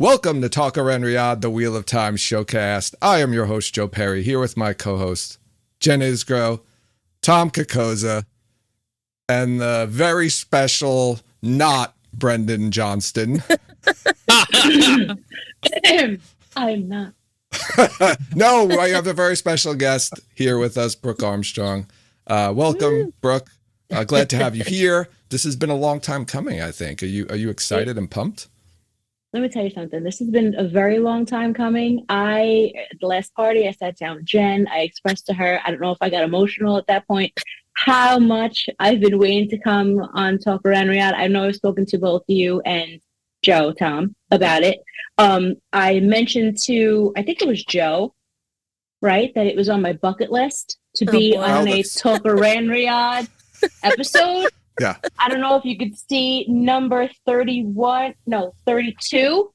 Welcome to Talk Around Riyadh, the Wheel of Time showcast. I am your host, Joe Perry, here with my co-host, Jen Isgro, Tom Kokoza, and the very special, not Brendan Johnston. I'm not. No, I have a very special guest here with us, Brooke Armstrong. Welcome, Brooke. Glad to have you here. This has been a long time coming, I think. Are you excited and pumped? Let me tell you something. This has been a very long time coming. At the last party, I sat down with Jen. I expressed to her, I don't know if I got emotional at that point, how much I've been waiting to come on Talk Around Riyadh. I know I've spoken to both you and Joe, Tom, about it. I mentioned to, I think it was Joe, right, that it was on my bucket list to be on a Talk Around Riyadh episode. Yeah. I don't know if you could see number 32.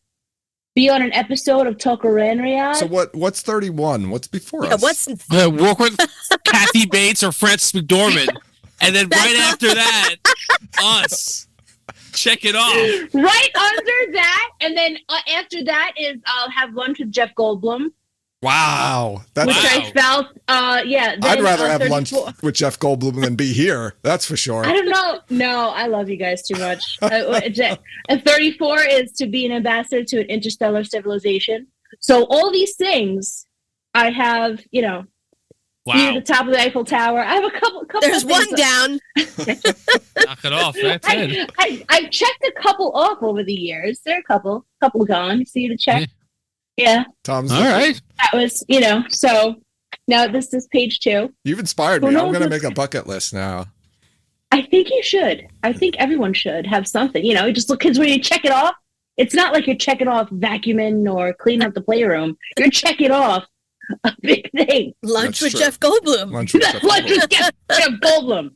Be on an episode of Talk Around Riyadh. So what's 31? What's before us? What's work with Kathy Bates or Frances McDormand, and then right after that, us. Check it off. Right under that, and then after that is I'll have lunch with Jeff Goldblum. Wow. I felt, yeah. I'd rather have lunch with Jeff Goldblum than be here. That's for sure. I don't know. No, I love you guys too much. And 34 is to be an ambassador to an interstellar civilization. So all these things, I have, see the top of the Eiffel Tower. I have a couple. There's one down. Knock it off. That's it. I've checked a couple off over the years. There are a couple gone. See the check. Yeah. Tom's all right. That was, so now this is page 2. You've inspired me. I'm going to make a bucket list now. I think you should. I think everyone should have something, just look, because when you check it off, it's not like you're checking off vacuuming or cleaning up the playroom. You're checking off a big thing. Lunch with Jeff Goldblum. Lunch with Jeff Goldblum.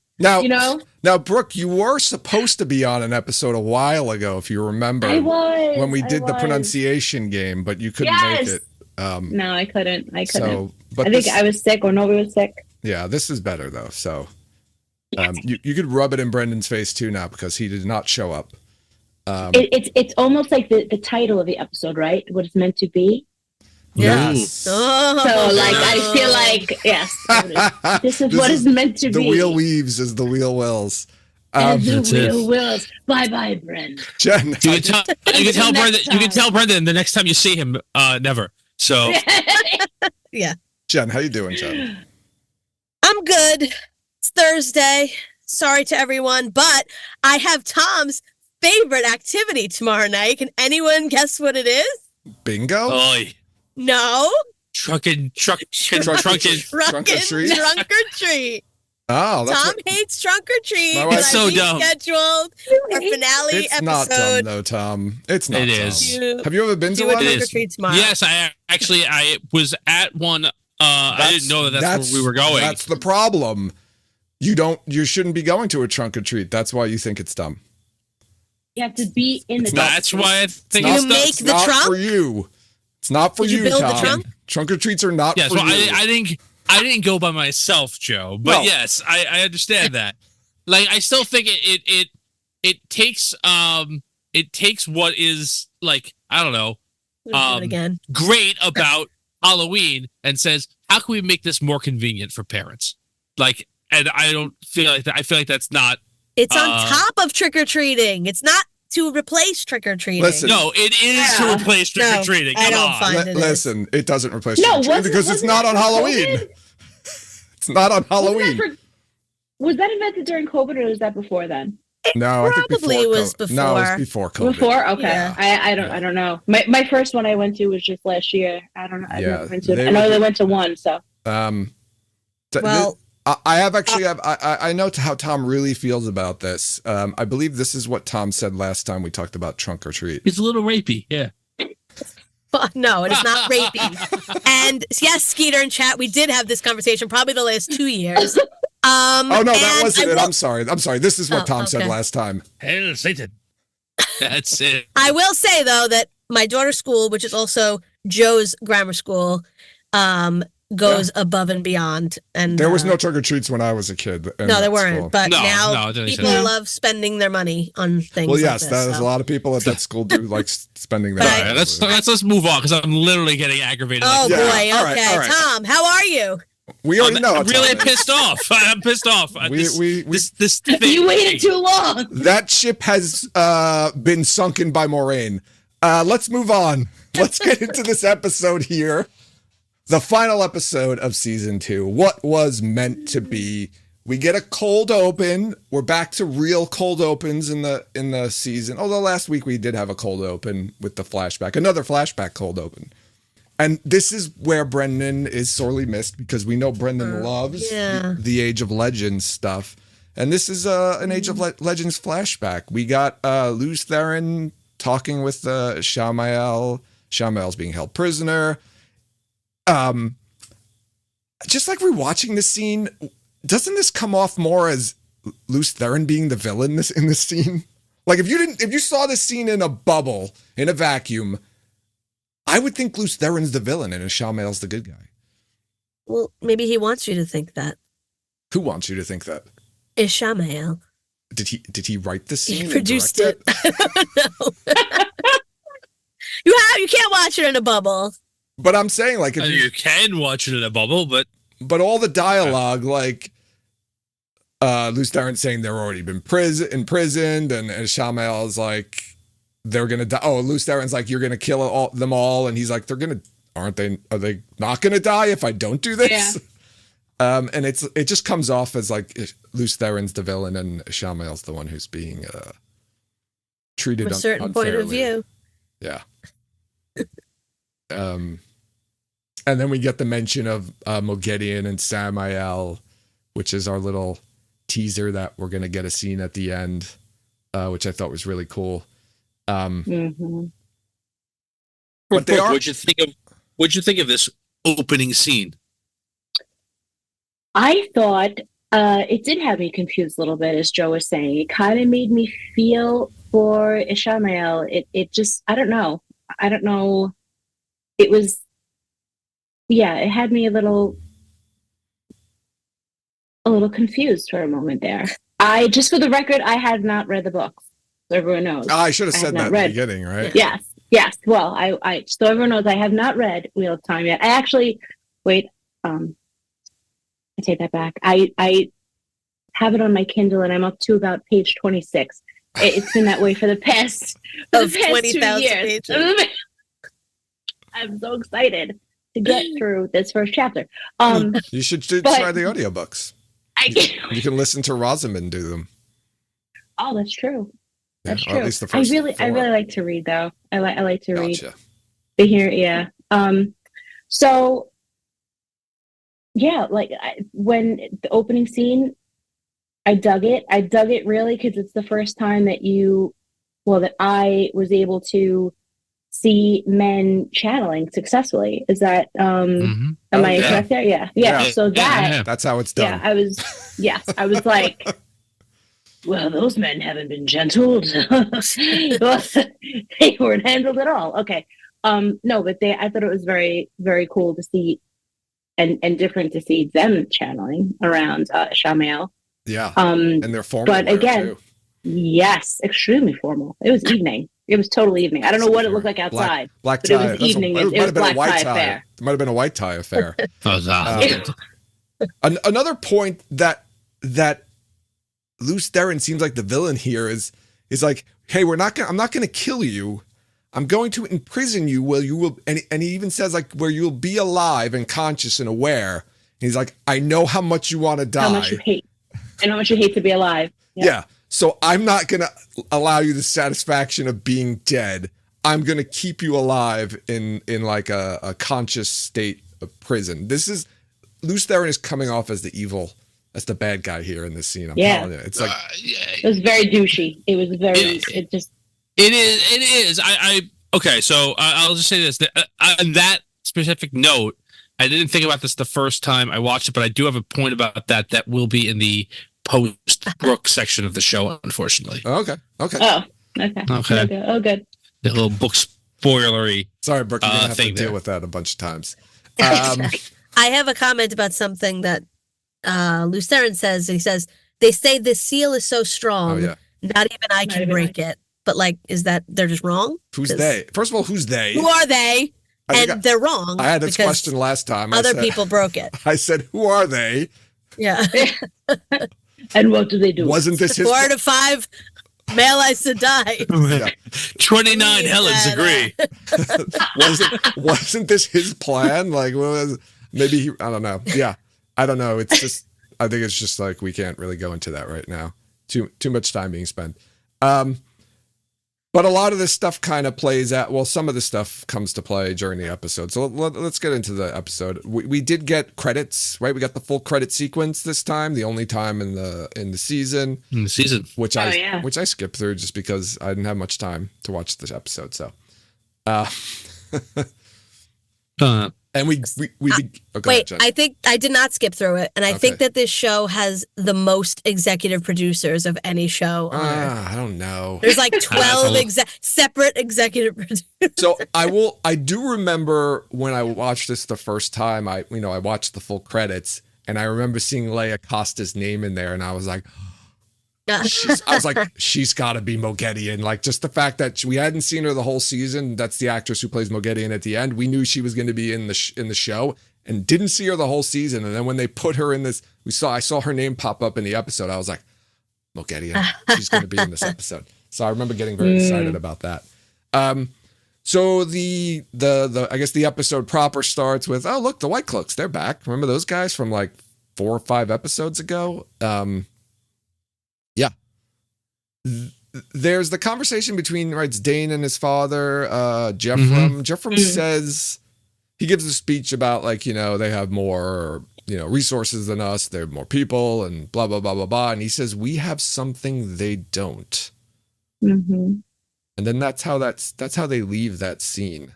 Now, Brooke, you were supposed to be on an episode a while ago, if you remember. I was. When we did the pronunciation game, but you couldn't make it. No, I couldn't. So, I think I was sick or nobody was sick. Yeah, this is better, though. So you could rub it in Brendan's face, too, now, because he did not show up. It's almost like the title of the episode, right? What it's meant to be. Yes. I feel like, yes, this is what it's meant to be. The wheel weaves as the wheel wills. The wheel wills. Bye, Brendan. Jen, you can tell Brendan the next time you see him, never. So, yeah. Jen, how you doing, Jen? I'm good. It's Thursday. Sorry to everyone, but I have Tom's favorite activity tomorrow night. Can anyone guess what it is? Bingo? Oy. No. Trunk or treat? Oh, Tom hates trunk or treat. It's so dumb. Scheduled our finale it's episode. Not dumb though, Tom. It's not. It dumb. is. Have you ever been to one? Trunk or treat tomorrow. Yes, I was at one. I didn't know that's where we were going. That's the problem. You shouldn't be going to a trunk or treat. That's why you think it's dumb. You have to be in the. That's why I think you make the trunk. Not for you. It's not for you, build Tom. the trunk? Trunk or treats are not for you. I didn't go by myself, Joe. But No. yes, I understand that. Like, I still think it takes what is, like, I don't know, great about Halloween and says, how can we make this more convenient for parents? Like, and I don't feel like that. I feel like that's not. It's on top of trick or treating. It's not to replace trick or treating. Listen, no, it is to replace trick or treating. I don't find it. Listen, it doesn't replace trick or treating because it's not on Halloween. It's not on Halloween. Was that invented during COVID or was that before then? No, I think probably was before. No, it was before COVID. Before? Okay. Yeah. I don't know. My first one I went to was just last year. I don't know. I know they went to one, so. I have actually I know how Tom really feels about this. I believe this is what Tom said last time we talked about trunk or treat. It's a little rapey, yeah. No, it is not rapey. And yes, Skeeter and chat, we did have this conversation probably the last 2 years. Oh no, that wasn't it. I'm sorry. This is what Tom said last time. Hail Satan. That's it. I will say though that my daughter's school, which is also Joe's grammar school, goes above and beyond. And there was no trick or treats when I was a kid. No, there weren't. School. But No, now it people didn't. love spending their money on things. Well, like yes, this, there's so. a lot of people at that school do like spending their But money. All right, let's move on because I'm literally getting aggravated. Oh Yeah, boy. all right, Okay, all right. Tom, how are you? We already know. I'm how really Tom is. pissed off. I'm pissed off. This thing. You waited too long. That ship has been sunken by Moraine. Let's move on. Let's get into this episode here. The final episode of season 2. What was meant to be. We get a cold open. We're back to real cold opens in the season. Although last week we did have a cold open with the flashback. Another flashback cold open. And this is where Brendan is sorely missed because we know Brendan loves the Age of Legends stuff. And this is an Age of Legends flashback. We got Luz Theron talking with Shamael. Shamael's being held prisoner. Just like rewatching this scene, doesn't this come off more as Luz Theron being the villain in this scene? Like if you saw this scene in a bubble, in a vacuum, I would think Luz Theron's the villain and Shamael's the good guy. Well, maybe he wants you to think that. Who wants you to think that? Is Shamael. Did he write this scene? He produced and it. direct I don't know. You can't watch it in a bubble. But I'm saying, like, if You can watch it in a bubble, but all the dialogue, like, Luz Theron saying they're already been imprisoned, and Shamael's like, they're gonna die. Oh, Luz Theron's like, you're gonna kill them all, and he's like, are they not gonna die if I don't do this? Yeah. And it just comes off as like Luz Theron's the villain and Shamael's the one who's being treated From a certain unfairly. point of view. Yeah. And then we get the mention of Moghedien and Samael, which is our little teaser that we're going to get a scene at the end, which I thought was really cool. Mm-hmm. But they are. What'd you think of this opening scene? I thought it did have me confused a little bit, as Joe was saying. It kind of made me feel for Ishmael. It just, I don't know. It was, it had me a little confused for a moment there. Just for the record, I had not read the books. So everyone knows. I should have said that at the beginning, right? Yes. Well, I so everyone knows I have not read Wheel of Time yet. I actually, I take that back. I have it on my Kindle and I'm up to about page 26. It's been that way for the past 20,000 2 years. pages. I'm so excited to get through this first chapter. You should try the audiobooks. You can listen to Rosamund do them. Oh, that's true. That's or true. at least the first I really four. like to read though. I like to read. Gotcha. To hear, yeah. So yeah, like when the opening scene, I dug it. I dug it really because it's the first time that that I was able to see men channeling successfully. Is that am I correct there? Yeah. So that's how it's done. Yeah, I was like, well, those men haven't been gentled. They weren't handled at all. Okay. No, but I thought it was very, very cool to see and different to see them channeling around Shamael. Yeah. And they're formal. But again, too. Yes, extremely formal. It was evening. It was total evening. I don't know what it looked like outside. Black but tie. it was evening. It was black tie affair. It might have been a white tie affair. Oh, Another point that Luz Theron seems like the villain here is like, hey, I'm not gonna kill you. I'm going to imprison you where you will, and he even says like where you'll be alive and conscious and aware. And he's like, I know how much you want to die. How much you hate. And how much you hate to be alive. Yeah. So I'm not going to allow you the satisfaction of being dead. I'm going to keep you alive in like a conscious state of prison. Luz Theron is coming off as the evil, as the bad guy here in this scene. I'm telling you. It's like, it was very douchey. It was very, It is. Okay, so I'll just say this. On that specific note, I didn't think about this the first time I watched it, but I do have a point about that will be in the post-Brooke section of the show, unfortunately. Okay. Oh, okay. Okay. Oh, good. The little book spoilery. Sorry, Brooke, you're going to have to deal with that a bunch of times. I have a comment about something that Lucerne says. He says, they say the seal is so strong, Oh, yeah. not even I can break it. But like, is that they're just wrong? Who's they? First of all, who's they? Who are they? And they're wrong. I had this question last time. Other people broke it. I said, who are they? Yeah. And what do they do? Wasn't this his 4 to 5 male Aes Sedai? Yeah. 29 Helens agree. wasn't this his plan? Like, maybe he, I don't know. Yeah, I don't know. It's just, I think it's just like we can't really go into that right now. Too much time being spent. But a lot of this stuff kind of plays out. Well, some of the stuff comes to play during the episode. So let's get into the episode. We did get credits, right? We got the full credit sequence this time, the only time in the season. In the season, which I skipped through just because I didn't have much time to watch this episode. So, and we wait, I think I did not skip through it, and I think that this show has the most executive producers of any show on Earth. I don't know. There's like 12 separate executive producers. So I do remember when I watched this the first time. I watched the full credits, and I remember seeing Leia Costa's name in there, and I was like, she's got to be Moghedian. Like, just the fact that we hadn't seen her the whole season. That's the actress who plays Moghedian at the end. We knew she was going to be in the show, and didn't see her the whole season. And then when they put her in this, I saw her name pop up in the episode. I was like, Moghedian, she's going to be in this episode. So I remember getting very excited about that. So the I guess the episode proper starts with, oh look, the White Cloaks, they're back. Remember those guys from like 4 or 5 episodes ago? Yeah. There's the conversation between it's Dane and his father, Jeffrem. Jeffrem says, he gives a speech about like, they have more, resources than us. They're more people and blah, blah, blah, blah, blah. And he says, we have something they don't. Mm-hmm. And then that's how they leave that scene.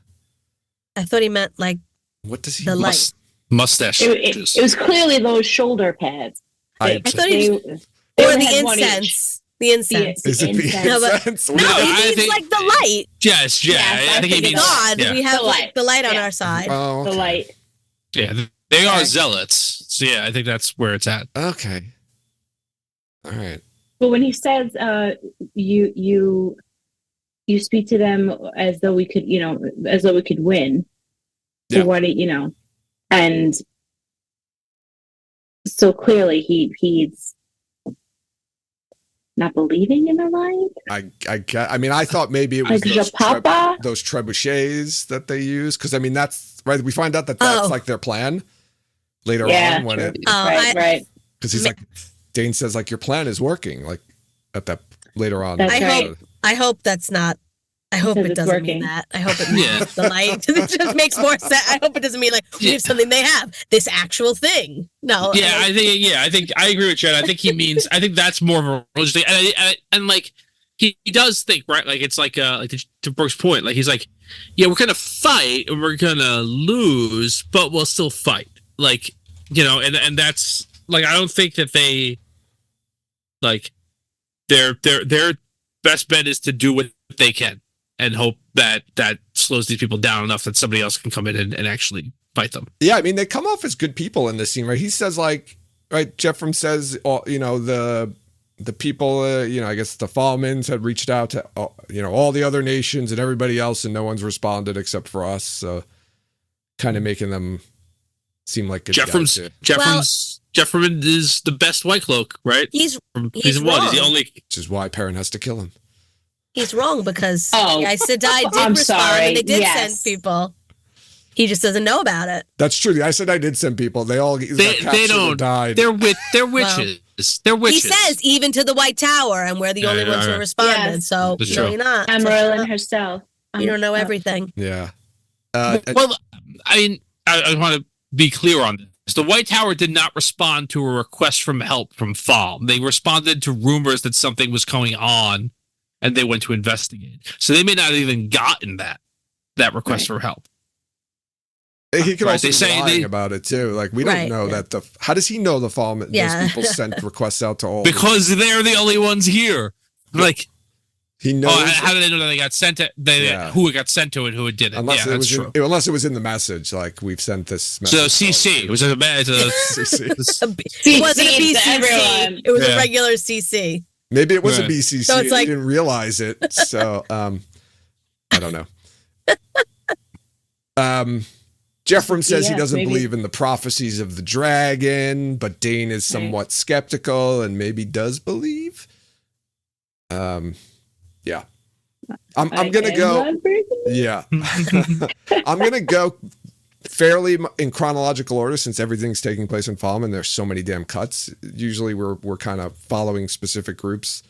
I thought he meant like, what does he the light mustache? It was clearly those shoulder pads. I thought he or the incense. The incense. Is it the incense? No, he means like the light. Yes, yeah. I think he means God. Yeah. We have the light on our side. Oh, okay. The light. Yeah, they are zealots. So yeah, I think that's where it's at. Okay. All right. But when he says, you speak to them as though we could, as though we could win. Yeah. So what, and so clearly he's not believing in the light. I thought maybe it was like those trebuchets that they use. Cause that's right. We find out that's like their plan later on when right. Cause he's like, Dane says like, your plan is working, like at that later on. I hope that's not. I hope it doesn't mean that. I hope it means the light. It just makes more sense. I hope it doesn't mean like we have something they have. This actual thing. No. Yeah, I think I agree with Jen. I think he means. I think that's more of a religious thing. And like he does think, right? Like it's like to Brooke's point. Like he's like, yeah, we're gonna fight and we're gonna lose, but we'll still fight. Like and that's like I don't think that they like their best bet is to do what they can. And hope that slows these people down enough that somebody else can come in and actually fight them. Yeah, they come off as good people in this scene, right? He says like, right, Jeffrem says, the people, I guess the Fallmans had reached out to, all the other nations and everybody else, and no one's responded except for us. So kind of making them seem like good guys. Jeffrem is the best White Cloak, right? He's one. Wrong. He's the only. Which is why Perrin has to kill him. He's wrong because Aes Sedai did respond and they did send people. He just doesn't know about it. That's true. I said I did send people. They don't. Died. They're witches. They're witches. He says even to the White Tower, and we're the only ones who responded. Yes. So you're not. Amaryllis herself. You don't know everything. Yeah. Well, I want to be clear on this. The White Tower did not respond to a request from help from Fall. They responded to rumors that something was going on. And they went to investigate. So they may not have even gotten that request for help. He could also be lying about it too. Like we don't know that how does he know the Fallmen? Those people sent requests out to all. Because they're the only ones here. Like He knows. Oh, how do they know that they got sent to who it got sent to and who it didn't? Unless yeah, it was unless it was in the message, like we've sent this message. So CC. It was a CC. It wasn't a BCC. It was a regular CC. Maybe it was a BCC. So it's like, he didn't realize it. So I don't know. Jeffrem says he doesn't believe in the prophecies of the dragon, but Dane is somewhat skeptical and maybe does believe. Yeah. I'm gonna go. Yeah. I'm gonna go fairly in chronological order since everything's taking place in Falm and there's so many damn cuts. Usually we're kind of following specific groups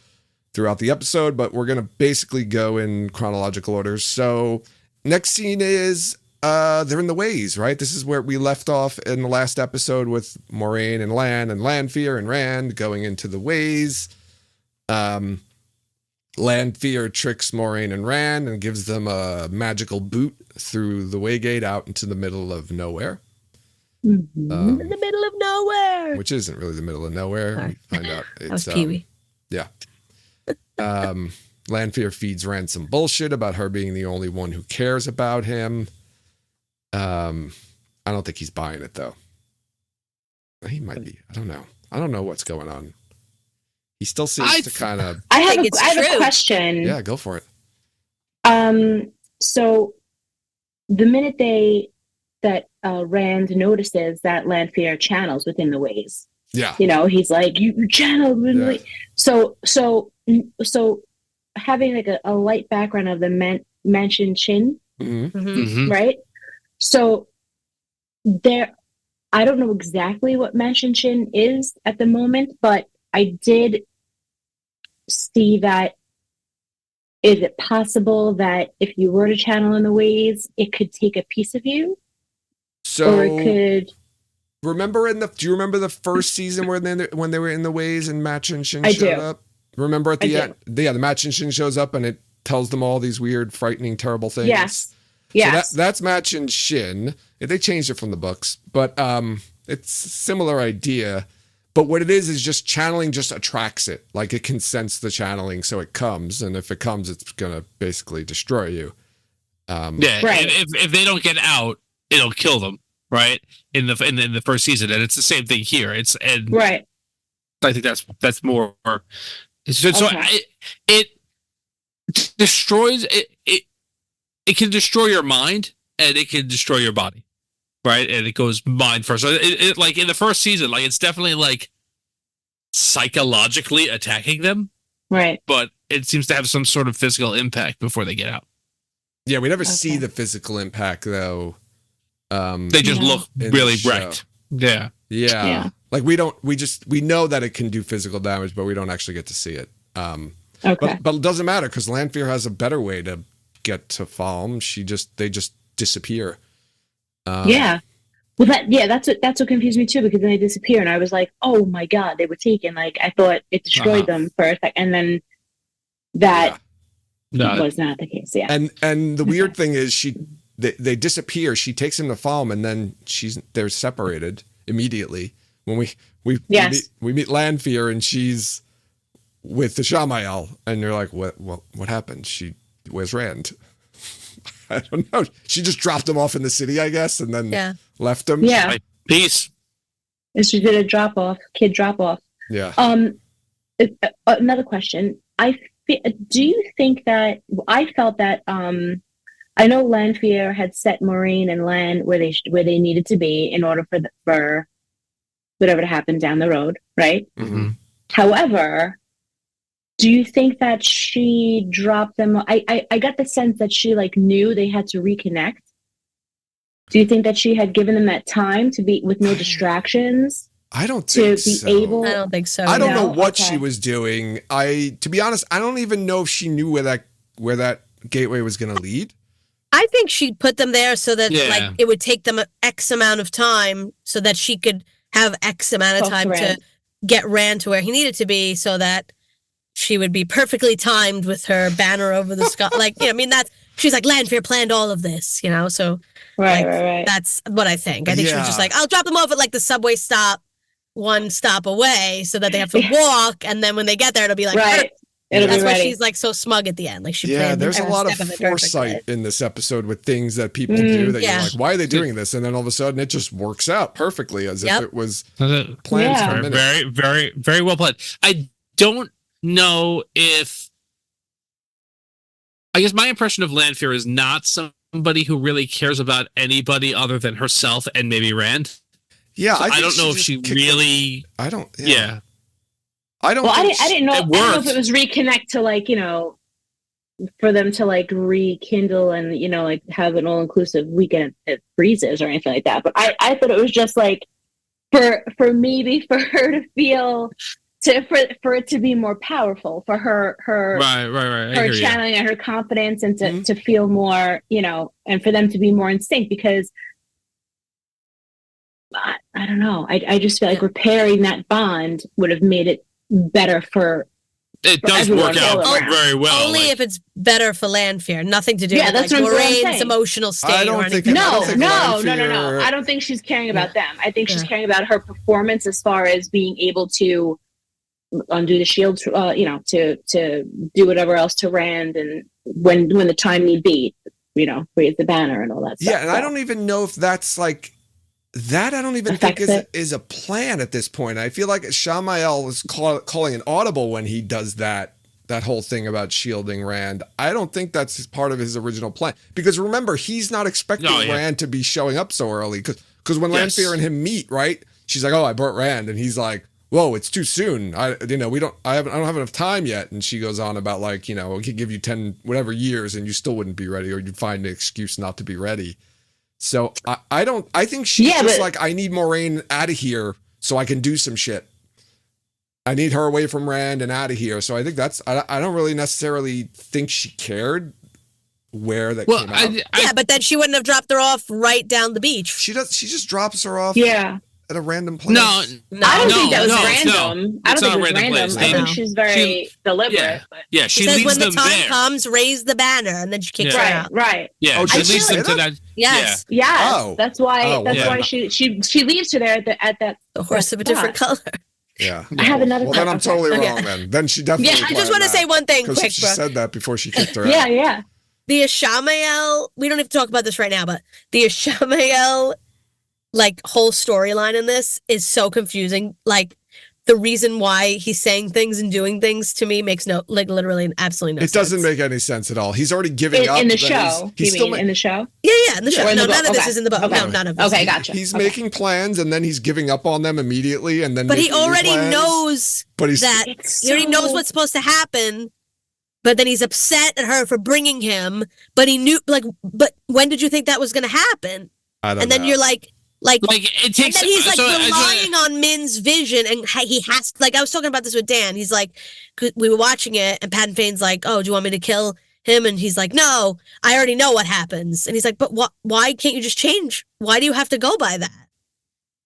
throughout the episode, but we're gonna basically go in chronological order. So next scene is they're in the ways, right? This is where we left off in the last episode with Moraine and Lanfear and Rand going into the ways. Lanfear tricks Moraine and Rand and gives them a magical boot through the Waygate out into the middle of nowhere. in the middle of nowhere. Which isn't really the middle of nowhere. Sorry. We find out it's That was Pee-wee. Yeah. Lanfear feeds Rand some bullshit about her being the only one who cares about him. I don't think he's buying it though. He might be. I don't know. I don't know what's going on. He still seems to kind of. I have a question. Yeah, go for it. So the minute that Rand notices that Lanfear channels within the ways. Yeah. You know, he's like, you channeled within the ways. So having like a light background of the mentioned Chin, right? So I don't know exactly what mentioned Chin is at the moment, but I did see that. Is it possible that if you were to channel in the ways, it could take a piece of you? So or it could. Do you remember the first season when they were in the ways and Machin Shin showed up? Remember at the end? Yeah, the Machin Shin shows up and it tells them all these weird, frightening, terrible things. Yes. So that's Machin Shin. They changed it from the books, but it's a similar idea. But what it is just channeling just attracts it. Like it can sense the channeling, so it comes. And if it comes, it's going to basically destroy you. Right. And if they don't get out, it'll kill them. Right. In the first season. And it's the same thing here. Right. I think that's more. So it destroys it. It can destroy your mind and it can destroy your body. Right, and it goes mind first. So it like in the first season, like it's definitely like psychologically attacking them, right? But it seems to have some sort of physical impact before they get out. Yeah, we never see the physical impact though. They just look really wrecked. Yeah. Like we know that it can do physical damage, but we don't actually get to see it. Okay, but it doesn't matter because Lanfear has a better way to get to Falm. They just disappear. Well, that's what confused me too, because then they disappear, and I was like, "Oh my god, they were taken!" Like I thought it destroyed them for a second, and then that was not the case. Yeah, and the weird thing is, they disappear. She takes him to Falm, and then they're separated immediately. When we meet Lanfear, and she's with the Shamael, and you're like, "What happened? Where's Rand?" I don't know. She just dropped him off in the city, I guess, and then left him. Yeah. Right. Peace. And she did a kid drop off. Yeah. Another question. Do you think that I felt that I know Lanfear had set Moraine and Lan where they needed to be in order for whatever to happen down the road, right? Mm-hmm. However, do you think that she dropped them? I got the sense that she knew they had to reconnect. Do you think that she had given them that time to be with no distractions? I don't think so. I don't think so. I don't know what she was doing. To be honest, I don't even know if she knew where that gateway was going to lead. I think she put them there so that it would take them X amount of time so that she could have X amount of time to get Rand to where he needed to be, so that she would be perfectly timed with her banner over the sky. She's like, Lanfear planned all of this, so right. That's what I think. I think she was just like, I'll drop them off at the subway stop, one stop away, so that they have to walk, and then when they get there, it'll be like, That's why she's like so smug at the end. Like she planned there's a lot of foresight in this episode with things that people do that you're like, why are they doing this? And then all of a sudden it just works out perfectly as if it was planned. Very, very, very well planned. I don't know if, I guess my impression of Lanfear is not somebody who really cares about anybody other than herself and maybe Rand. Yeah, so I don't know if she really. I don't. Yeah. I don't. Well, I didn't know. I don't know if it was reconnect to like for them to like rekindle and like have an all-inclusive weekend at Breezes or anything like that. But I thought it was just like for maybe for her to feel for it to be more powerful for her right. Her channeling and her confidence and to feel more and for them to be more in sync because. I don't know. I just feel like repairing that bond would have made it better for. It does work out very well. Only if it's better for Lanfear. Nothing to do with like Moiraine's emotional state or anything. No. I don't think she's caring about them. I think she's caring about her performance as far as being able to undo the shield. To do whatever else to Rand and when the time need be. Raise the banner and all that stuff. Yeah, and I don't even know if that's like. That I don't even think is a plan at this point. I feel like Shamael was calling an audible when he does that whole thing about shielding Rand. I don't think that's part of his original plan. Because remember, he's not expecting Rand to be showing up so early. Because when Lanfear and him meet, right? She's like, "Oh, I brought Rand," and he's like, "Whoa, it's too soon. I don't have enough time yet." And she goes on about like, we could give you 10 whatever years, and you still wouldn't be ready, or you'd find an excuse not to be ready. So I think she's just like, I need Moiraine out of here so I can do some shit. I need her away from Rand and out of here. So I think I don't really necessarily think she cared where that came out. But then she wouldn't have dropped her off right down the beach. She just drops her off. Yeah. At a random place. I don't think that was random. I don't think it was random. I think she's very deliberate. Yeah, she says leaves when them the time there. comes, raise the banner, and then she kicks her out. Right. Yeah, she leaves them to that. Yes. Yeah. Yes. Oh. That's why she leaves her there at that. The horse of a different color. Yeah. I have another. Well, then I'm totally wrong. Then she definitely. Yeah, I just want to say one thing quick. She said that before she kicked her out. Yeah. The Ishamael. We don't have to talk about this right now, but the Ishamael. Like whole storyline in this is so confusing. Like the reason why he's saying things and doing things to me makes literally absolutely no sense. It doesn't make any sense at all. He's already giving up in the show. He's still in the show? Yeah, in the show. No, none of this is in the book. Okay. No, none of this. Okay, gotcha. He's making plans and then he's giving up on them immediately, and then. But he already knows that he already knows what's supposed to happen. But then he's upset at her for bringing him. But he knew, but when did you think that was going to happen? I don't know. And then you're like it takes. And then he's relying on Min's vision, and he has. Like I was talking about this with Dan. He's like, we were watching it, and Pat and Fane's like, "Oh, do you want me to kill him?" And he's like, "No, I already know what happens." And he's like, "But why can't you just change? Why do you have to go by that?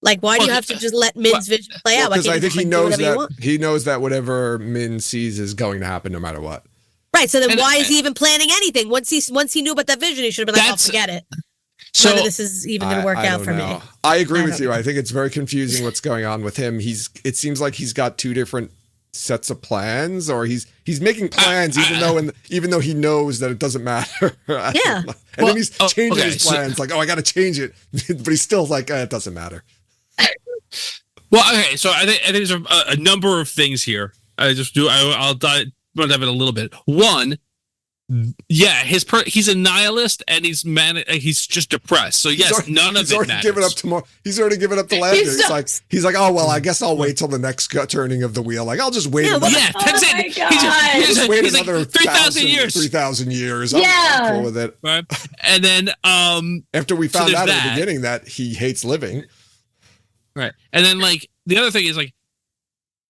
Like, why do you have to just let Min's vision play out?" Because I think he knows that whatever Min sees is going to happen no matter what. Right. So then, why is he even planning anything? Once he knew about that vision, he should have been like, "Oh, forget it." So none of this is even going to work out for me. I agree with you. I think it's very confusing what's going on with him. It seems like he's got two different sets of plans, or he's making plans even though he knows that it doesn't matter. Yeah. And then he's changing his plans. Like, I got to change it, but he's still like, it doesn't matter. Well, okay. So I think there's a number of things here. I'll dive in a little bit. One. Yeah, he's a nihilist and he's just depressed. So yes, none of it matters. He's already given up the Lanfear. He's like, oh well, I guess I'll wait till the next turning of the wheel. Like I'll just wait. That's it. Just wait another 3,000 years. 3,000 years. I'm cool with it. Right. And then after we found out at the beginning that he hates living. Right. And then the other thing is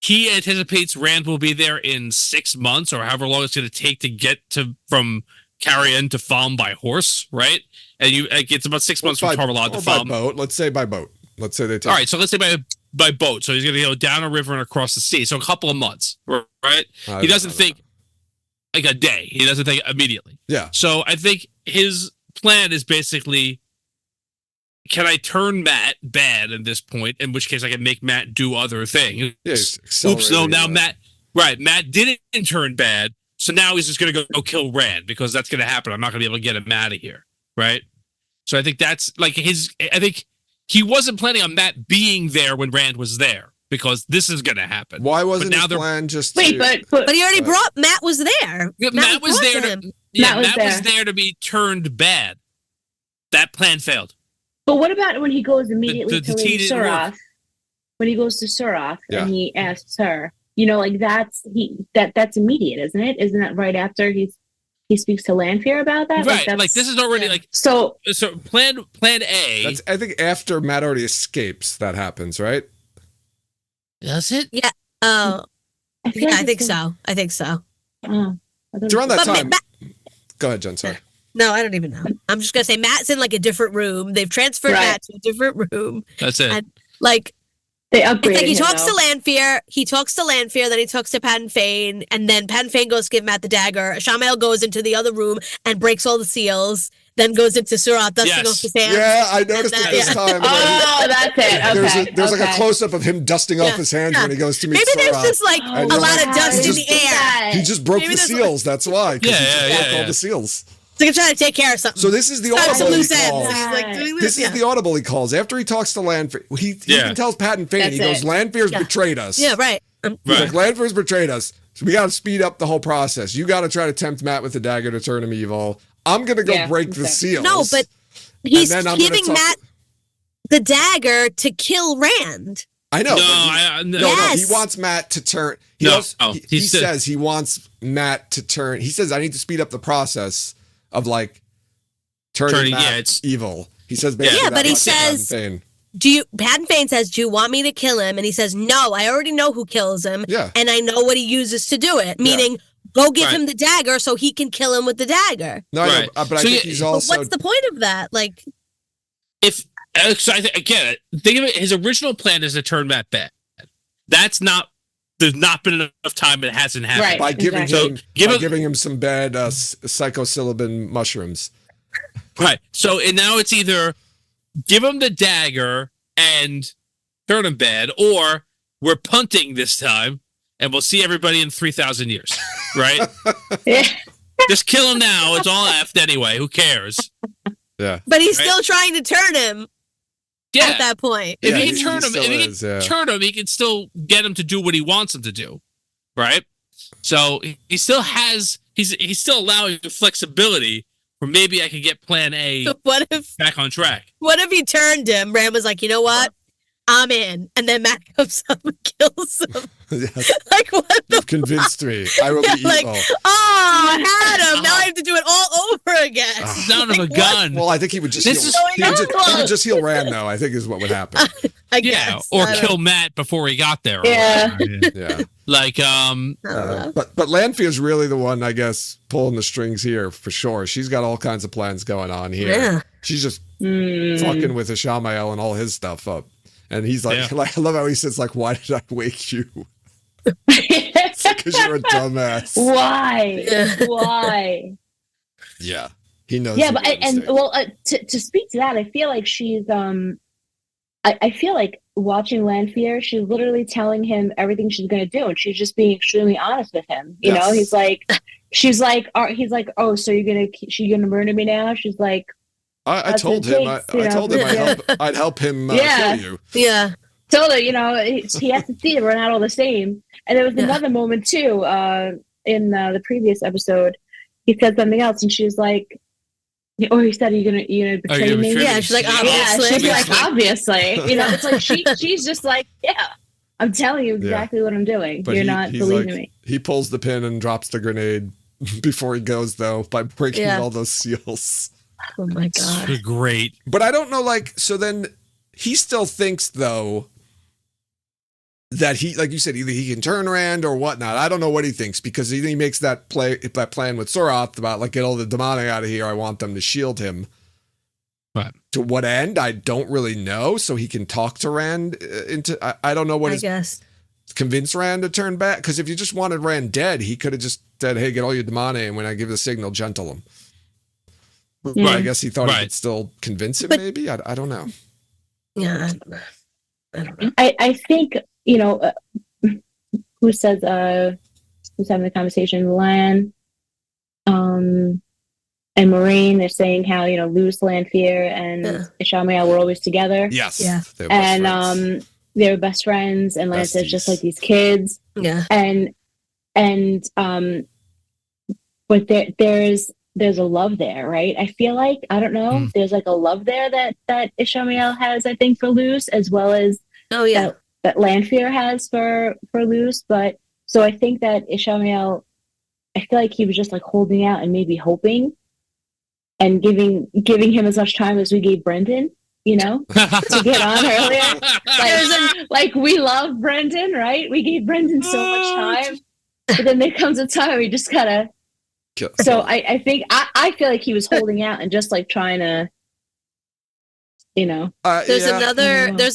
he anticipates Rand will be there in 6 months or however long it's going to take to get from Carrion to Falm by horse, right? And it's about 6 months from Tormund to Falm. By boat. Let's say by boat. Let's say they take. All right, so let's say by boat. So he's going to go down a river and across the sea. So a couple of months, right? He doesn't think like a day. He doesn't think immediately. Yeah. So I think his plan is basically, can I turn Matt bad at this point? In which case, I can make Matt do other things. Yeah, oops, no, now Matt. Right. Matt didn't turn bad, so now he's just going to go kill Rand because that's going to happen. I'm not going to be able to get him out of here. Right. So I think that's like I think he wasn't planning on Matt being there when Rand was there because this is going to happen. Why wasn't his plan just Wait, but he already brought Matt was there. Matt was there. Matt was there to be turned bad. That plan failed. But what about when he goes immediately to Suroth? When he goes to Suroth and he asks her, like that's immediate, isn't it? Isn't that right after he speaks to Lanfear about that? Right. Like this is already so plan A. That's, I think after Matt already escapes, that happens, right? Does it? Yeah. Oh. I think so. I think so. It's around that time. Go ahead, Jen. Sorry. No, I don't even know. I'm just gonna say Matt's in like a different room. They've transferred Matt to a different room. That's it. And, like they upgraded. He talks to Lanfear. He talks to Lanfear. Then he talks to Pat and Fane. And then Pat and Fane goes to give Matt the dagger. Shamael goes into the other room and breaks all the seals. Then goes into Suroth, dusting off his hands. Yeah, I noticed it this time. Oh, that's it. Okay. There's like a close up of him dusting off his hands when he goes to meet Suroth. Maybe there's just like a lot of dust in the air. He just broke the seals. That's why. He just broke all the seals. So he's trying to take care of something. So this is the audible he calls. This is the audible he calls. After he talks to Lanfear, he even tells Pat and Fane, he goes, Lanfear's betrayed us. Yeah, right. He's like, Lanfear's betrayed us. So we got to speed up the whole process. You got to try to tempt Matt with the dagger to turn him evil. I'm going to go break the seals. No, but he's giving Matt the dagger to kill Rand. I know. No, he wants Matt to turn. He says he wants Matt to turn. He says, I need to speed up the process of like turning Matt evil. He says basically but he says, Pat and Fane says, do you want me to kill him? And he says, no, I already know who kills him. Yeah. And I know what he uses to do it. Meaning, go give him the dagger so he can kill him with the dagger. No, I know, but I think he's also... But what's the point of that? Like, again, think of it, his original plan is to turn Matt bad. There's not been enough time, it hasn't happened. Right, by giving him some bad psilocybin mushrooms. Right. So and now it's either give him the dagger and turn him bad, or we're punting this time and we'll see everybody in 3,000 years. Right? Just kill him now. It's all effed anyway. Who cares? Yeah. But he's still trying to turn him. At that point, if he can turn him, he can still get him to do what he wants him to do, right? So he still has he's still allowing flexibility, or maybe I could get Plan A back on track. What if he turned him? Rand was like, you know what? I'm in, and then Matt comes up and kills him. Yes. Like what? You've convinced me. I will be evil. I had him. Now I have to do it all over again. Son of a gun. Well, I think he would just heal Rand, though. I think is what would happen. I guess. Or kill Matt before he got there. Yeah. Yeah. Like but Lanfear's really the one, I guess, pulling the strings here for sure. She's got all kinds of plans going on here. Yeah. She's just fucking with Shamael and all his stuff up. And he's like, I love how he says, like, why did I wake you? Because you're a dumbass. Why? Yeah. He knows. Yeah, but to speak to that, I feel like she's I feel like watching Lanfear, she's literally telling him everything she's gonna do, and she's just being extremely honest with him. You know, he's like, oh, so she's gonna murder me now? She's like, I told him I'd help him kill you. Yeah. Told her, he has to see it. We're not all the same. And there was another moment too, in the previous episode. He said something else, and she was like, or he said, "Are you gonna betray me?" Yeah, she's like, obviously. Yeah, she's like, obviously. It's like she's just like, yeah, I'm telling you exactly what I'm doing. But you're not believing me. He pulls the pin and drops the grenade before he goes, though, by breaking all those seals. Oh my god, great. But I don't know, so then he still thinks, though, that he, like you said, either he can turn Rand or whatnot. I don't know what he thinks, because he makes that plan with Suroth about, like, get all the demonic out of here. I want them to shield him. Right. To what end? I don't really know. So he can talk to Rand into, I don't know what convince Rand to turn back. Because if you just wanted Rand dead, he could have just said, hey, get all your demonic, and when I give the signal, gentle him. Right. I guess he thought he could still convince him, maybe? I don't know. Yeah, I don't know. I think, who says, who's having the conversation, Lan, and Moraine. They're saying how, you know, Luce, Lanfear, and Ishamael were always together. Yes. Yeah. And they were best friends, and Lan says just like these kids. Yeah. But there's a love there, right? I feel like, I don't know, there's like a love there that Ishamael has, I think, for Luce, as well as that Lanfear has for Luce. But so I think that Ishamael, I feel like he was just like holding out and maybe hoping and giving him as much time as we gave Brendan, you know, to get on earlier. Like we love Brendan, right? We gave Brendan so much time, but then there comes a time where we just gotta. So I think I feel like he was holding out and just like trying to, you know. There's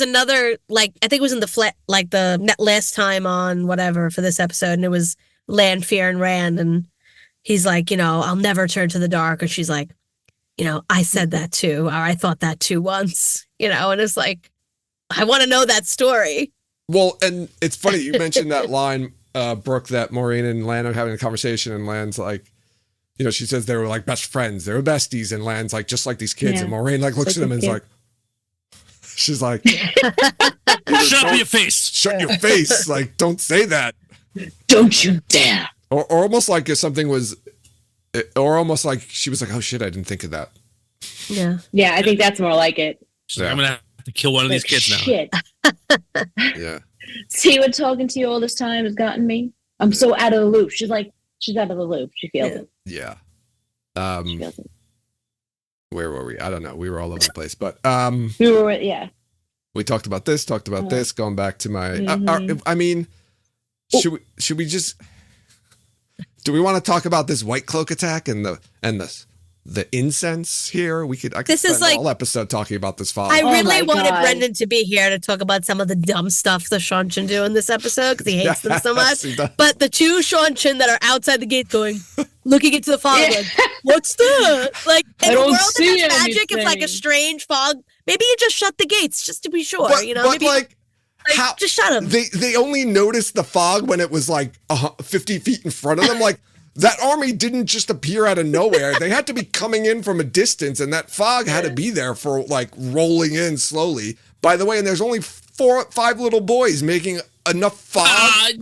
another like, I think it was in the last time on whatever for this episode, and it was Lanfear and Rand, and he's like, you know, I'll never turn to the dark, and she's like, you know, I said that too, or I thought that too once, you know, and it's like, I want to know that story. Well, and it's funny you mentioned that line, Brooke, that Moraine and Lan are having a conversation, and Lan's like, you know, she says they were like best friends, they were besties, and Lan's like, just like these kids, and Moraine like looks at him and is like, she's like, shut up your face. Shut your face. Like, don't say that. Don't you dare. Or almost like if something was, or almost like she was like, oh shit, I didn't think of that. Yeah. Yeah, I think that's more like it. Yeah. I'm going to have to kill one of these kids shit. now. Yeah. See what talking to you all this time has gotten me? I'm so out of the loop. She's like, she's out of the loop. She feels it. Yeah. She feels it. Where were we? I don't know. We were all over the place, but we were, yeah. We talked about this, going back to my, I mean, should we just, do we want to talk about this White Cloak attack and the incense here? I could spend the whole episode talking about this fog. I really wanted Brendan to be here to talk about some of the dumb stuff the Shanshin do in this episode because he hates them so much. But the two Shanshin that are outside the gate going, looking into the fog, like, what's that? Like, in a world that has magic, it's like a strange fog. Maybe you just shut the gates just to be sure, you know? But maybe how, just shut them. They only noticed the fog when it was like 50 feet in front of them. Like, that army didn't just appear out of nowhere. They had to be coming in from a distance, and that fog had to be there for like rolling in slowly. By the way, and there's only 5 little boys making enough fog. I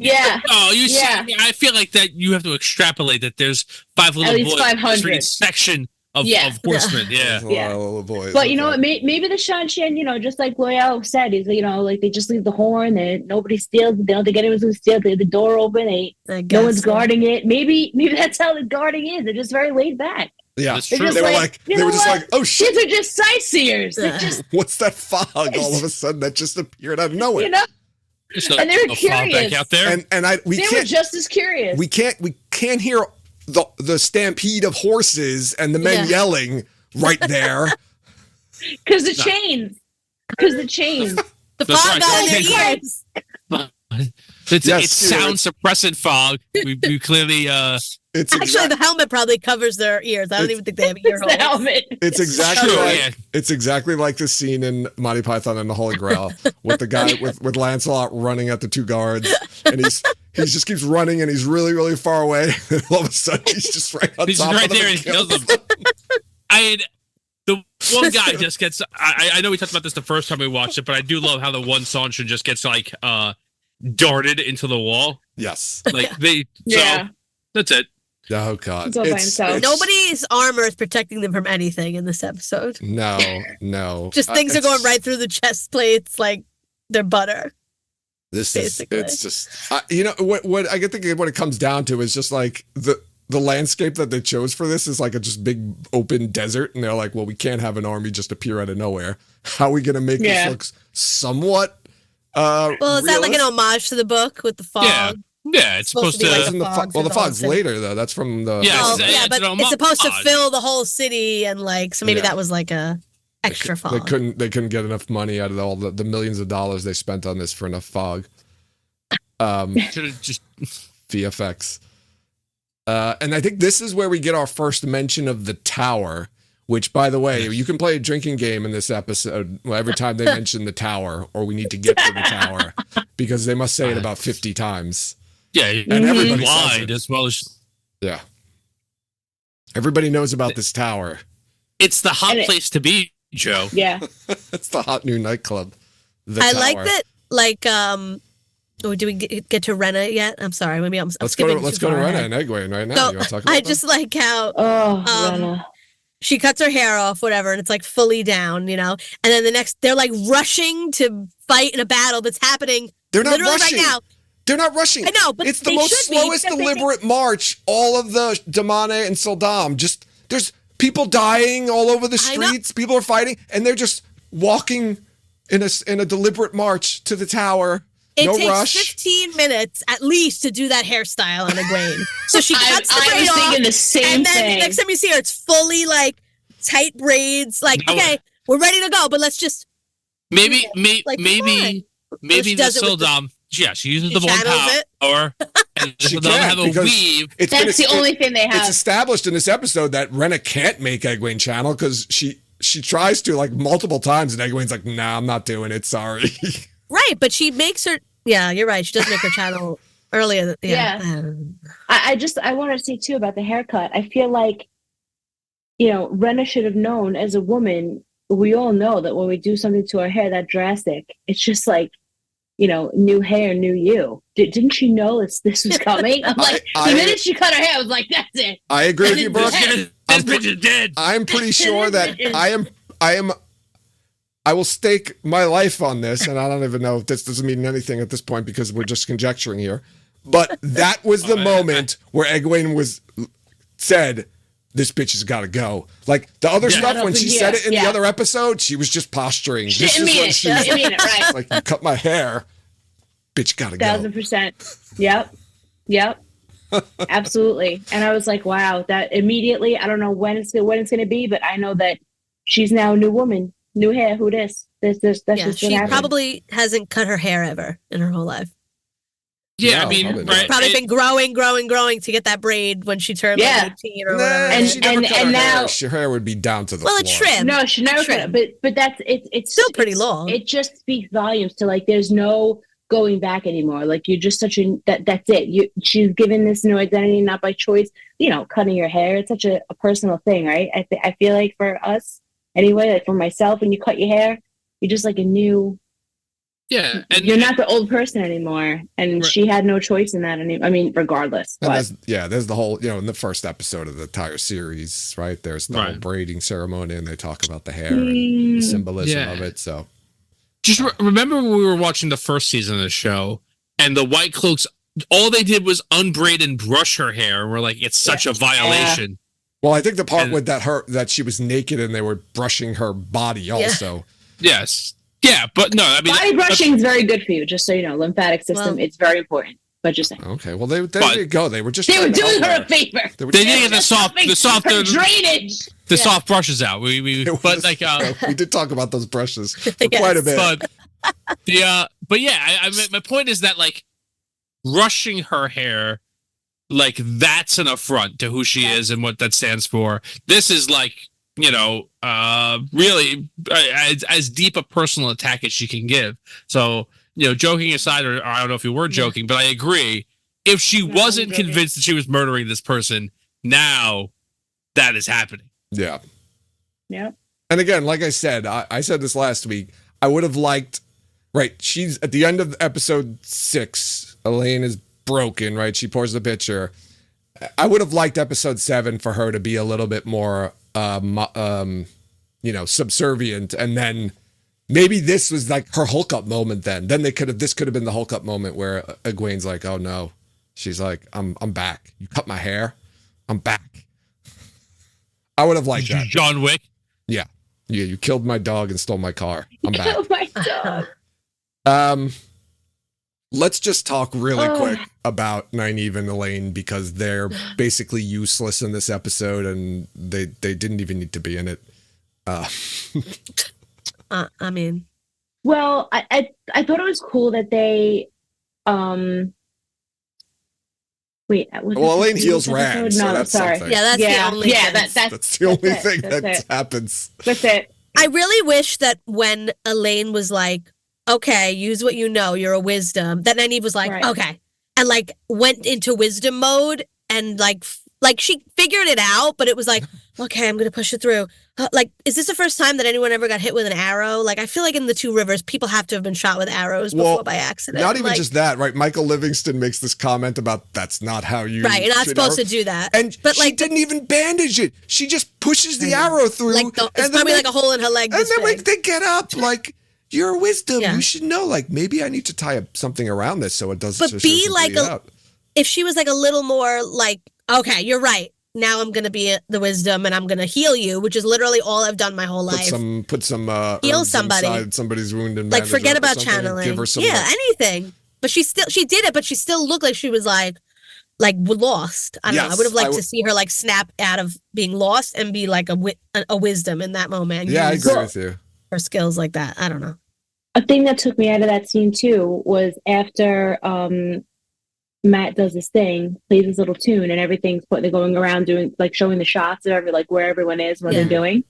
feel like that you have to extrapolate that there's 5 little boys 500 in each section of horsemen. Yeah. A lot of little boys. But you know what? Maybe the Shanshin, you know, just like Loyal said, is, you know, like they just leave the horn, and nobody steals. They don't think anyone's going to steal. They leave the door open. No one's guarding it. Maybe that's how the guarding is. They're just very laid back. Yeah, that's true. They were just like, oh shit, kids are just sightseers. What's that fog all of a sudden that just appeared out of nowhere? You know, and they were curious back out there, we were just as curious. We can't hear the stampede of horses and the men yelling right there because the chains. The fog got in their ears. It's sound suppressant fog. We clearly the helmet probably covers their ears. I don't even think they have ear holes. The helmet. It's exactly like the scene in Monty Python and the Holy Grail with the guy with Lancelot running at the 2 guards, and he just keeps running, and he's really, really far away, and all of a sudden he's just right on top of them. There and kills them. The one guy just gets. I know we talked about this the first time we watched it, but I do love how the one Sanshin just gets like darted into the wall. Yes, like So that's it. Oh god, nobody's armor is protecting them from anything in this episode. No. Just things are going right through the chest plates like they're butter. It's just you know what I think what it comes down to is just like the landscape that they chose for this is like a just big open desert, and they're like, well, we can't have an army just appear out of nowhere. How are we going to make this look somewhat well, is that like an homage to the book with the fog? Yeah, it's supposed to. Like the fog's later though. That's from the. But it's supposed to fill the whole city, and like so maybe that was like a extra fog. They couldn't get enough money out of all the millions of dollars they spent on this for enough fog. Should have just VFX. And I think this is where we get our first mention of the tower, which, by the way, you can play a drinking game in this episode every time they mention the tower, or we need to get to the tower, because they must say it about 50 times. Yeah, And everybody lied says it. as well as. Yeah. Everybody knows about this tower. It's the hot place to be, Joe. Yeah. It's the hot new nightclub. I like that. Like, do we get to Rena yet? I'm sorry. Maybe I'm let's go to Rena ahead. and Egwene right now. So, you want to talk about I just like how Rena. she cuts her hair off, whatever, and it's like fully down, you know. And then the next, they're like rushing to fight in a battle that's happening. They're not literally rushing. Right now. They're not rushing. I know, but it's the most slowest deliberate march. All of the Damane and Sildam. Just there's people dying all over the streets. People are fighting, and they're just walking in a deliberate march to the tower. It no takes rush. 15 minutes at least to do that hairstyle on Egwene. So she cuts the braid off. I was thinking the same and then thing. Next time you see her, it's fully like tight braids. Like, okay, we're ready to go, but let's just maybe the Sildam. Yeah, she uses the one power, and she doesn't have a weave. That's the only thing they have. It's established in this episode that Rena can't make Egwene channel because she tries to like multiple times, and Egwene's like, "Nah, I'm not doing it. Sorry." Right, but she makes her. Yeah, you're right. She does make her channel earlier. I wanted to say too about the haircut. I feel like, Rena should have known as a woman. We all know that when we do something to our hair that drastic, it's just like, new hair, new you. Didn't she know this was coming? I'm like, the minute she cut her hair, I was like, that's it. I agree with you, Brooke. This bitch is dead. I'm pretty sure that I will stake my life on this, and I don't even know if this doesn't mean anything at this point because we're just conjecturing here. But that was the moment where Egwene said, "This bitch has got to go." Like the other stuff, when she said it in the other episode, she was just posturing. She didn't mean it, right? Like, you cut my hair, bitch, gotta go. 1000%. Yep. Absolutely. And I was like, wow, that immediately. I don't know when it's going to be, but I know that she's now a new woman. New hair, who this? That's just what happened. She probably hasn't cut her hair ever in her whole life. Yeah, No, I mean, probably probably been growing to get that braid when she turned like 18 or whatever. And now her hair would be down to the floor. It's trimmed. No, she never cut it. But it's still pretty long. It just speaks volumes to like there's no going back anymore. Like you're just such that's it. She's given this new identity, not by choice. Cutting your hair, it's such a personal thing, right? I feel like for us. Anyway, like for myself, when you cut your hair, you're just like a new. Yeah, and you're not the old person anymore, and she had no choice in that. I mean, regardless. There's the whole, in the first episode of the entire series, right? There's the whole braiding ceremony, and they talk about the hair and the symbolism of it. So, just remember when we were watching the first season of the show, and the White Cloaks, all they did was unbraid and brush her hair. And we're like, it's such a violation. Well, I think the part with that she was naked and they were brushing her body also. Yes. Yeah, but no, I mean, body brushing is very good for you. Just so you know, lymphatic system, it's very important. But just saying. Okay, well, there you go. They were just doing her a favor. They did the soft drainage. The soft brushes out. We did talk about those brushes for quite a bit. But my point is that like brushing her hair. Like that's an affront to who she is and what that stands for. This is like, really as deep a personal attack as she can give. So, joking aside, or I don't know if you were joking, but I agree. If she wasn't convinced that she was murdering this person, now that is happening. Yeah. Yeah. And again, like I said, I said this last week, I would have liked, right, she's at the end of episode 6, Elaine is broken, right? She pours the pitcher. I would have liked episode 7 for her to be a little bit more, subservient, and then maybe this was like her Hulk up moment. Then this could have been the Hulk up moment where Egwene's like, "Oh no," she's like, "I'm back. You cut my hair, I'm back." I would have liked that. John Wick. Yeah. You killed my dog and stole my car. I'm back. Oh my dog. Let's just talk really quick about Nynaeve and Elaine because they're basically useless in this episode and they didn't even need to be in it. I mean, well, I thought it was cool that they wait. Elaine heals Rand, so that's something. Yeah, that's the only. Yeah, that's the only thing that happens. That's it. I really wish that when Elaine was like, okay, use what you know, you're a wisdom, that Nynaeve was like, okay, and like went into wisdom mode and like she figured it out, but it was like, okay, I'm gonna push it through. Like, is this the first time that anyone ever got hit with an arrow? Like, I feel like in the Two Rivers, people have to have been shot with arrows before by accident. Not even like, just that, right? Michael Livingston makes this comment about that's not how you right. You're not supposed to do that. But she didn't even bandage it. She just pushes the arrow through. Like it's probably like a hole in her leg. And then like they get up like. You're wisdom. Yeah. You should know. Like maybe I need to tie something around this so it doesn't. But be like if she was like a little more like, okay, you're right. Now I'm gonna be the wisdom and I'm gonna heal you, which is literally all I've done my whole life. Put some heal somebody inside somebody's wound and like forget about channeling. Give her some anything. But she did it. But she still looked like she was like lost. I don't know. I would have liked to see her like snap out of being lost and be like a wisdom in that moment. Yeah, I agree with you. Her skills like that. I don't know. A thing that took me out of that scene too was after Matt does this thing, plays this little tune, and everything's they're going around doing like showing the shots of where everyone is, what they're doing.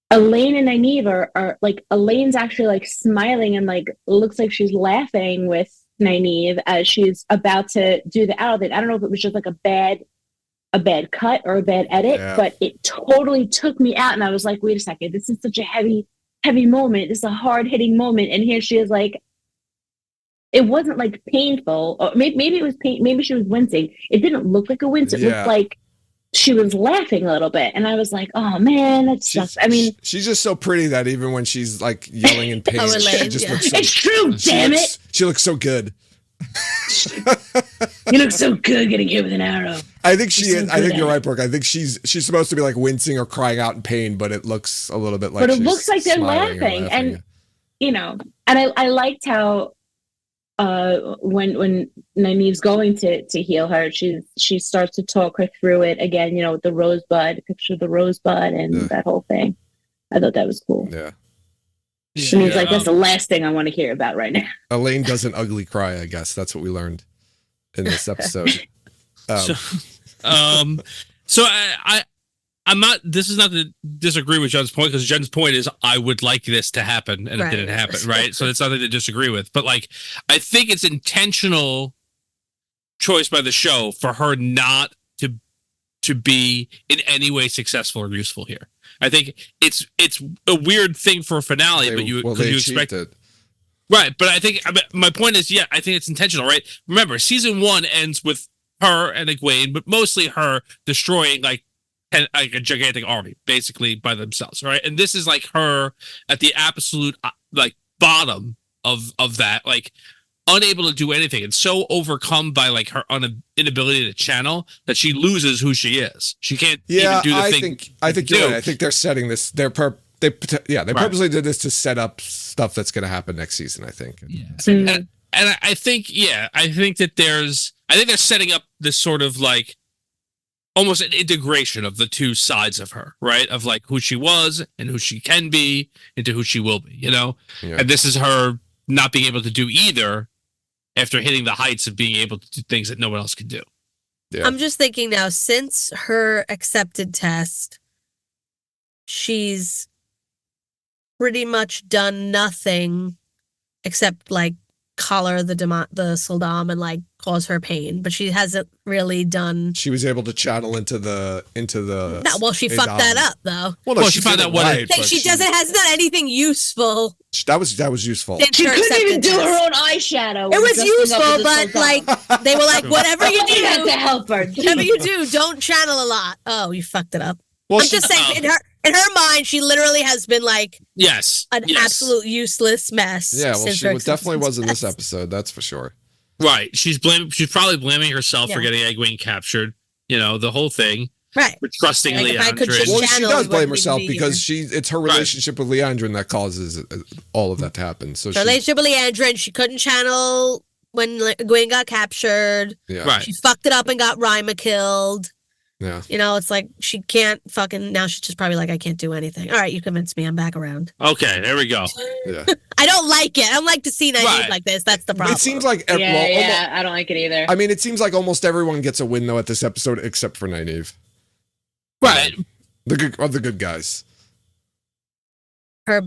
Elaine and Nynaeve are like Elaine's actually like smiling and like looks like she's laughing with Nynaeve as she's about to do the arrow thing. I don't know if it was just like a bad cut or a bad edit, but it totally took me out, and I was like, wait a second, this is such a heavy moment. This is a hard-hitting moment, and here she is like, it wasn't like painful, or maybe it was pain. Maybe she was wincing. It didn't look like a wince. It looked like she was laughing a little bit, and I was like, oh man, that sucks. I mean, she's just so pretty that even when she's like yelling in pain, Elaine, she just looks so, it's true. Damn it, she looks so good. You look so good getting hit with an arrow. I think she is. I think you're right, Brooke. I think she's supposed to be like wincing or crying out in pain, but it looks a little bit like. But it looks like they're laughing, and and I liked how when Nynaeve's going to heal her, she starts to talk her through it again. With the rosebud, picture of the rosebud, and that whole thing. I thought that was cool. Yeah. She's like, that's the last thing I want to hear about right now. Elaine doesn't ugly cry, I guess. That's what we learned in this episode. So I'm not, this is not to disagree with Jen's point, because Jen's point is I would like this to happen, and it didn't happen, right? So it's nothing to disagree with. But like, I think it's intentional choice by the show for her not to be in any way successful or useful here. I think it's a weird thing for a finale, but you expect it. Right, but I think my point is, I think it's intentional, right? Remember, season 1 ends with her and Egwene, but mostly her destroying like a gigantic army, basically by themselves, right? And this is like her at the absolute like bottom of that, like unable to do anything, and so overcome by like her inability to channel that she loses who she is. She can't even do the thing. I think you're right. I think they're setting this. They purposely did this to set up stuff that's going to happen next season. I think. And I think that I think they're setting up this sort of like almost an integration of the two sides of her, right? Of like who she was and who she can be into who she will be, And this is her not being able to do either after hitting the heights of being able to do things that no one else can do. Yeah. I'm just thinking now, since her accepted test, she's pretty much done nothing except like collar the Sildam and like cause her pain, but she hasn't really done. She was able to channel into the. No, well, she fucked that up though. Well, she found out what she hasn't done anything useful. That was useful. She couldn't even do her own eyeshadow. It was useful, but like they were like, whatever you do, had to help her. Whatever you do, don't channel a lot. Oh, you fucked it up. Well, I'm just saying, in her mind, she literally has been like an absolute useless mess. Yeah, well, she definitely was in this episode. That's for sure. Right. She's probably blaming herself for getting Egwene captured. The whole thing. Right. For trusting Leandrin. Well, she does blame herself because it's her relationship with Leandrin that causes all of that to happen. So her relationship with Leandrin, she couldn't channel when Egwene got captured. Yeah. Right. She fucked it up and got Rima killed. Yeah. It's like she can't fucking, now she's just probably like, I can't do anything. All right, you convinced me. I'm back around. Okay, there we go. Yeah. I don't like it. I don't like to see Nynaeve like this. That's the problem. It seems like I don't like it either. I mean, it seems like almost everyone gets a win though at this episode except for Nynaeve. Right. The good guys. Her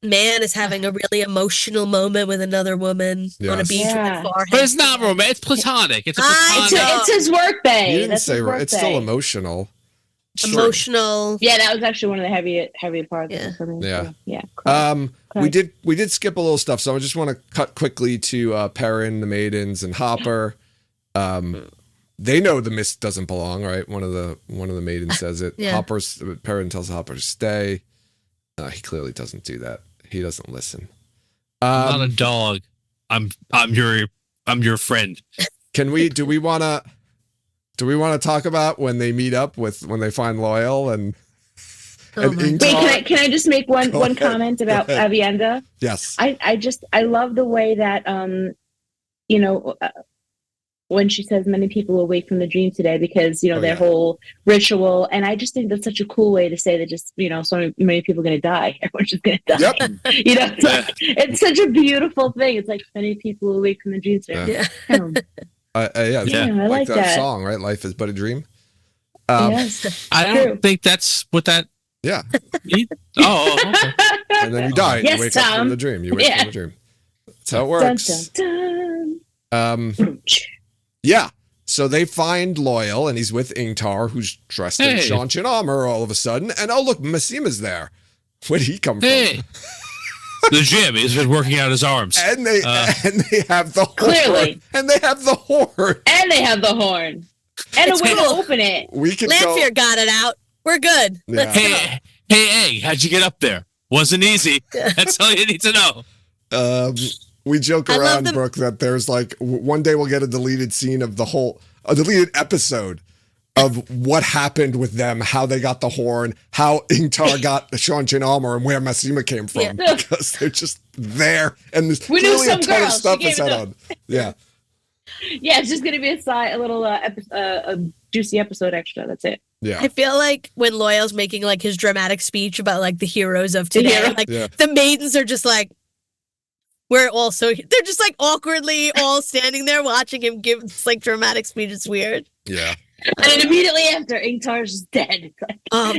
man is having a really emotional moment with another woman on a beach with a forehead. But it's not romantic. It's platonic. It's a platonic. It's his work day. You didn't say it's still emotional. Emotional. Yeah, that was actually one of the heavy parts. Yeah. We did skip a little stuff, so I just want to cut quickly to Perrin, the maidens, and Hopper. They know the mist doesn't belong, right? One of the maidens says it. Perrin tells Hopper to stay. He clearly doesn't do that. He doesn't listen. I'm not a dog. I'm your friend. Do we want to talk about when they meet up when they find Loyal and Ingtar? Wait, can I just make one comment about Avienda? Yes. I love the way that when she says many people awake from the dream today, because their whole ritual, and I just think that's such a cool way to say that just so many people are going to die. Everyone's just going to die. Yep. It's such a beautiful thing. It's like many people awake from the dream today. I like that song, right? Life is but a dream. Yes, I don't think that's what that. Yeah. Okay. And then you die. And yes, you wake Tom. up from the dream. You wake up from the dream. That's how it works. Dun, dun, dun. Yeah. So they find Loyal, and he's with Ingtar, who's dressed in Shanchin armor all of a sudden. And oh, look, Massima's there. Where did he come from? The gym. He's been working out his arms. And they have the horn. Clearly. And they have the horn. And they have the horn. And a way to open it. We can Lanfear got it out. We're good. Yeah. Let's go. Hey, how'd you get up there? Wasn't easy. That's all you need to know. We joke around, Brooke, that there's like one day we'll get a deleted scene of a deleted episode of what happened with them, how they got the horn, how Ingtar got the Shanchin armor, and where Massima came from, because they're just there, and there's clearly a ton of stuff is said on. Yeah. Yeah, it's just gonna be a little a juicy episode extra. That's it. Yeah. I feel like when Loyal's making like his dramatic speech about like the heroes of today, the maidens are just like, they're just like awkwardly all standing there watching him give this like dramatic speech. It's weird. Yeah. And then immediately after, Ingtar's dead. I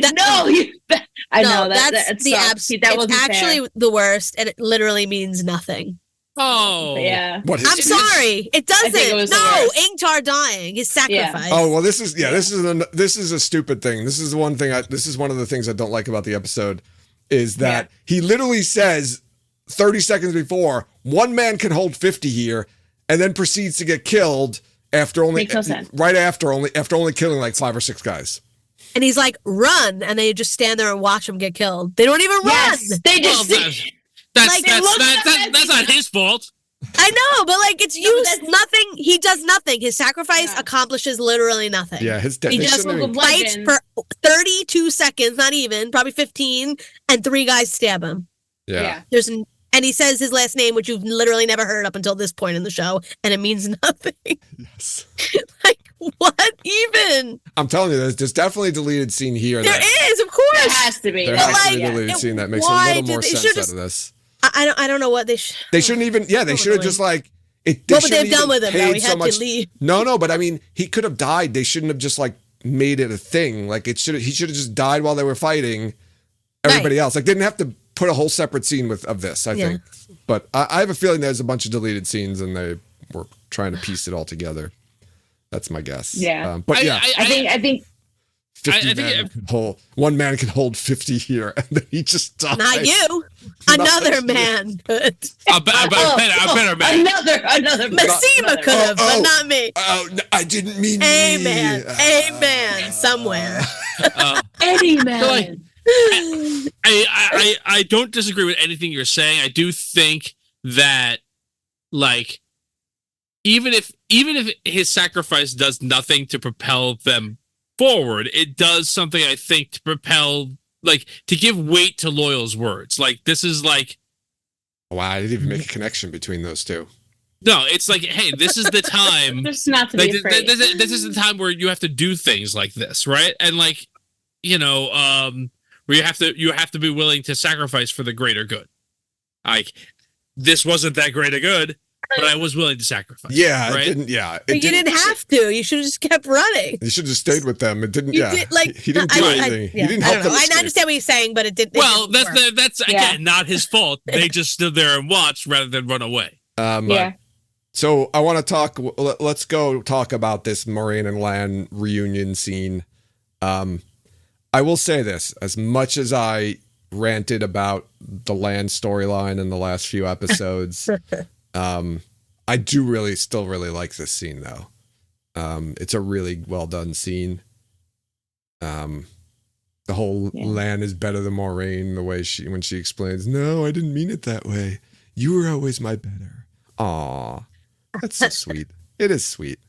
know that's the absolute. It's actually the worst, and it literally means nothing. Oh yeah. I'm sorry, it doesn't. Ingtar dying, his sacrifice. Yeah. Oh well, this is a stupid thing. This is one of the things I don't like about the episode, is that he literally says 30 seconds before, one man can hold 50 here, and then proceeds to get killed after only killing like 5 or 6 guys. And he's like, run, and they just stand there and watch him get killed. They don't even run. They just that's not his fault. I know, but like it's used nothing. He does nothing. His sacrifice accomplishes literally nothing. Yeah, he just fights for 32 seconds, not even, probably 15, and 3 guys stab him. Yeah. And he says his last name, which you've literally never heard up until this point in the show, and it means nothing. Yes. Like, what even? I'm telling you, there's definitely a deleted scene here. There is, of course. There has to be. There has to be a deleted scene that makes a little more sense out of this. I don't know what they should. They shouldn't even. Yeah, they should have just like. What would they have done with him? Though he had to leave. No, but I mean, he could have died. They shouldn't have just like made it a thing. Like he should have just died while they were fighting everybody else. Like they didn't have to put a whole separate scene of this. I think, but I have a feeling there's a bunch of deleted scenes and they were trying to piece it all together. That's my guess. Yeah, but yeah, I think. 1 man can hold 50 here, and then he just died. Not you. Another man could. A better man. Another Massima could have, but not me. Oh, no, I didn't mean a me. Man. A man somewhere. Any man. So like, I don't disagree with anything you're saying. I do think that like even if his sacrifice does nothing to propel them forward, it does something, I think, to propel, like, to give weight to Loyal's words. Like, this is like, wow, I didn't even make a connection between those two. No, it's like, hey, this is the time. There's not to be afraid. This is the time where you have to do things like this, right? And like, where you have to be willing to sacrifice for the greater good. Like, this wasn't that great a good. but I was willing to sacrifice. Yeah, right? But you didn't have to. You should have just kept running. You should have stayed with them. It didn't. He didn't do anything. He didn't help them. I understand what you're saying, but it didn't. Well, that's again not his fault. They just stood there and watched rather than run away. So I want to talk. Let's go talk about this Moraine and Lan reunion scene. I will say this: as much as I ranted about the Lan storyline in the last few episodes, I do still really like this scene though. It's a really well done scene. The whole Lan is better than Moraine, the way when she explains, "No, I didn't mean it that way. You were always my better." Aw, that's so sweet. It is sweet.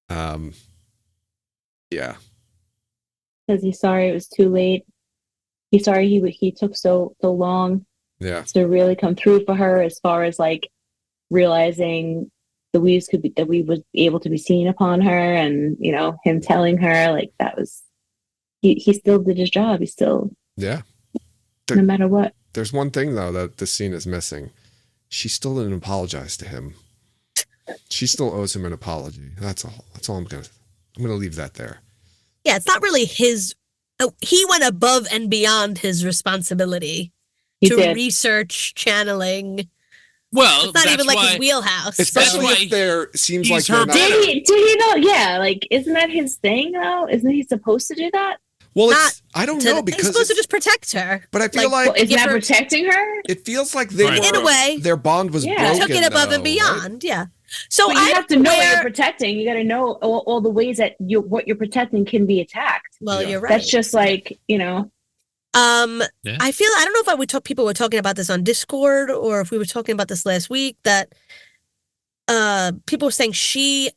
Yeah. Because he's sorry it was too late. He's sorry he took so long to really come through for her, as far as like realizing that we was able to be seen upon her, and him telling her like that was he still did his job. He still no matter what. There's one thing though that this scene is missing. She still didn't apologize to him. She still owes him an apology. That's all. That's all I'm gonna leave that there. Yeah, it's not really his. He went above and beyond his responsibility to research channeling. Well, it's not even like his wheelhouse. Especially if there seems like did he know? Yeah, like isn't that his thing though? Isn't he supposed to do that? Well, I don't know, because he's supposed to just protect her. But I feel like isn't that protecting her? It feels like they were, in a way, their bond was broken. Took it above and beyond. Right? So you have to know what you're protecting. You got to know all the ways that what you're protecting can be attacked. Well, you're right. That's just like I don't know if people were talking about this on Discord, or if we were talking about this last week, that people were saying she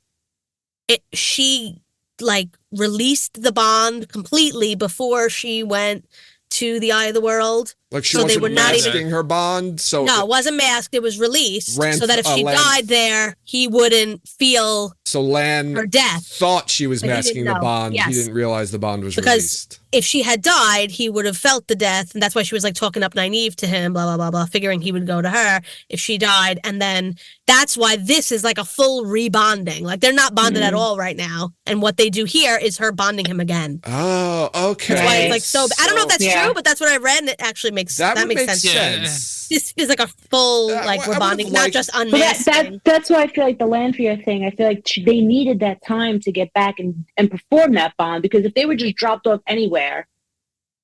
like released the bond completely before she went to the Eye of the World. Like she wasn't masking her bond. So no, it wasn't masked. It was released so that if she died there, he wouldn't feel her death. Thought she was masking the bond. Yes. He didn't realize the bond was released. If she had died, he would have felt the death, and that's why she was like talking up Nynaeve to him, blah blah blah blah, figuring he would go to her if she died, and then that's why this is like a full rebonding. Like they're not bonded at all right now, and what they do here is her bonding him again. Oh, okay. That's why it's like so. I don't know if that's true, but that's what I read, and it actually makes sense. This is like a full we're bonding, not just unmasking. That's why I feel like the Lanfear thing. I feel like they needed that time to get back and perform that bond, because if they were just dropped off anywhere,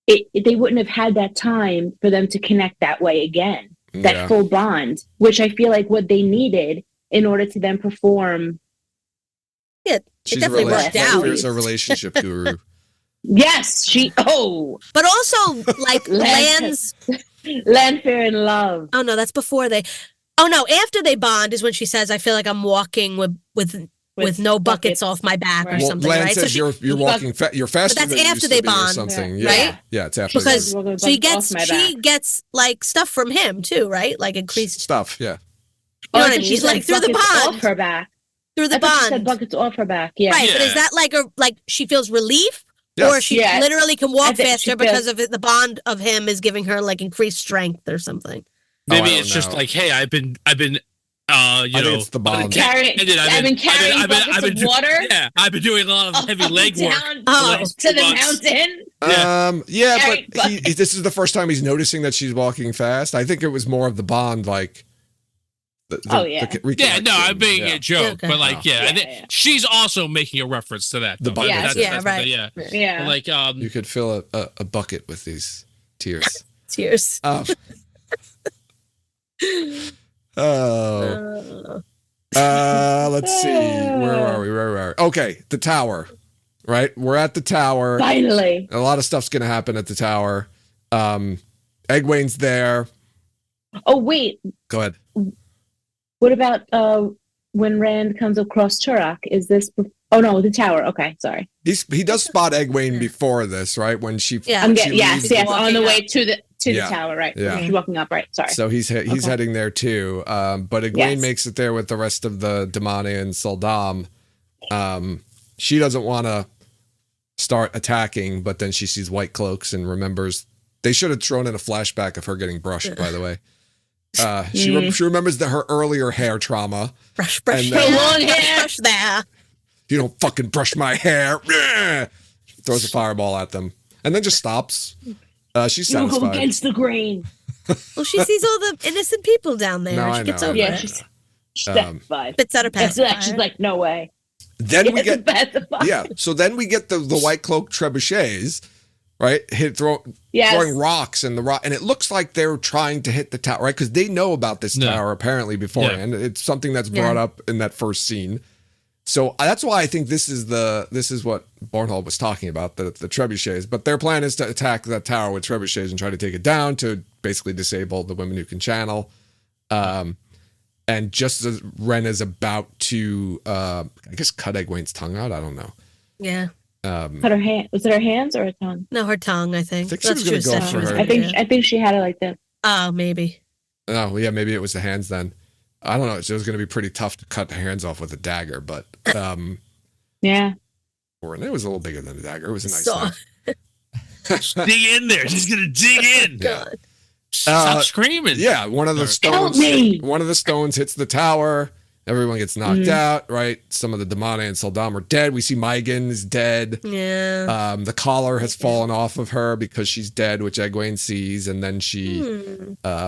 they wouldn't have had that time for them to connect that way again. That full bond, which I feel like what they needed in order to then perform. Yeah, she's definitely worked out. She's a relationship guru. Yes, but also like Lanfear in love. Oh no, that's before they. Oh no, after they bond is when she says, "I feel like I'm walking with no buckets off my back," or something. Lan right? says so you're walking. You're faster. But that's than after they bond, or something. Right? Yeah, it's after. Because she gets like stuff from him too, right? Like increased stuff. Yeah. You know what I mean? Like through the bond. Off her back. Through the bond. She said buckets off her back. Yeah. Right, but is that like she feels relief? Yes. Or she literally can walk faster because of it, the bond of him is giving her like increased strength or something. Maybe it's just like, hey, I've been it's the bond. I've been carrying buckets of water. Yeah, I've been doing a lot of heavy leg work. To the mountain. But this is the first time he's noticing that she's walking fast. I think it was more of the bond, like. I'm being a joke, but like, I think she's also making a reference to that. The bond, right. Yeah. Like, you could fill a bucket with these tears. Tears. Let's see. Where are we? Okay, the tower. Right, we're at the tower. Finally, a lot of stuff's gonna happen at the tower. Egwene's there. Oh wait. Go ahead. What about when Rand comes across Turok? Is this? Oh no, the tower. Okay, sorry. He does spot Egwene before this, right? When she yes, on the way to the tower, right? Yeah, she's walking up, right? Sorry. So he's heading there too. But Egwene makes it there with the rest of the Damane and Saldam. She doesn't want to start attacking, but then she sees white cloaks and remembers they should have thrown in a flashback of her getting brushed. By the way. She remembers her earlier hair trauma. Brush and hair. Long hair. Brush there. You don't fucking brush my hair. Throws a fireball at them. And then just stops. She's satisfied. You go against the grain. Well, she sees all the innocent people down there. She gets over it. She's satisfied. Spits out her pacifier. She's like, no way. Then we get so then we get the white cloak trebuchets, right? Throwing rocks and and it looks like they're trying to hit the tower, right? Because they know about this tower apparently beforehand. Yeah. It's something that's brought up in that first scene. So that's why I think this is what Bornhold was talking about, the trebuchets. But their plan is to attack that tower with trebuchets and try to take it down to basically disable the women who can channel. And just as Ren is about to, I guess, cut Egwene's tongue out. I don't know. Yeah. Cut her hand. Was it her hands or her tongue? No, her tongue. I think. She was going to go for her. I think she had it like this. Oh, maybe. Oh, yeah, maybe it was the hands then. I don't know. It was going to be pretty tough to cut the hands off with a dagger, but yeah. It was a little bigger than a dagger. It was a nice thing. Dig in there. She's going to dig in. God. Stop screaming. Yeah, one of the stones hits the tower. Everyone gets knocked out, right? Some of the Damane and Saldam are dead. We see Mygan is dead. Yeah. The collar has fallen off of her because she's dead, which Egwene sees, and then she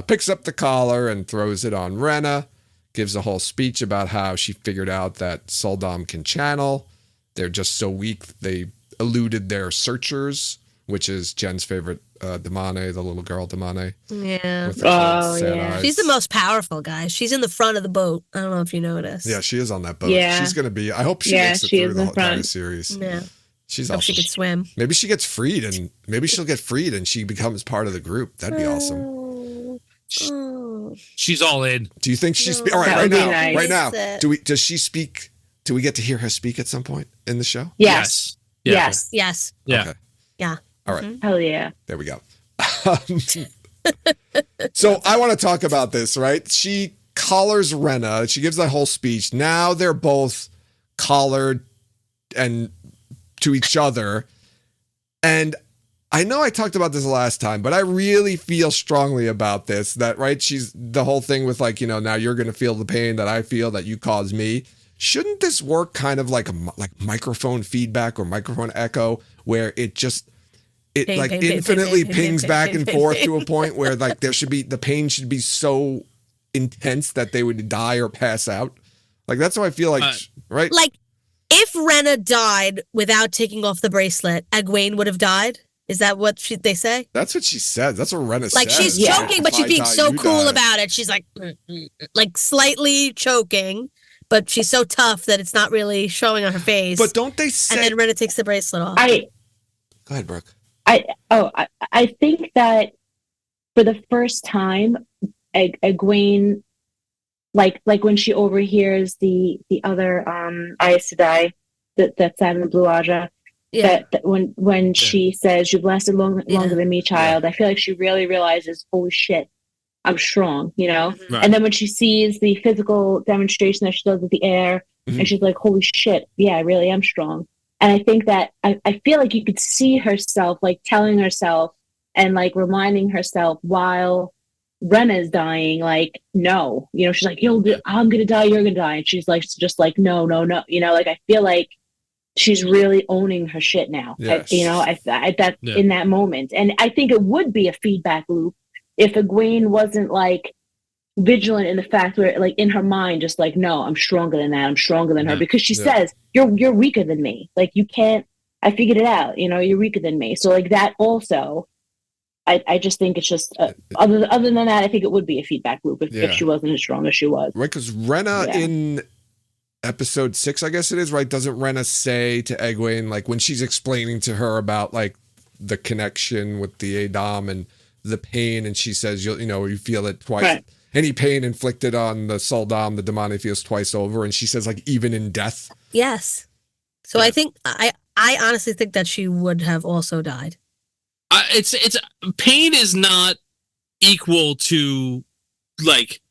picks up the collar and throws it on Rena. Gives a whole speech about how she figured out that Saldam can channel. They're just so weak they eluded their searchers, which is Jen's favorite Damane, the little girl Damane. Yeah. Eyes. She's the most powerful, guys. She's in the front of the boat. I don't know if you noticed. Yeah, she is on that boat. Yeah. She's going to be, I hope she makes it through the entire series. Yeah. She's hope she can swim. Maybe she gets freed and she becomes part of the group. That'd be awesome. She's all in. Do you think she's all right right now? Does she speak? Do we get to hear her speak at some point in the show? Yes. Yeah. Yes. Yeah. Okay. Yeah. All right. Hell yeah. There we go. So I want to talk about this, right? She collars Rena. She gives that whole speech. Now they're both collared and to each other. And I know I talked about this last time, but I really feel strongly about this, that, right? She's the whole thing with like, now you're going to feel the pain that I feel that you caused me. Shouldn't this work kind of like microphone feedback or microphone echo where it infinitely pings back and forth to a point where like the pain should be so intense that they would die or pass out? Like that's how I feel like, right? Like if Rena died without taking off the bracelet, Egwene would have died. Is that what they say? That's what she says. That's what Rena says. Like she's choking, but she's being so cool about it. She's like slightly choking, but she's so tough that it's not really showing on her face. But don't they say? And then Rena takes the bracelet off. Go ahead, Brooke. I think that for the first time, Egwene, like when she overhears the other Aes Sedai that sat in the Blue Aja. Yeah. That when she says you've lasted longer than me, child, I feel like she really realizes, holy shit, I'm strong, Right. And then when she sees the physical demonstration that she does with the air, and she's like, holy shit, yeah, I really am strong. And I think that I feel like you could see herself like telling herself and like reminding herself while Rena's dying, like, no, she's like, I'm gonna die, you're gonna die, and she's like, just like, no, like I feel like she's really owning her shit now. Yes. In that moment. And I think it would be a feedback loop if Egwene wasn't like vigilant in the fact where like in her mind, just like, no, I'm stronger than that. I'm stronger than her, because she says, you're weaker than me. Like you can't, I figured it out, you're weaker than me. So like that also, I just think it's just, other than that, I think it would be a feedback loop if she wasn't as strong as she was. Right. Because Rena in episode 6, I guess it is, right? Doesn't Rena say to Egwene, like when she's explaining to her about like the connection with the Adam and the pain, and she says, you feel it twice. Right. Any pain inflicted on the Saldam, the Damane feels twice over. And she says, like, even in death. Yes. So I think, I honestly think that she would have also died. It's pain is not equal to like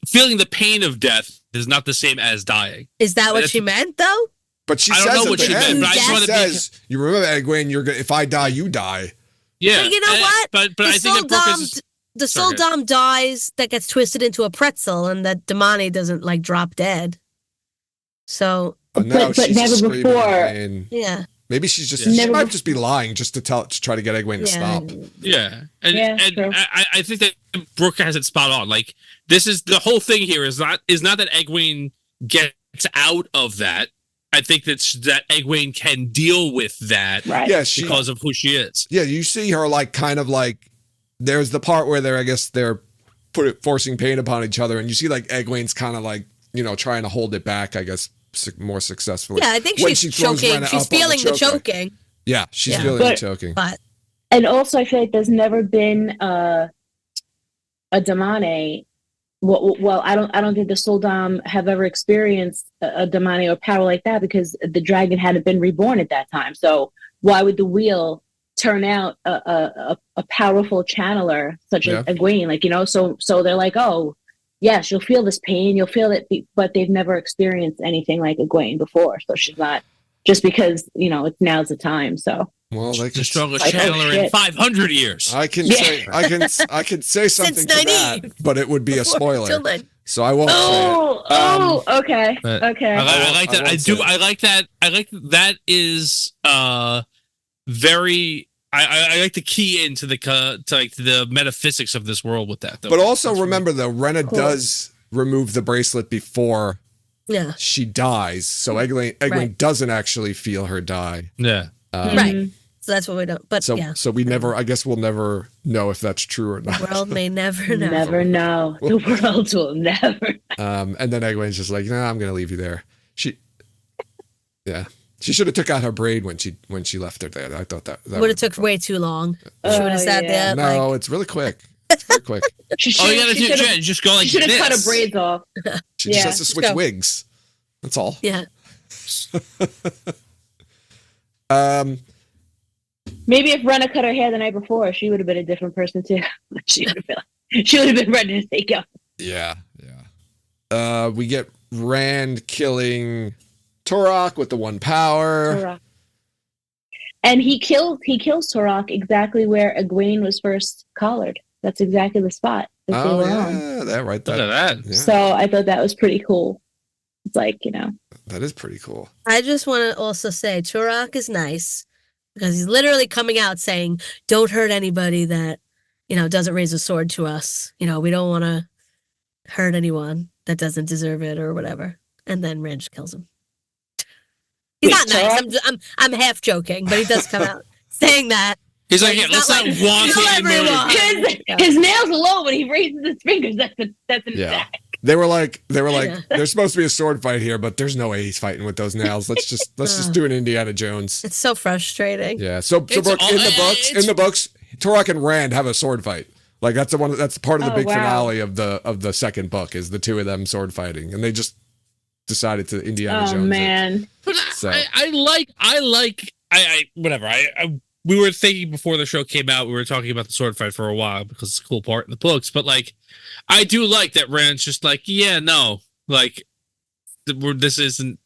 feeling the pain of death is not the same as dying. Is that what she meant, though? But she says, I don't know what she meant. But she says, you remember, Egwene, if I die, you die. Yeah, but you know what? But I think that Brooke is the Soldam dies, that gets twisted into a pretzel, and that Damani doesn't like drop dead. So, but never before. Yeah. Maybe she's just she might just be lying just to try to get Egwene to stop. Yeah, and I think that Brooke has it spot on. Like this is the whole thing here is not that Egwene gets out of that. I think that Egwene can deal with that, right? Yeah, because of who she is. Yeah, you see her like kind of like there's the part where they're forcing pain upon each other, and you see like Egwene's kind of like trying to hold it back. I guess more successfully. Yeah, I think she's choking. She's feeling the choking. Yeah, she's feeling the choking. And also, I feel like there's never been a Damane. Well, I don't think the Soldam have ever experienced a Damane or power like that because the dragon hadn't been reborn at that time. So why would the wheel turn out a powerful channeler such as Egwene? Like so they're like, oh. Yes, you'll feel this pain, you'll feel it, but they've never experienced anything like Egwene before, so she's not just because now's the time. So they the strongest channeler in 500 years. I can say something to that, but it would be a spoiler, so I won't. Okay. I like that. I like that. I like that is very. I like to key into the metaphysics of this world with that, though. But also remember, though, Rena does remove the bracelet before she dies, so Egwene doesn't actually feel her die. Yeah, right. So that's what we don't. But so we never. I guess we'll never know if that's true or not. The world may never know. Never know. The world will never. And then Egwene's just like, I'm going to leave you there. She should have took out her braid when she left her there. I thought that would have took way too long. She would have sat there. No, it's really quick. It's very quick. All you gotta do, Jen, just go like this. She should have cut her braids off. She just has to switch wigs. That's all. Yeah. Maybe if Rena cut her hair the night before, she would have been a different person too. She would have been ready to take up. Yeah. We get Rand killing Turok with the one power. Turok. And he kills Turok exactly where Egwene was first collared. That's exactly the spot that they were on. That right there. Look at that. Yeah. So I thought that was pretty cool. It's like, That is pretty cool. I just want to also say Turok is nice because he's literally coming out saying, don't hurt anybody that, doesn't raise a sword to us. We don't want to hurt anyone that doesn't deserve it or whatever. And then Rand just kills him. He's not nice. I'm half joking, but he does come out saying that. He's like, let's not want his nails alone when he raises his fingers. That's an attack. They were like, there's supposed to be a sword fight here, but there's no way he's fighting with those nails. Let's just do an Indiana Jones. It's so frustrating. Yeah. So Brooke, in the books, Turok and Rand have a sword fight. Like that's part of the big finale of the second book is the two of them sword fighting, and they just decided to Indiana Jones. Oh man. So. We were thinking before the show came out, we were talking about the sword fight for a while because it's a cool part in the books. But I do like that Rand's just like, this isn't.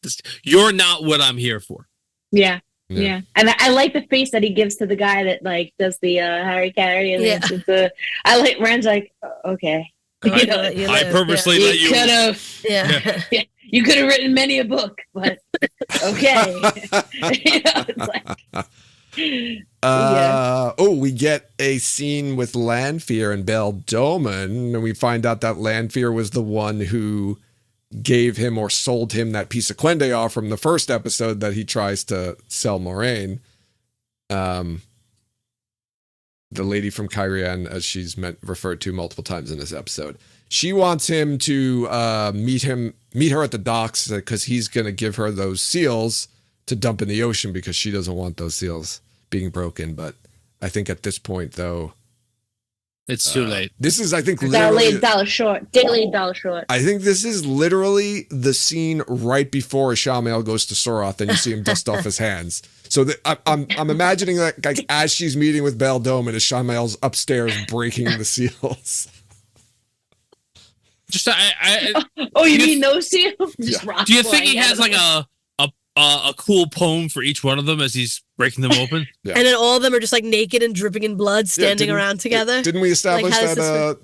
You're not what I'm here for. Yeah. And I like the face that he gives to the guy that does the Harry Carey. And I like Rand's like, okay. I purposely let you. Could have. Yeah. You could have written many a book, but okay. We get a scene with Lanfear and Belle Doman, and we find out that Lanfear was the one who gave him or sold him that piece of Quendear from the first episode that he tries to sell Moraine. The lady from Kyrian, as she's referred to multiple times in this episode. She wants him to meet her at the docks because he's going to give her those seals to dump in the ocean because she doesn't want those seals being broken. But I think at this point, though, it's too late. This is, I think, literally $1 short. $1 short. I think this is literally the scene right before Ishamael goes to Soroth and you see him dust off his hands. So I'm imagining that as she's meeting with Belle Doman, Ishamael's upstairs breaking the seals. You mean those seals? Yeah. Do you think he has a cool poem for each one of them as he's breaking them open. Yeah. And then all of them are just like naked and dripping in blood, standing around together. Didn't we establish that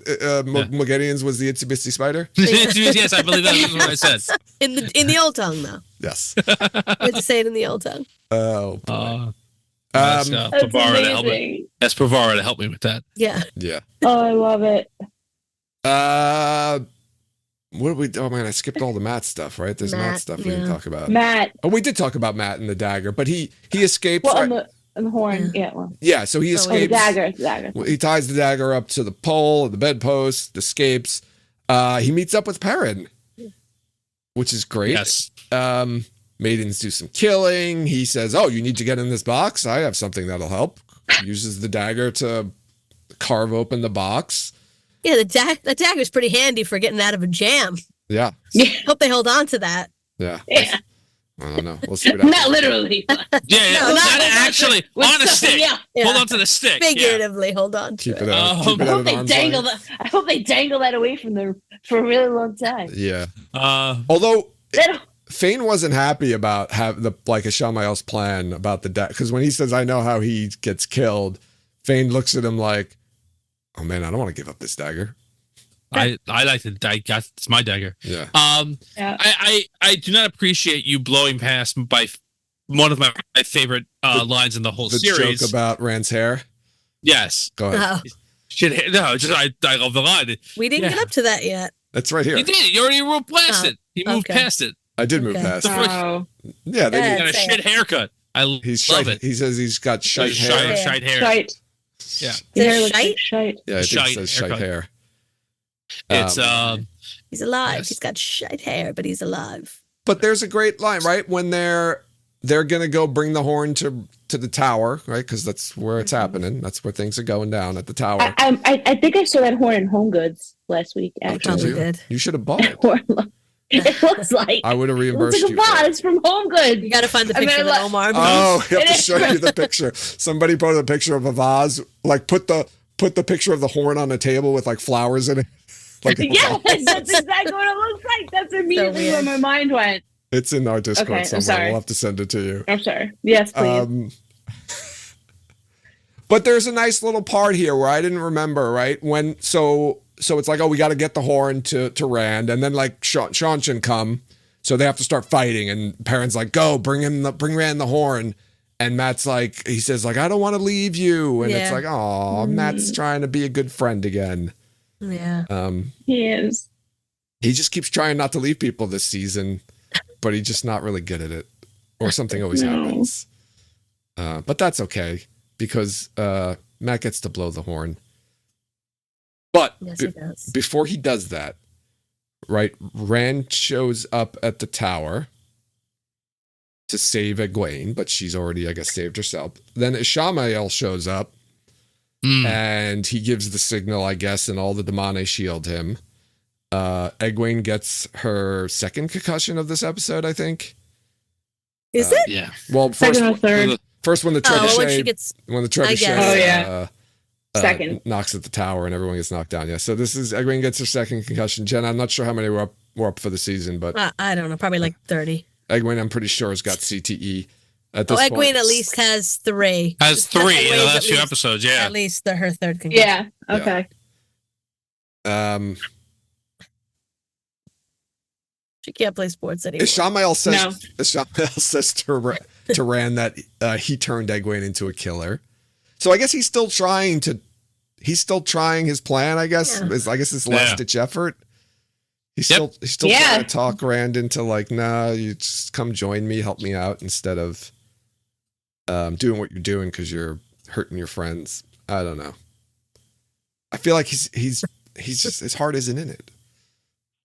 Mogedians was the Itsy Bitsy Spider? Yes, I believe that's what I said. In the old tongue, though. Yes. We had to say it in the old tongue. Oh, boy. That's amazing. That's Pavara to help me with that. Yeah. Yeah. Oh, I love it. What did we? Oh man, I skipped all the Matt stuff. Right? There's Matt stuff we didn't talk about. Matt. Oh, we did talk about Matt and the dagger, but he escapes. Well, right? on the horn. Yeah. Well. Yeah. So he escapes. The dagger. He ties the dagger up to the pole, the bedpost. Escapes. He meets up with Perrin, which is great. Yes. Maidens do some killing. He says, "Oh, you need to get in this box. I have something that'll help." Uses the dagger to carve open the box. Yeah, the dagger's pretty handy for getting out of a jam. Yeah. Hope they hold on to that. Yeah. I don't know. We'll see what happens. Not literally. Not actually. On a stick. Yeah. Hold on to the stick. Figuratively hold on to it. I hope they dangle that away from them for a really long time. Yeah. Although Fane wasn't happy about Ishamael's plan about the dagger, because when he says, "I know how he gets killed," Fane looks at him like, "Oh man, I don't want to give up this dagger." I like the dagger. It's my dagger. Yeah. I do not appreciate you blowing past by one of my favorite lines in the whole series. The joke about Rand's hair. Yes. Go ahead. Oh. Shit. No, I love the line. We didn't get up to that yet. It's right here. You did. You already moved past it. You moved past it. I did move past it. Oh. Yeah. They got a shit haircut. He's love it. He says he's got shite hair. Shite hair. Shite. Yeah. Is it shite? Yeah, I think it says shite hair. It's he's alive. Yes. He's got shite hair, but he's alive. But there's a great line, right? When they're gonna go bring the horn to the tower, right? Because that's where it's happening. That's where things are going down at the tower. I think I saw that horn in Home Goods last week. Actually, did. You should have bought it. It looks like I would have reimbursed you. It's from Home Goods. You got to find the picture that Omar. Oh, you have to show you the picture. Somebody posted a picture of a vase. Like put the picture of the horn on a table with like flowers in it. Yes, that's exactly what it looks like. That's immediately where my mind went. It's in our Discord somewhere. We'll have to send it to you. I'm sorry. Yes, please. But there's a nice little part here where I didn't remember, right? So it's like, oh, we got to get the horn to Rand, and then like Sean should come, so they have to start fighting, and Perrin's like, go, bring Rand the horn, and Matt's like, he says like, I don't want to leave you, and it's like, oh, Matt's trying to be a good friend again. Yeah. He is. He just keeps trying not to leave people this season, but he's just not really good at it, or something always happens. But that's okay, because Matt gets to blow the horn. But yes, he does. Before he does that, right, Rand shows up at the tower to save Egwene, but she's already, I guess, saved herself. Then Ishamael shows up, and he gives the signal, I guess, and all the Damane shield him. Egwene gets her second concussion of this episode, I think. Is it? Yeah. Well, second or third. First when the trebuchet second knocks at the tower and everyone gets knocked down. Yeah. So this is Egwene gets her second concussion. Jen, I'm not sure how many were up for the season, but I don't know, probably like 30. Egwene, I'm pretty sure, has got CTE at this point. Egwene at least has 3. Has 3 in the last few episodes. Yeah. At least her third concussion. Yeah. Okay. She can't play sports anymore. Ishamael says to Rand that he turned Egwene into a killer. So I guess he's still trying his plan, I guess. Yeah. I guess his last ditch effort. He's still trying to talk Rand into like, nah, you just come join me, help me out, instead of doing what you're doing because you're hurting your friends. I don't know. I feel like he's just, his heart isn't in it.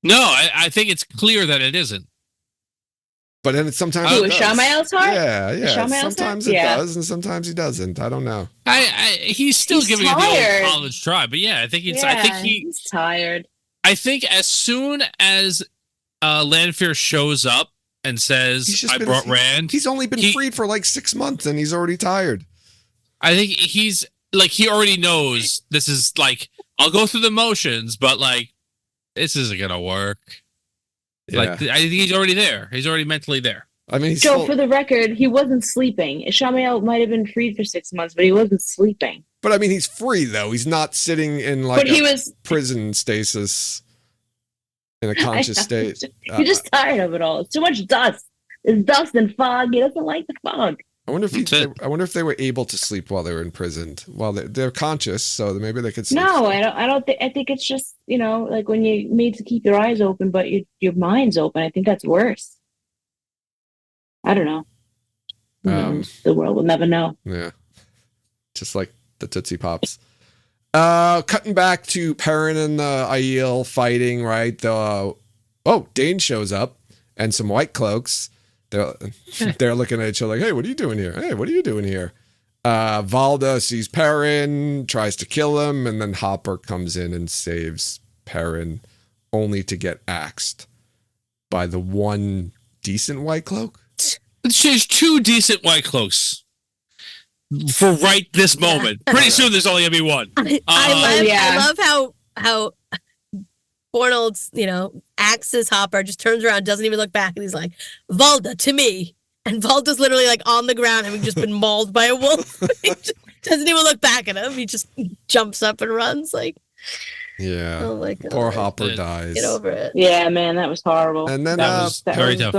No, I think it's clear that it isn't. But then it's sometimes Ishamael's heart? Yeah. Sometimes it does, and sometimes he doesn't. I don't know. He's still giving it the old college try, but yeah, I think he's tired. I think as soon as Lanfear shows up and says, "I brought Rand," he's only been freed for like 6 months, and he's already tired. I think he's like, he already knows this is like, I'll go through the motions, but like, this isn't gonna work. Yeah. Like, I think he's already there. He's already mentally there. I mean, Joe, for the record, he wasn't sleeping. Shamiel might have been freed for 6 months, but he wasn't sleeping. But I mean, he's free though. He's not sitting in like prison stasis in a conscious state. He's just tired of it all. It's too much dust. There's dust and fog. He doesn't like the fog. I wonder if they were able to sleep while they were imprisoned. While they're conscious, so maybe they could sleep. No, I don't think. I think it's just like when you're made to keep your eyes open, but your mind's open. I think that's worse. I don't know. The world will never know. Yeah, just like the Tootsie Pops. Cutting back to Perrin and Aiel fighting. Right. Dane shows up and some white cloaks. They're looking at each other like, hey, what are you doing here? Hey, what are you doing here? Valda sees Perrin, tries to kill him, and then Hopper comes in and saves Perrin, only to get axed by the one decent white cloak. There's 2 decent white cloaks for right this moment. Pretty soon there's only going to be one. I love how Bornold's, axes Hopper, just turns around, doesn't even look back, and he's like, Valda, to me. And Valda's literally like on the ground, having just been mauled by a wolf. He just doesn't even look back at him. He just jumps up and runs. Like, yeah. Oh my God. Poor Hopper dies. Get over it. Yeah, man, that was horrible. And then that was very tough.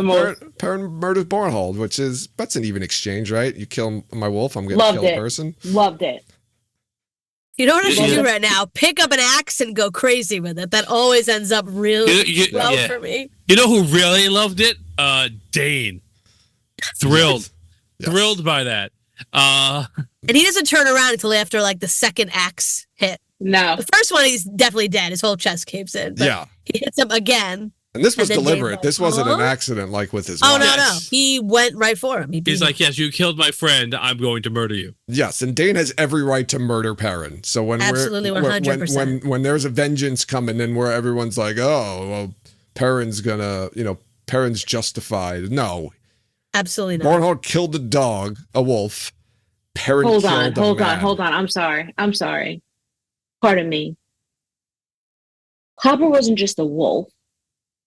Perrin murders Bornhold, that's an even exchange, right? You kill my wolf, I'm going to kill a person. Loved it. You know what I should do right now? Pick up an axe and go crazy with it. That always ends up really well for me. You know who really loved it? Dane. Thrilled. Yes. Thrilled by that. And he doesn't turn around until after like the second axe hit. No. The first one, he's definitely dead. His whole chest caves in. But he hits him again. And this was deliberate. This wasn't an accident like with his wife. No. He went right for him. He's like, yes, you killed my friend. I'm going to murder you. Yes, and Dane has every right to murder Perrin. So when absolutely 100%. When there's a vengeance coming in where everyone's like, oh, well, Perrin's gonna, Perrin's justified. No. Absolutely not. Bornhold killed a dog, a wolf. Perrin killed a man. Hold on. I'm sorry. Pardon me. Hopper wasn't just a wolf.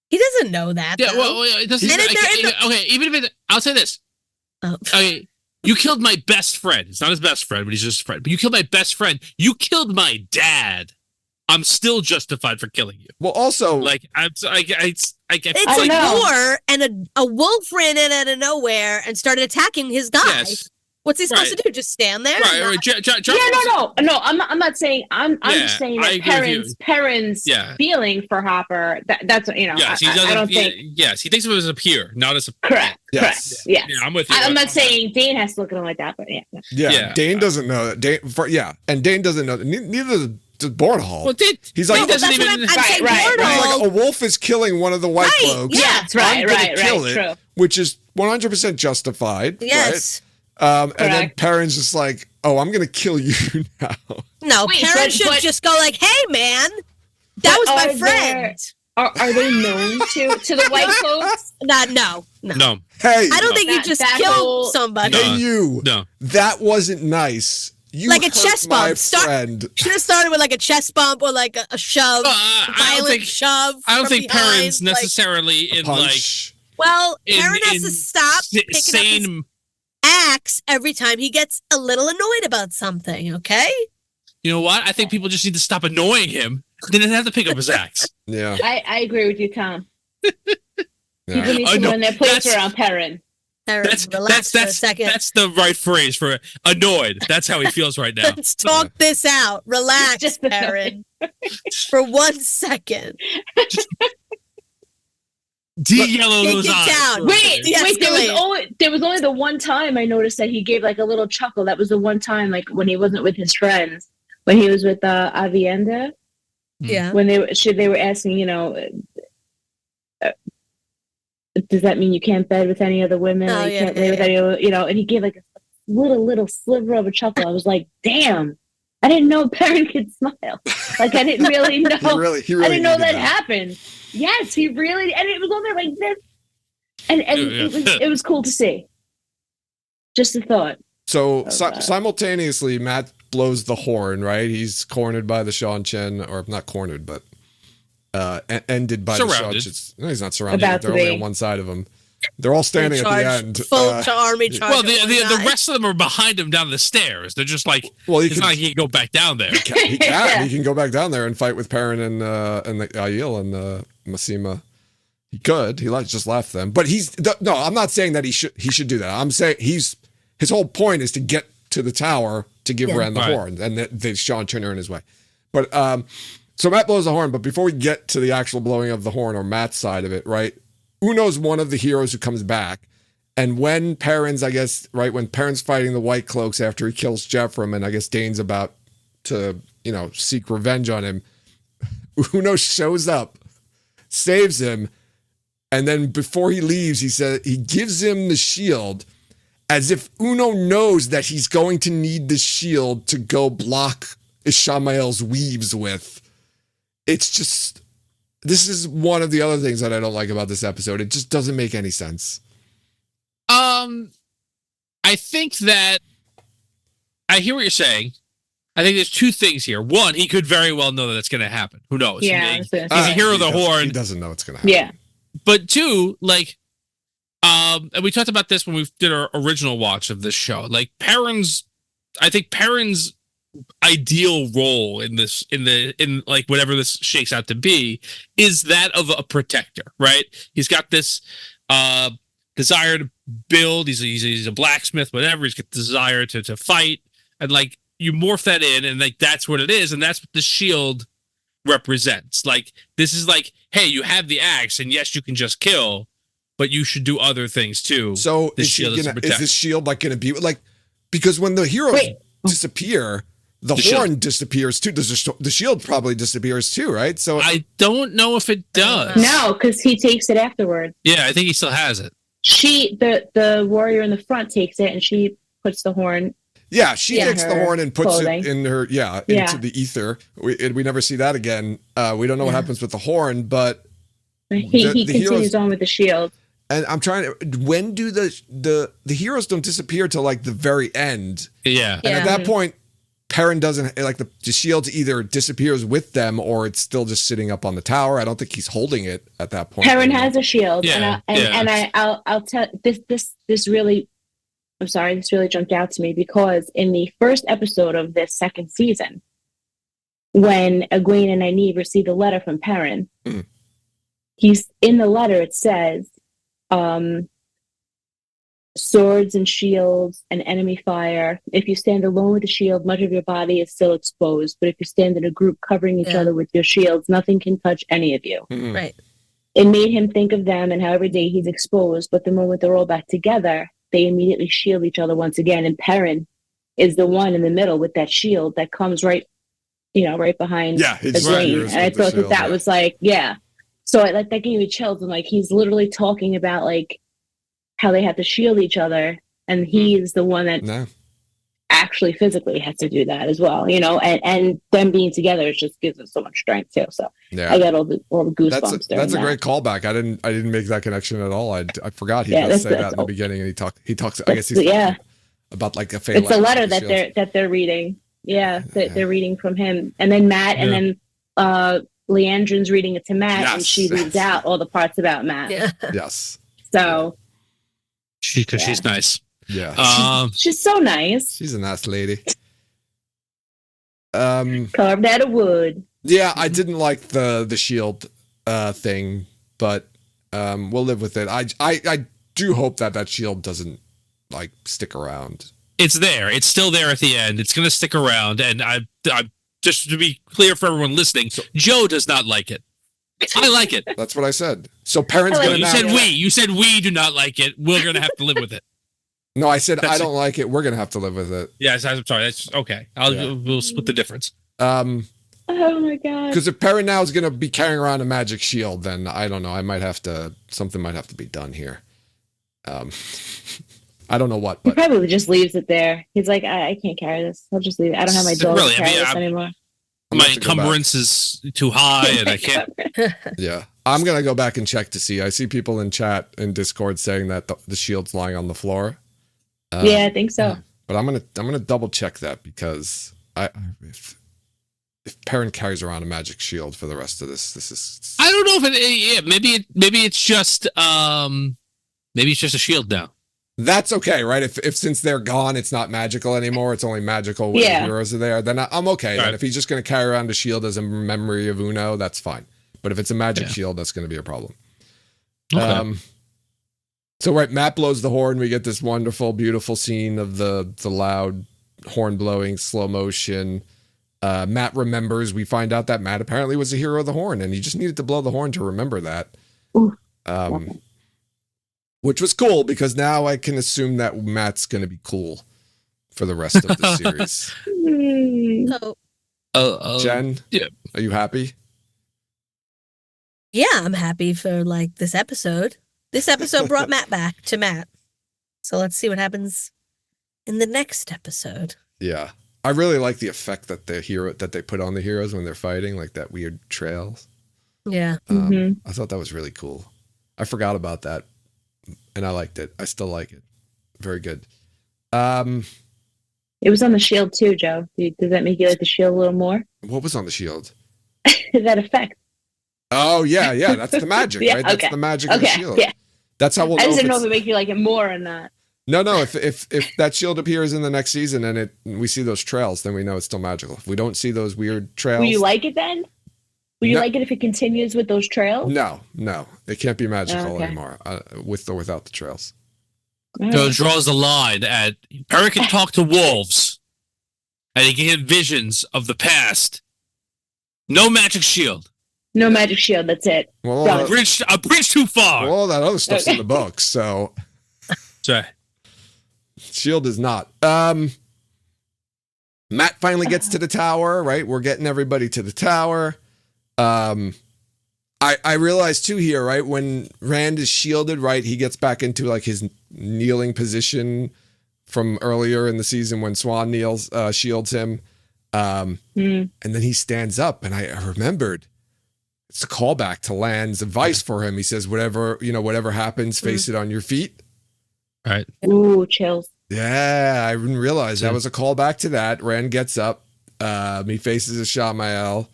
He doesn't know that. Yeah, well, it doesn't. Okay, even if I'll say this. Oh. Okay, you killed my best friend. It's not his best friend, but he's just a friend. But you killed my best friend. You killed my dad. I'm still justified for killing you. Well, also, it's like war, and a wolf ran in out of nowhere and started attacking his guy. Yes. What's he supposed to do? Just stand there? Right. No. I'm not saying. I'm just saying that Perrin's feeling for Hopper. That's Yes, he doesn't. I don't think. Yes, he thinks of it as a peer, not as a. Correct. Yes. Correct. Yes. Yeah, I'm with you. I'm not saying Dane has to look at him like that, but yeah. Dane doesn't know that. And Dane doesn't know. Neither does Bornhold. Well, he's like, that's what I'm saying. Like a wolf is killing one of the white cloaks. Yeah, that's right. True. Which is 100% justified. Yes. Right? And then Perrin's just like, oh, I'm going to kill you now. No, Perrin should just go like, hey, man, that was my friend. Are they known to the white folks? No. Hey. I don't think you just killed somebody. No. That wasn't nice. You like a chest bump. Should have started with like a chest bump or like a shove, violent shove. I don't think Perrin's necessarily in like. Well, Perrin has to stop picking up his axe every time he gets a little annoyed about something. Okay. You know what? I think people just need to stop annoying him. They didn't have to pick up his axe. Yeah. I agree with you, Tom. People need to learn their place around Perrin. Relax for a second. That's the right phrase for annoyed. That's how he feels right now. Let's talk this out. Relax, Perrin. For 1 second. De-yellow those eyes. Wait, there was only the one time I noticed that he gave like a little chuckle. That was the one time, like when he wasn't with his friends, when he was with Avienda. Yeah. When they were asking, does that mean you can't bed with any other women? Or you can't lay with any other, and he gave like a little sliver of a chuckle. I was like, damn, I didn't know Perrin could smile. Like I didn't really know. he really I didn't know that happened. Yes, he really, and it was on there like this, and it was cool to see. Just a thought. So simultaneously, Matt blows the horn. Right, he's cornered by the Sean Chen, or not cornered, but ended by surrounded. the Sean Chen. No, he's not surrounded. They're only on one side of him. They're all standing at the end. Full army charge. Well, the rest of them are behind him down the stairs. They're just like, it's not like he can go back down there. He can go back down there and fight with Perrin and the Aiel and Massima. He could. He just left them. But no, I'm not saying that he should do that. I'm saying his whole point is to get to the tower to give Rand the horn, and they Sean Turner in his way. But so Mat blows the horn. But before we get to the actual blowing of the horn or Mat's side of it, right? Uno's one of the heroes who comes back, and when Perrin's fighting the White Cloaks after he kills Jeffrem, and I guess Dane's about to seek revenge on him, Uno shows up, saves him, and then before he leaves, he gives him the shield, as if Uno knows that he's going to need the shield to go block Ishamael's weaves with. It's just, this is one of the other things that I don't like about this episode. It just doesn't make any sense. I think that I hear what you're saying. I think there's two things here. One, he could very well know that that's going to happen. Who knows? Yeah, he's a hero of the horn. He doesn't know it's going to happen. Yeah. But two, and we talked about this when we did our original watch of this show. Like Perrin's ideal role in whatever this shakes out to be is that of a protector, right? He's got this desire to build. He's a blacksmith, whatever. He's got the desire to fight, and you morph that in, and that's what it is, and that's what the shield represents. This is hey, you have the axe, and yes, you can just kill, but you should do other things too. So is this shield going to be because when the heroes disappear, the horn disappears too. The shield probably disappears too, right? So I don't know if it does. No, because he takes it afterward. Yeah, I think he still has it. The warrior in the front takes it, and she puts the horn. Yeah, she takes the horn and puts it in her into the ether. We never see that again. We don't know what happens with the horn, but he continues on with the shield. And I'm trying to. When do the heroes don't disappear till the very end? Yeah, and at that point, Perrin doesn't the shield either disappears with them or it's still just sitting up on the tower. I don't think he's holding it at that point. Perrin has a shield, I'll tell this really. I'm sorry, this really jumped out to me because in the first episode of this second season, when Egwene and Nynaeve receive the letter from Perrin, he's in the letter. It says, "Swords and shields and enemy fire. If you stand alone with the shield, much of your body is still exposed. But if you stand in a group covering each other with your shields, nothing can touch any of you." Mm-hmm. Right. It made him think of them and how every day he's exposed, but the moment they're all back together, they immediately shield each other once again. And Perrin is the one in the middle with that shield that comes right behind Egwene. And I thought that was So that gave me chills. And he's literally talking about how they have to shield each other, and he's the one that actually physically has to do that as well. And them being together just gives us so much strength too. So I got all the goosebumps. That's a great callback. I didn't make that connection at all. I forgot he does say that in the beginning, and he talks. I guess he's talking about a fatal. It's a letter that they're reading. Yeah, they're reading from him, and then Mat, and then Leandrin's reading it to Mat, and she reads out all the parts about Mat. Yeah. Yes. So because she's nice. Yeah. She's so nice. She's a nice lady. Carved out of wood. Yeah, I didn't like the shield thing, but we'll live with it. I do hope that shield doesn't stick around. It's there. It's still there at the end. It's going to stick around, and I just to be clear for everyone listening, Joe does not like it. I like it. That's what I said. So Perrin's going to You said we do not like it. We're going to have to live with it. No, I said I don't like it. We're going to have to live with it. Yes, I'm sorry. That's okay. We'll split the difference. Oh my god. Because if Perrin now is going to be carrying around a magic shield, then I don't know. Something might have to be done here. I don't know what. But he probably just leaves it there. He's like, I can't carry this. I'll just leave it. I don't have my dog to carry this anymore. My encumbrance is too high, and I can't. Yeah, I'm gonna go back and check to see. I see people in chat in Discord saying that the shield's lying on the floor. Yeah, I think so. But I'm gonna double check that because if Perrin carries around a magic shield for the rest of this is. I don't know if maybe it's just Maybe it's just a shield now. That's okay, right? If since they're gone, it's not magical anymore. It's only magical when the heroes are there. Then I'm okay. Right. And if he's just going to carry around a shield as a memory of Uno, that's fine. But if it's a magic shield, that's going to be a problem. Okay. So Matt blows the horn. We get this wonderful, beautiful scene of the loud horn blowing, slow motion. Matt remembers. We find out that Matt apparently was a hero of the horn, and he just needed to blow the horn to remember that. Which was cool because now I can assume that Matt's going to be cool for the rest of the series. Jen, are you happy? Yeah, I'm happy for this episode. This episode brought Matt back to Matt. So let's see what happens in the next episode. Yeah. I really like the effect that they put on the heroes when they're fighting, like that weird trail. Yeah. I thought that was really cool. I forgot about that. And I liked it. I still like it. Very good. It was on the shield too, Joe. Does that make you like the shield a little more? What was on the shield? That effect. Oh, yeah. That's the magic, right? That's the magic of the shield. Yeah. That's how we'll know. I just didn't know if it makes you like it more or not. No. If that shield appears in the next season and we see those trails, then we know it's still magical. If we don't see those weird trails. Will you like it then? Will you like it if it continues with those trails? No. It can't be magical anymore with or without the trails. So it draws the line at Perry can talk to wolves and he can get visions of the past. No magic shield. No magic shield, that's it. Well, a bridge too far. Well, all that other stuff's in the books, so. Sorry. Shield is not. Matt finally gets to the tower, right? We're getting everybody to the tower. I realized too here, right? When Rand is shielded, right? He gets back into his kneeling position from earlier in the season when Swan shields him. And then he stands up, and I remembered it's a callback to Land's advice for him. He says, whatever happens, face it on your feet. All right. Ooh, chills. Yeah, I didn't realize that was a callback to that. Rand gets up. He faces Ishamael.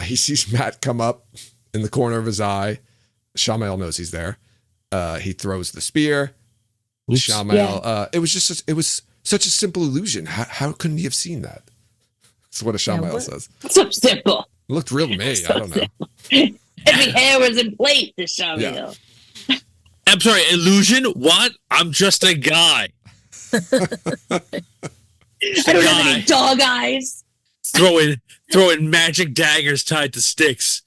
He sees Matt come up in the corner of his eye. Ishamael knows he's there. He throws the spear. Ishamael. It was such a simple illusion. How couldn't he have seen that? That's what Ishamael says. So simple. It looked real to me. I don't know. Every hair was in place, Ishamael. I'm sorry, illusion? What? I'm just a guy. I don't have any dog eyes. Throwing magic daggers tied to sticks.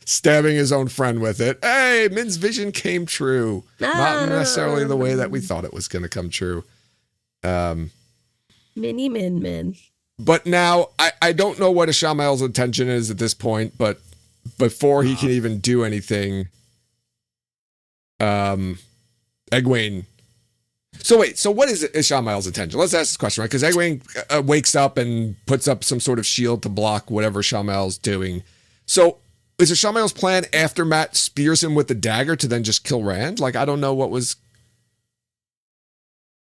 Stabbing his own friend with it. Hey, Min's vision came true. Not necessarily the way that we thought it was going to come true. Mini Min. But now, I don't know what Ishamael's intention is at this point, but before he can even do anything, Egwene. So what is Ishamael's intention? Let's ask this question, right? Because Egwene wakes up and puts up some sort of shield to block whatever Ishamael's doing. So is Ishamael's plan after Matt spears him with the dagger to then just kill Rand? I don't know what was...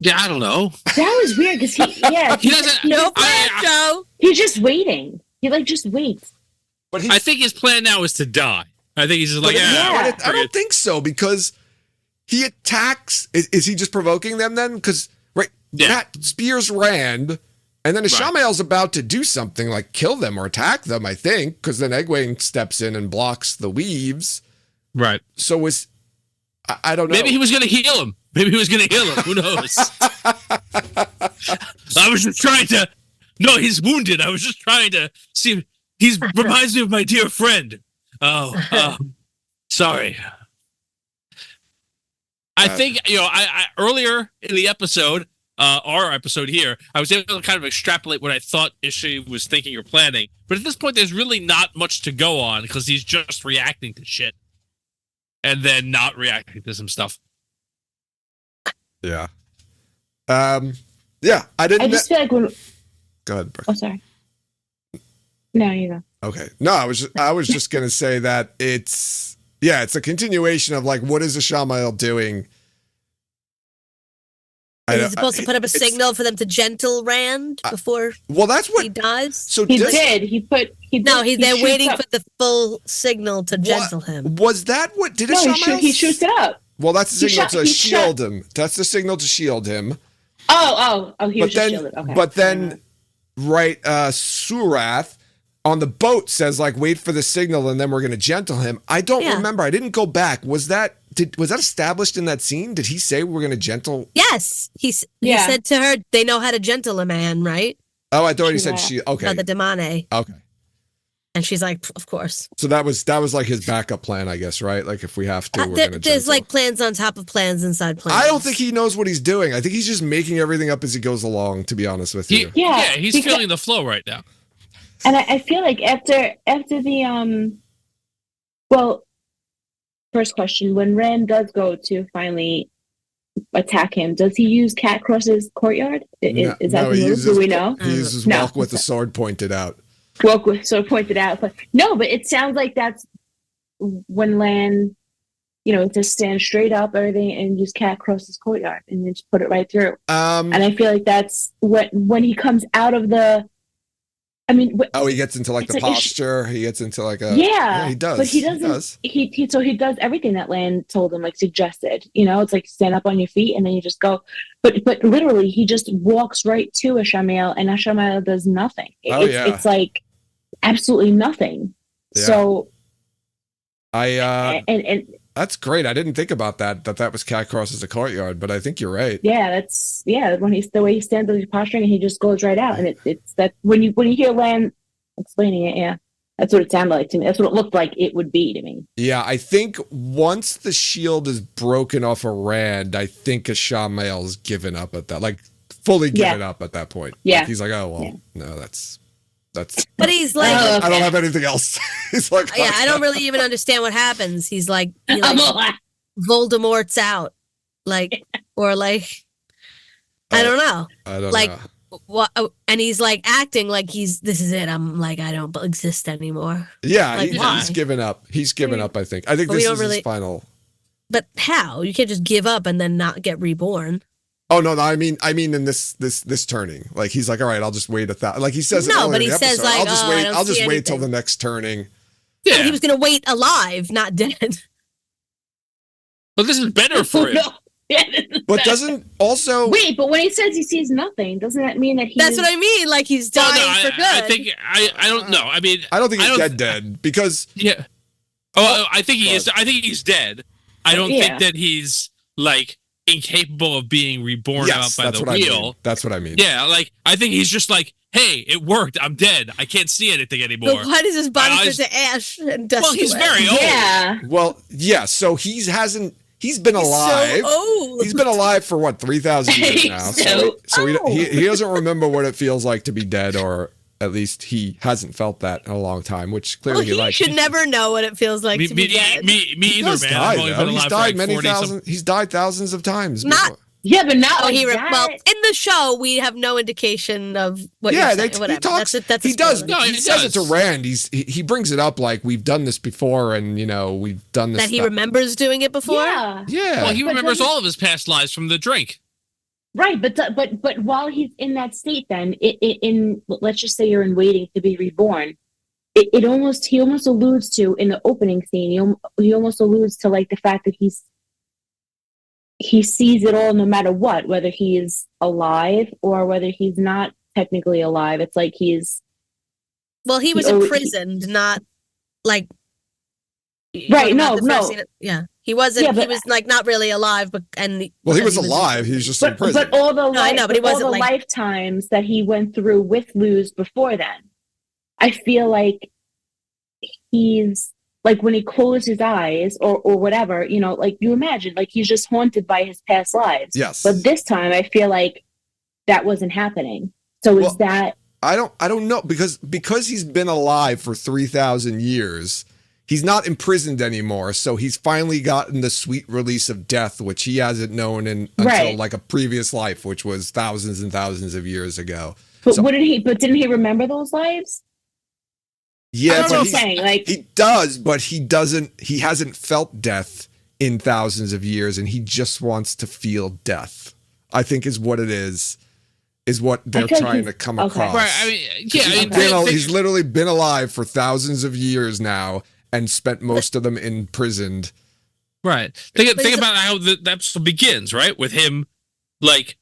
Yeah, I don't know. That was weird because he doesn't. No plan, Joe. He's just waiting. He just waits. But I think his plan now is to die. I think he's just I don't think so because he attacks. Is he just provoking them then? Because Matt spears Rand, and then Ishamael's about to do something like kill them or attack them. I think because then Egwene steps in and blocks the weaves. Right. So I don't know. Maybe he was going to heal him. Who knows? I was just trying to... No, he's wounded. I was just trying to see... He reminds me of my dear friend. Sorry. I think, I earlier in the episode, our episode here, I was able to kind of extrapolate what I thought Ishi was thinking or planning. But at this point, there's really not much to go on because he's just reacting to shit. And then not reacting to some stuff. Yeah. Yeah, I didn't... I just feel like when... Go ahead, Brooke. Oh, sorry. No, you go. Okay. No, I was just going to say that it's a continuation of what is Ishamael doing? He's supposed to put up a signal for them to gentle Rand before that's what he dies. So he did. They're waiting for the full signal to gentle him. Was that what did it? No, he shoots it up. Well, that's the signal to shield him. That's the signal to shield him. Oh, he was just shielded. Okay. But then, right, Surath on the boat says, like, wait for the signal and then we're going to gentle him. I don't remember. I didn't go back. Was that established in that scene? Did he say we're going to gentle? Yes. He said to her, they know how to gentle a man, right? Oh, I thought he said she. Okay. Not the demane. Okay. And she's like, of course. So that was like his backup plan, I guess, right? Like if we have to, we're going to there's like plans on top of plans inside plans. I don't think he knows what he's doing. I think he's just making everything up as he goes along, to be honest with you. He's feeling the flow right now. And I feel like after the first question, when Rand does go to finally attack him, does he use Cat Cross's courtyard? Is that the move? Do we know? He uses walk with the sword pointed out. Walk with sword pointed out. But it sounds like that's when Lan, just stand straight up, everything, and use Cat Cross's courtyard, and then just put it right through. And I feel like that's when he comes out of the. He gets into like the posture. He gets into like a he does. But he doesn't. He does everything that Lan told him, like suggested. It's like stand up on your feet and then you just go. But literally, he just walks right to Ashamael, and Ashamael does nothing. It's like absolutely nothing. Yeah. So and that's great. I didn't think about that was Cat Cross's a courtyard, but I think you're right. Yeah, when he's the way he stands up, he's posturing, and he just goes right out. And it's that when you hear Lan explaining it, that's what it sounded like to me. That's what it looked like it would be to me. Yeah, I think once the shield is broken off of Rand, I think Ashamael's given up at that, like fully given up at that point. Yeah, like, he's like, oh well, no, that's. But he's like, I don't have anything else. He's like, I don't really even understand what happens. He's like Voldemort's out, like, or like, I don't know. I don't like, know. What? And he's like acting like this is it. I'm like, I don't exist anymore. Yeah, like, he's given up. He's given up. I think this is his final. But how? You can't just give up and then not get reborn. Oh no! I mean, in this turning, like he's like, all right, I'll just wait like he says. No, but he says like, I'll just wait till the next turning. Yeah, he was gonna wait alive, not dead. But this is better for him. But doesn't also wait? But when he says he sees nothing, doesn't that mean that he? That's what I mean. Like he's dying for good. I think I don't know. I mean, I don't think he's dead because I think he is. I think he's dead. I don't think that he's like incapable of being reborn up by the wheel. That's what I mean. Yeah, like I think he's just like, hey, it worked. I'm dead. I can't see anything anymore. But why does his body turn to ash and dust? Well, he's very old. Yeah. Well, yeah. So he's been alive. So old. He's been alive for what 3,000 years now. So he doesn't remember what it feels like to be dead, or at least he hasn't felt that in a long time. Which clearly he should never know what it feels like to be dead. Me either, man. I've only been alive for like he's died thousands of times. Not. Yeah, but not like that. Well, in the show, we have no indication of what you're saying. Whatever. He talks. That's he does. No, he says it to Rand. He brings it up like we've done this before, and we've done this. That he remembers doing it before. Yeah. Well, he remembers all of his past lives from the drink. Right, but while he's in that state, then in let's just say you're in waiting to be reborn, he almost alludes to in the opening scene. He almost alludes to like the fact that he sees it all, no matter what, whether he is alive or whether he's not technically alive. It's like he's. Well, he was imprisoned, not like. Right. No. Yeah. He wasn't. Yeah, he was like not really alive, but he was alive. He was just in prison. But all the I know, but he wasn't all the lifetimes that he went through with Luz before then, I feel like he's like when he closed his eyes or whatever, like you imagine, like he's just haunted by his past lives. Yes. But this time, I feel like that wasn't happening. So is that? I don't know because he's been alive for 3,000 years. He's not imprisoned anymore, so he's finally gotten the sweet release of death, which he hasn't known until like a previous life, which was thousands and thousands of years ago. But didn't he remember those lives? Yeah, but he does, but he doesn't. He hasn't felt death in thousands of years, and he just wants to feel death I think is what it is what they're trying to come across. Right. I mean, he's literally been alive for thousands of years now and spent most of them imprisoned. Right. Think about how the episode begins, right? With him, like,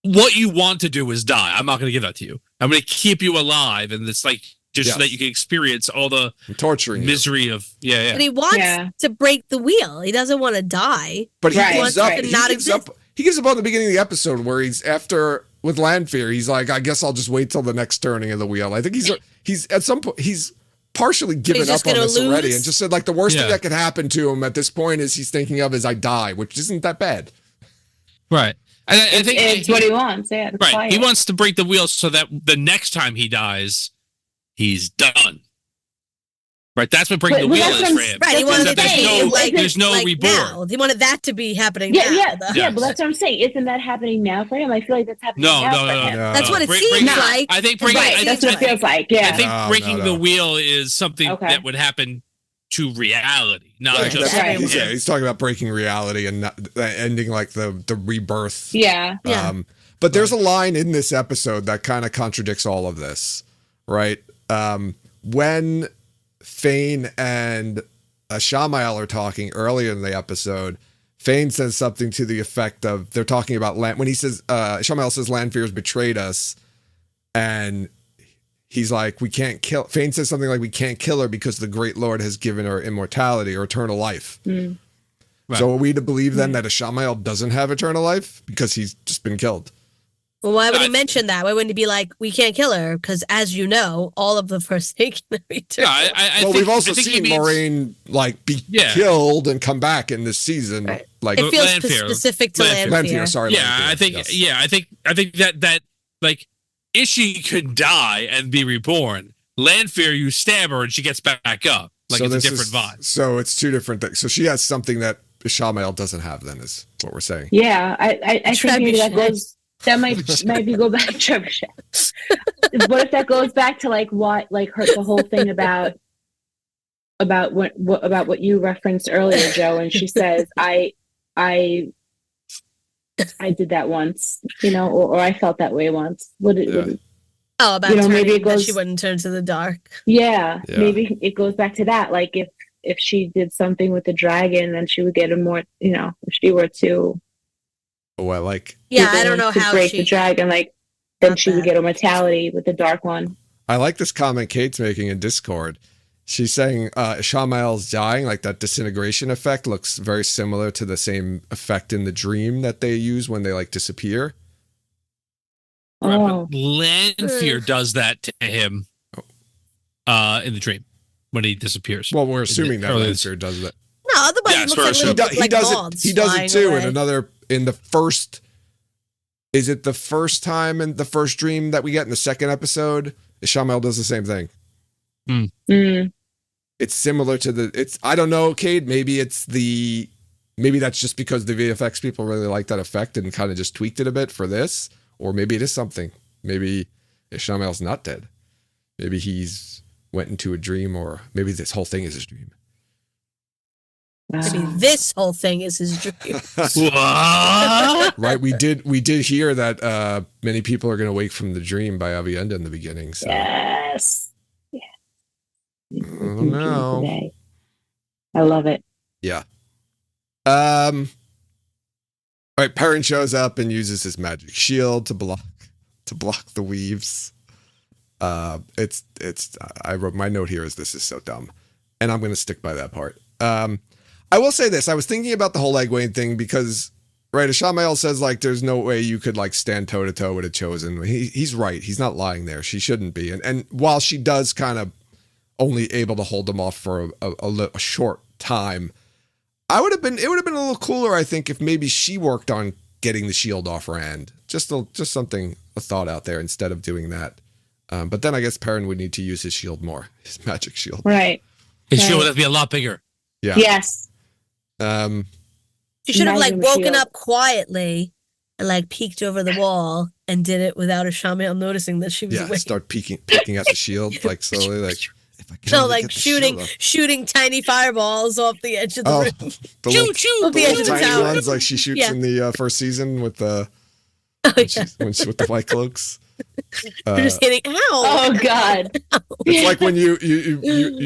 what you want to do is die. I'm not going to give that to you. I'm going to keep you alive, and it's like so that you can experience all the torturing misery of But he wants to break the wheel. He doesn't want to die. But he gives up. He gives up on the beginning of the episode where he's after with Lanfear. He's like, I guess I'll just wait till the next turning of the wheel. I think he's at some point he's partially given up on this already and just said like the worst thing that could happen to him at this point is he's thinking of is I die, which isn't that bad. Right. I think it's what he wants. Yeah. Right. Quiet. He wants to break the wheel so that the next time he dies, he's done. Right, that's what breaking the wheel is for him. Right, he wanted there's no reborn. Now. He wanted that to be happening now. Yeah, but that's what I'm saying. Isn't that happening now for him? I feel like that's happening now for him. No. That's what it seems like. I think that's what it feels like. Yeah. I think breaking the wheel is something that would happen to reality, not just he's talking about breaking reality and not, ending like the rebirth. Yeah. But there's a line in this episode that kind of contradicts all of this, right? When Fane and Shamael are talking earlier in the episode, Fane says something to the effect of, they're talking about when he says, Shamael says Lanfear's betrayed us, and he's like, we can't kill, Fane says something like, we can't kill her because the great Lord has given her immortality or eternal life. Right. So are we to believe then that Shamael doesn't have eternal life because he's just been killed? Well, why would he mention that? Why wouldn't he be like, we can't kill her? Because as you know, all of the Forsaken are eternal. Yeah, we've also seen Moraine like be killed and come back in this season. Right. Like it feels specific to Lanfear. Sorry, Lanfear. I think that like Ishi could die and be reborn. Lanfear, you stab her and she gets back up. Like so it's a different vibe. So it's two different things. So she has something that Shamael doesn't have. Then is what we're saying. Yeah, I think maybe that goes. That might go back to trebuchet. What if that goes back to like what hurt the whole thing about what you referenced earlier, Joe? And she says, I did that once, or I felt that way once. About maybe it goes. She wouldn't turn to the dark. Yeah, maybe it goes back to that. Like if she did something with the dragon, then she would get a more. If she were to. Well, I don't know how break the dragon. Then she would get immortality with the dark one. I like this comment Kate's making in Discord. She's saying Shamael's dying, like that disintegration effect looks very similar to the same effect in the dream that they use when they disappear. Oh, Lanfear does that to him in the dream when he disappears. Well, we're assuming that Lanfear does that. No, otherwise it looks like he does it too in the first. Is it the first time in the first dream that we get in the second episode? Shamael does the same thing. It's similar to I don't know, Cade. Maybe that's just because the VFX people really like that effect and kind of just tweaked it a bit for this, or maybe it is something. Maybe Shamael's not dead. Maybe he's went into a dream, or maybe this whole thing is his dream. Maybe this whole thing is his dream. Right, we did hear that many people are going to wake from the dream by Avienda in the beginning. So. Yes. I don't know. I love it. Yeah. All right, Perrin shows up and uses his magic shield to block the weaves. I wrote my note here is this is so dumb, and I'm going to stick by that part. I will say this. I was thinking about the whole Egwene thing because, right, Shamael says, there's no way you could, stand toe-to-toe with a Chosen. He's right. He's not lying there. She shouldn't be. And while she does kind of only able to hold them off for a short time, it would have been a little cooler, I think, if maybe she worked on getting the shield off Rand. Just something, a thought out there instead of doing that. But then I guess Perrin would need to use his shield more, his magic shield. Right. His shield would have to be a lot bigger. Yeah. Yes. She should have woken up quietly and peeked over the wall and did it without Shamael noticing that she was awake. Start peeking at the shield slowly. If No, like shooting tiny fireballs off the edge of the room. The the edge of the tiny tower. ones like she shoots in the first season with the with the white cloaks. We're just hitting. Ow! Oh God! It's like when you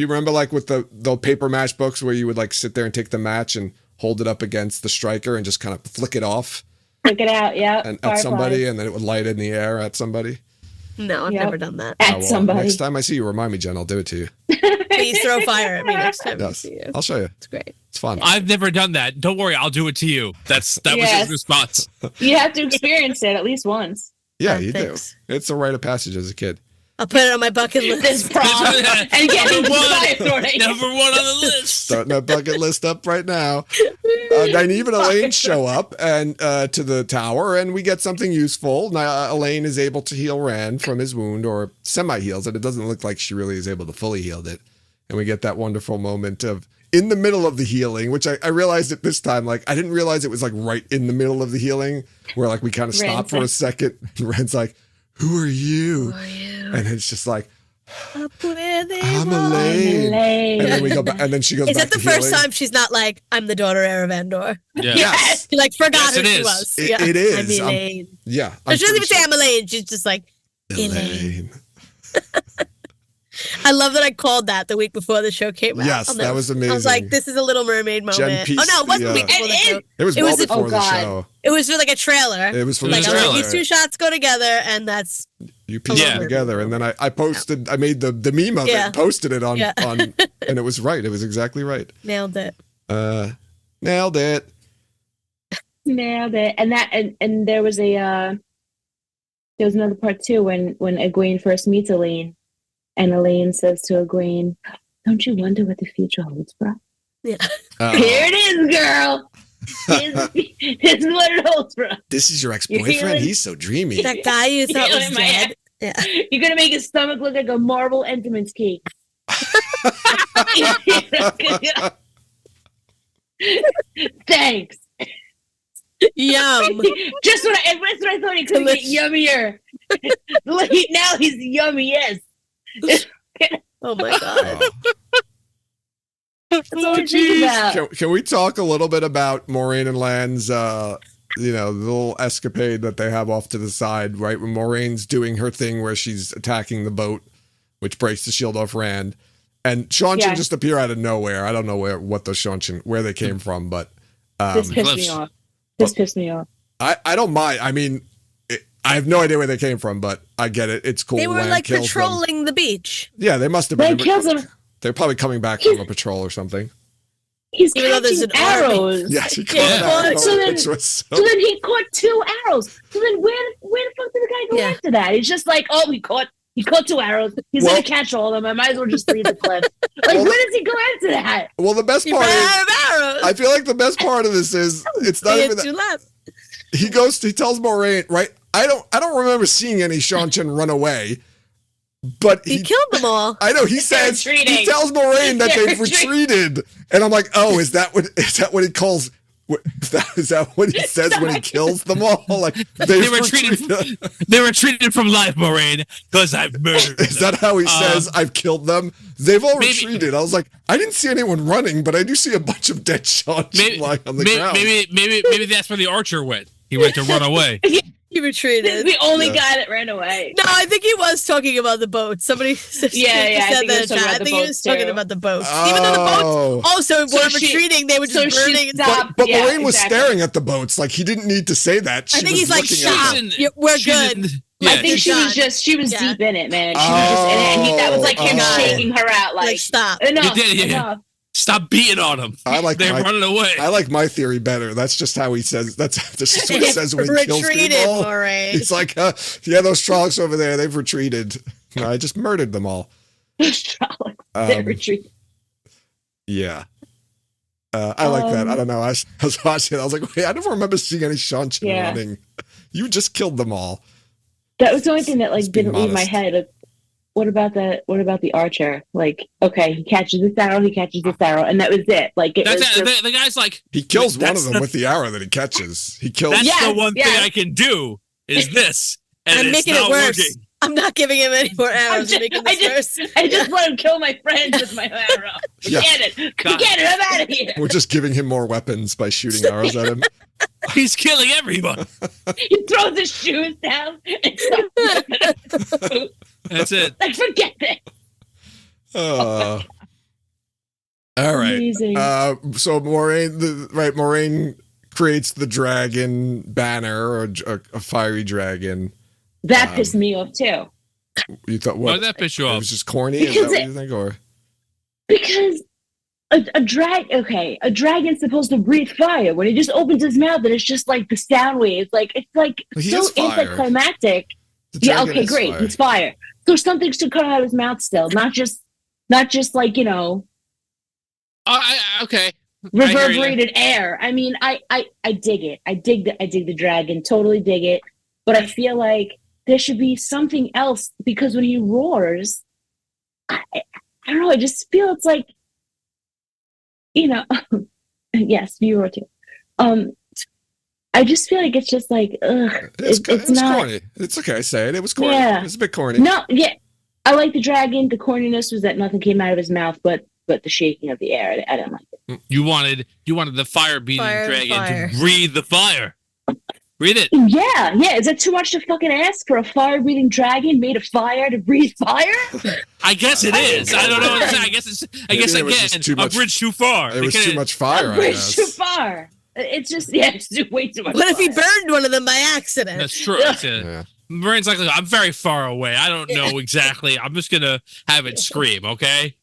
remember like with the paper matchbooks where you would like sit there and take the match and hold it up against the striker and just kind of flick it off. Flick it out, yeah. And at somebody, and then it would light in the air at somebody. No, I've never done that. At somebody. Next time I see you, remind me, Jen. I'll do it to you. Please throw fire at me next time I see you. I'll show you. It's great. It's fun. I've never done that. Don't worry, I'll do it to you. That was his response. You have to experience it at least once. Yeah, you do. It's a rite of passage as a kid. I'll put it on my bucket list. This prom and get number one on the list. Starting that bucket list up right now. Nynaeve and Elaine show up and to the tower, and we get something useful. Now, Elaine is able to heal Rand from his wound, or semi-heals it. It doesn't look like she really is able to fully heal it. And we get that wonderful moment of in the middle of the healing, which I realized at this time, like I didn't realize it was like right in the middle of the healing, where like we kind of stopped for a second, and Rand's like, "Who are you?" And it's just like, I'm Elaine. And then we go back, and then she goes. Is back it the to first healing. time she's not like, I'm the daughter heir of Andor? Yeah. Yes. She like forgot who she is. was. It is. I'm Elaine. Yeah. She doesn't even say I'm Elaine. She's just like, Elaine. I love that I called that the week before the show came out. Yes, that was amazing. I was like, this is a Little Mermaid moment. Jen Oh, no, it wasn't the week before the show. It was well before the show. It was for like a trailer. It was for like, the trailer. these two shots go together, and that's... You pieced it together, and then I posted, I made the meme of it, posted it on, and it was right. It was exactly right. Nailed it. Nailed it. And there was another part too when Egwene first meets Elaine, and Elaine says to Egwene, "Don't you wonder what the future holds, bro?" Yeah. Here it is, girl. This is what it holds, bro. This is your ex-boyfriend? He's so dreamy. That guy you thought was dead. Yeah. You're going to make his stomach look like a marble Entenmann's cake. Thanks. Yum. Just when I thought he couldn't get yummier. Now he's yummy, yes. Oh my God. Can we talk a little bit about Moiraine and Lan's, the little escapade that they have off to the side, right? When Moraine's doing her thing where she's attacking the boat, which breaks the shield off Rand. And Seanchan just appear out of nowhere. I don't know what those Seanchan, where they came from, but... this pissed me off. This pissed me off. I don't mind. I mean, I have no idea where they came from, but I get it. It's cool. They were Lan like kills patrolling them. the beach. Yeah, they must have been. Lan kills them. They're probably coming back from a patrol or something. He's catching arrows. Yes, he caught arrows. So then he caught 2 arrows. So then where the fuck did the guy go after that? He's just like, oh, he caught 2 arrows. He's gonna catch all of them. I might as well just leave the cliff. Like, where does he go after that? Well, the best part is, I feel like the best part of this is it's not even that. He tells Moiraine, right? I don't remember seeing any Seanchan run away. But he killed them all. I know. He says he tells Moiraine that they've retreated, and I'm like, oh, is that what he calls? Is that what he says when he kills them all? Like they retreated. They retreated from life, Moiraine, because I've murdered. Is that how he says I've killed them? They've all retreated. I was like, I didn't see anyone running, but I do see a bunch of dead Seanchan lying on the ground. Maybe that's where the archer went. He went to run away. He retreated. The only guy that ran away. No, I think he was talking about the boat. Somebody said that. I think he was talking about the boats. Even though the boats also were retreating, they were just burning. But Moiraine was staring at the boats. Like he didn't need to say that. I think he's like, "Stop, we're good." I think she was deep in it, man. She was just in it, and that was like him shaking her out, like stop. Enough. Stop beating on them. They're running away. I like my theory better. That's just how he says. This is what he says when he kills people. Moiraine. He's like, those Trollocs over there, they've retreated. No, I just murdered them all. Trollocs, they retreated. Yeah. I like that. I don't know. I was watching it. I was like, wait, I never remember seeing any Seanchan running. You just killed them all. That was the only thing that didn't leave my head. What about the archer? Like, okay, he catches this arrow, and that was it. Like, the guy's like, he kills one of them with the arrow that he catches. He kills. That's the one thing I can do is this, and I'm it's making not it worse. working. I'm not giving him any more arrows. I just want to kill my friends with my arrow. Forget it. I'm out of here. We're just giving him more weapons by shooting arrows at him. He's killing everyone. He throws his shoes down and starts That's it. like, forget it. All right. So Moraine creates the dragon banner, or a fiery dragon. That pissed me off too. You thought what? Why did that piss you off? It was just corny. Is that what you think, or because a dragon's supposed to breathe fire. When he just opens his mouth, and it's just like the sound waves. Like it's like so anticlimactic. Yeah. Okay. Great. Fire. He's fire. So something should come out of his mouth still, not just like okay. Reverberated air. I mean, I dig it. I dig the dragon. Totally dig it. But I feel like there should be something else, because when he roars, I don't know. I just feel it's like, yes, you roar too. I just feel like it's just like, ugh. It's not corny. It's okay. Say it. It was corny. Yeah. It's a bit corny. No, yeah. I like the dragon. The corniness was that nothing came out of his mouth, but the shaking of the air. I didn't like it. You wanted the fire-breathing dragon to breathe the fire. Breathe it. Yeah. Is it too much to fucking ask for a fire-breathing dragon made of fire to breathe fire? I guess it is. I don't know what to say. I guess again, a bridge too far. It was too much fire. A bridge too far. It's just it's way too much. What if he burned one of them by accident? That's true. Marine's like, I'm very far away. I don't know exactly. I'm just gonna have it scream. Okay.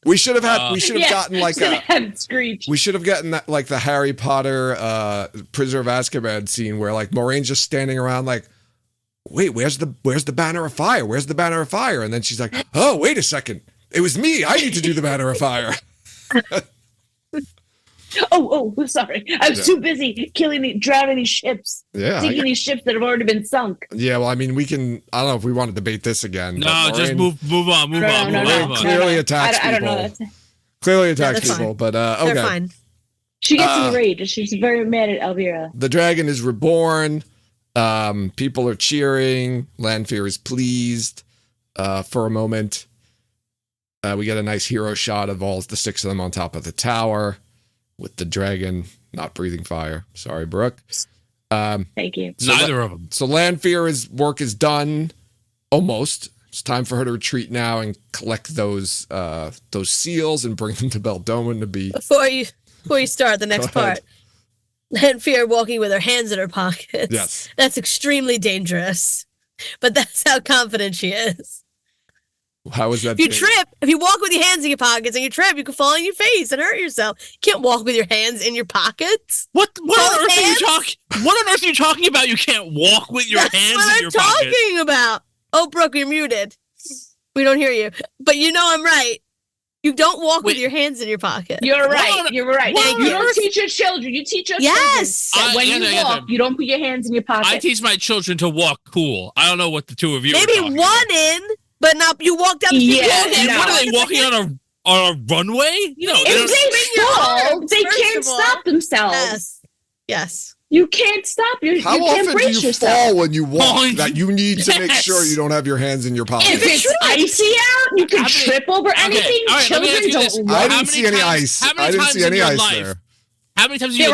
We should have gotten like we should have gotten that, like the Harry Potter Prisoner of Azkaban scene where like Moraine's just standing around like, wait, where's the banner of fire? Where's the banner of fire? And then she's like, oh, wait a second, it was me. I need to do the banner of fire. Oh, sorry. I was too busy drowning these ships. Yeah. Sinking these ships that have already been sunk. Yeah, well, I mean, I don't know if we want to debate this again. No, just move on. Clearly attacks people. I don't know. Clearly attacks people, fine. but okay. They're fine. She gets enraged. She's very mad at Elvira. The dragon is reborn. People are cheering. Lanfear is pleased for a moment. We get a nice hero shot of all the six of them on top of the tower, with the dragon not breathing fire. Sorry, Brooke. Thank you. Neither of them. So Lanfear's work is done, almost. It's time for her to retreat now and collect those seals and bring them to Beldomen to be. Before you start the next part, Lanfear walking with her hands in her pockets. Yes, that's extremely dangerous. But that's how confident she is. How is that? If you walk with your hands in your pockets and you trip, you can fall on your face and hurt yourself. You can't walk with your hands in your pockets. What on earth are you talking about? You can't walk with your hands in your pockets. That's what I'm talking about. Oh, Brooke, you're muted. We don't hear you. But you know I'm right. You don't walk with your hands in your pocket. You're right. You're right. You don't teach your children. You teach your children that when you walk, you don't put your hands in your pocket. I teach my children to walk cool. I don't know what the two of you maybe are one in. But not you walk down the street. What are they walking on a runway? If they fall, they can't stop themselves. Yes. You can't stop. How often do you fall when you walk? That you need to make sure you don't have your hands in your pocket. If it's icy out, you can trip over anything. Children don't. I didn't see any ice. I didn't see any ice there. How many times have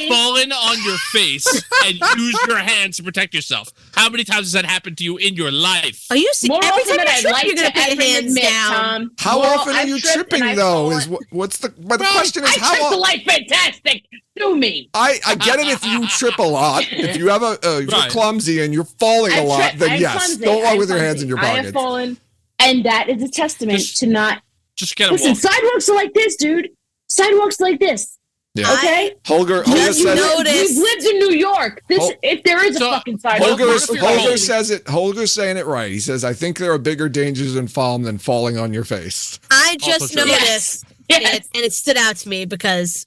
you fallen on your face and used your hands to protect yourself? How many times has that happened to you in your life? Are you seeing every time you trip, you're going to put your hands down? How often are you tripping, though? What's the question is how often? I trip the life fantastic. Do me. I get it if you trip a lot. If you have if you're clumsy and you're falling a lot, then yes, don't walk with your hands in your pockets. I have fallen, and that is a testament to not. Just get listen. Sidewalks are like this, dude. Sidewalks are like this. Yeah. Okay. Holger says it. We've lived in New York. If there is a fucking sidewalk. Holger says it. Holger's saying it right. He says, "I think there are bigger dangers in falling than falling on your face." I just noticed, and it stood out to me because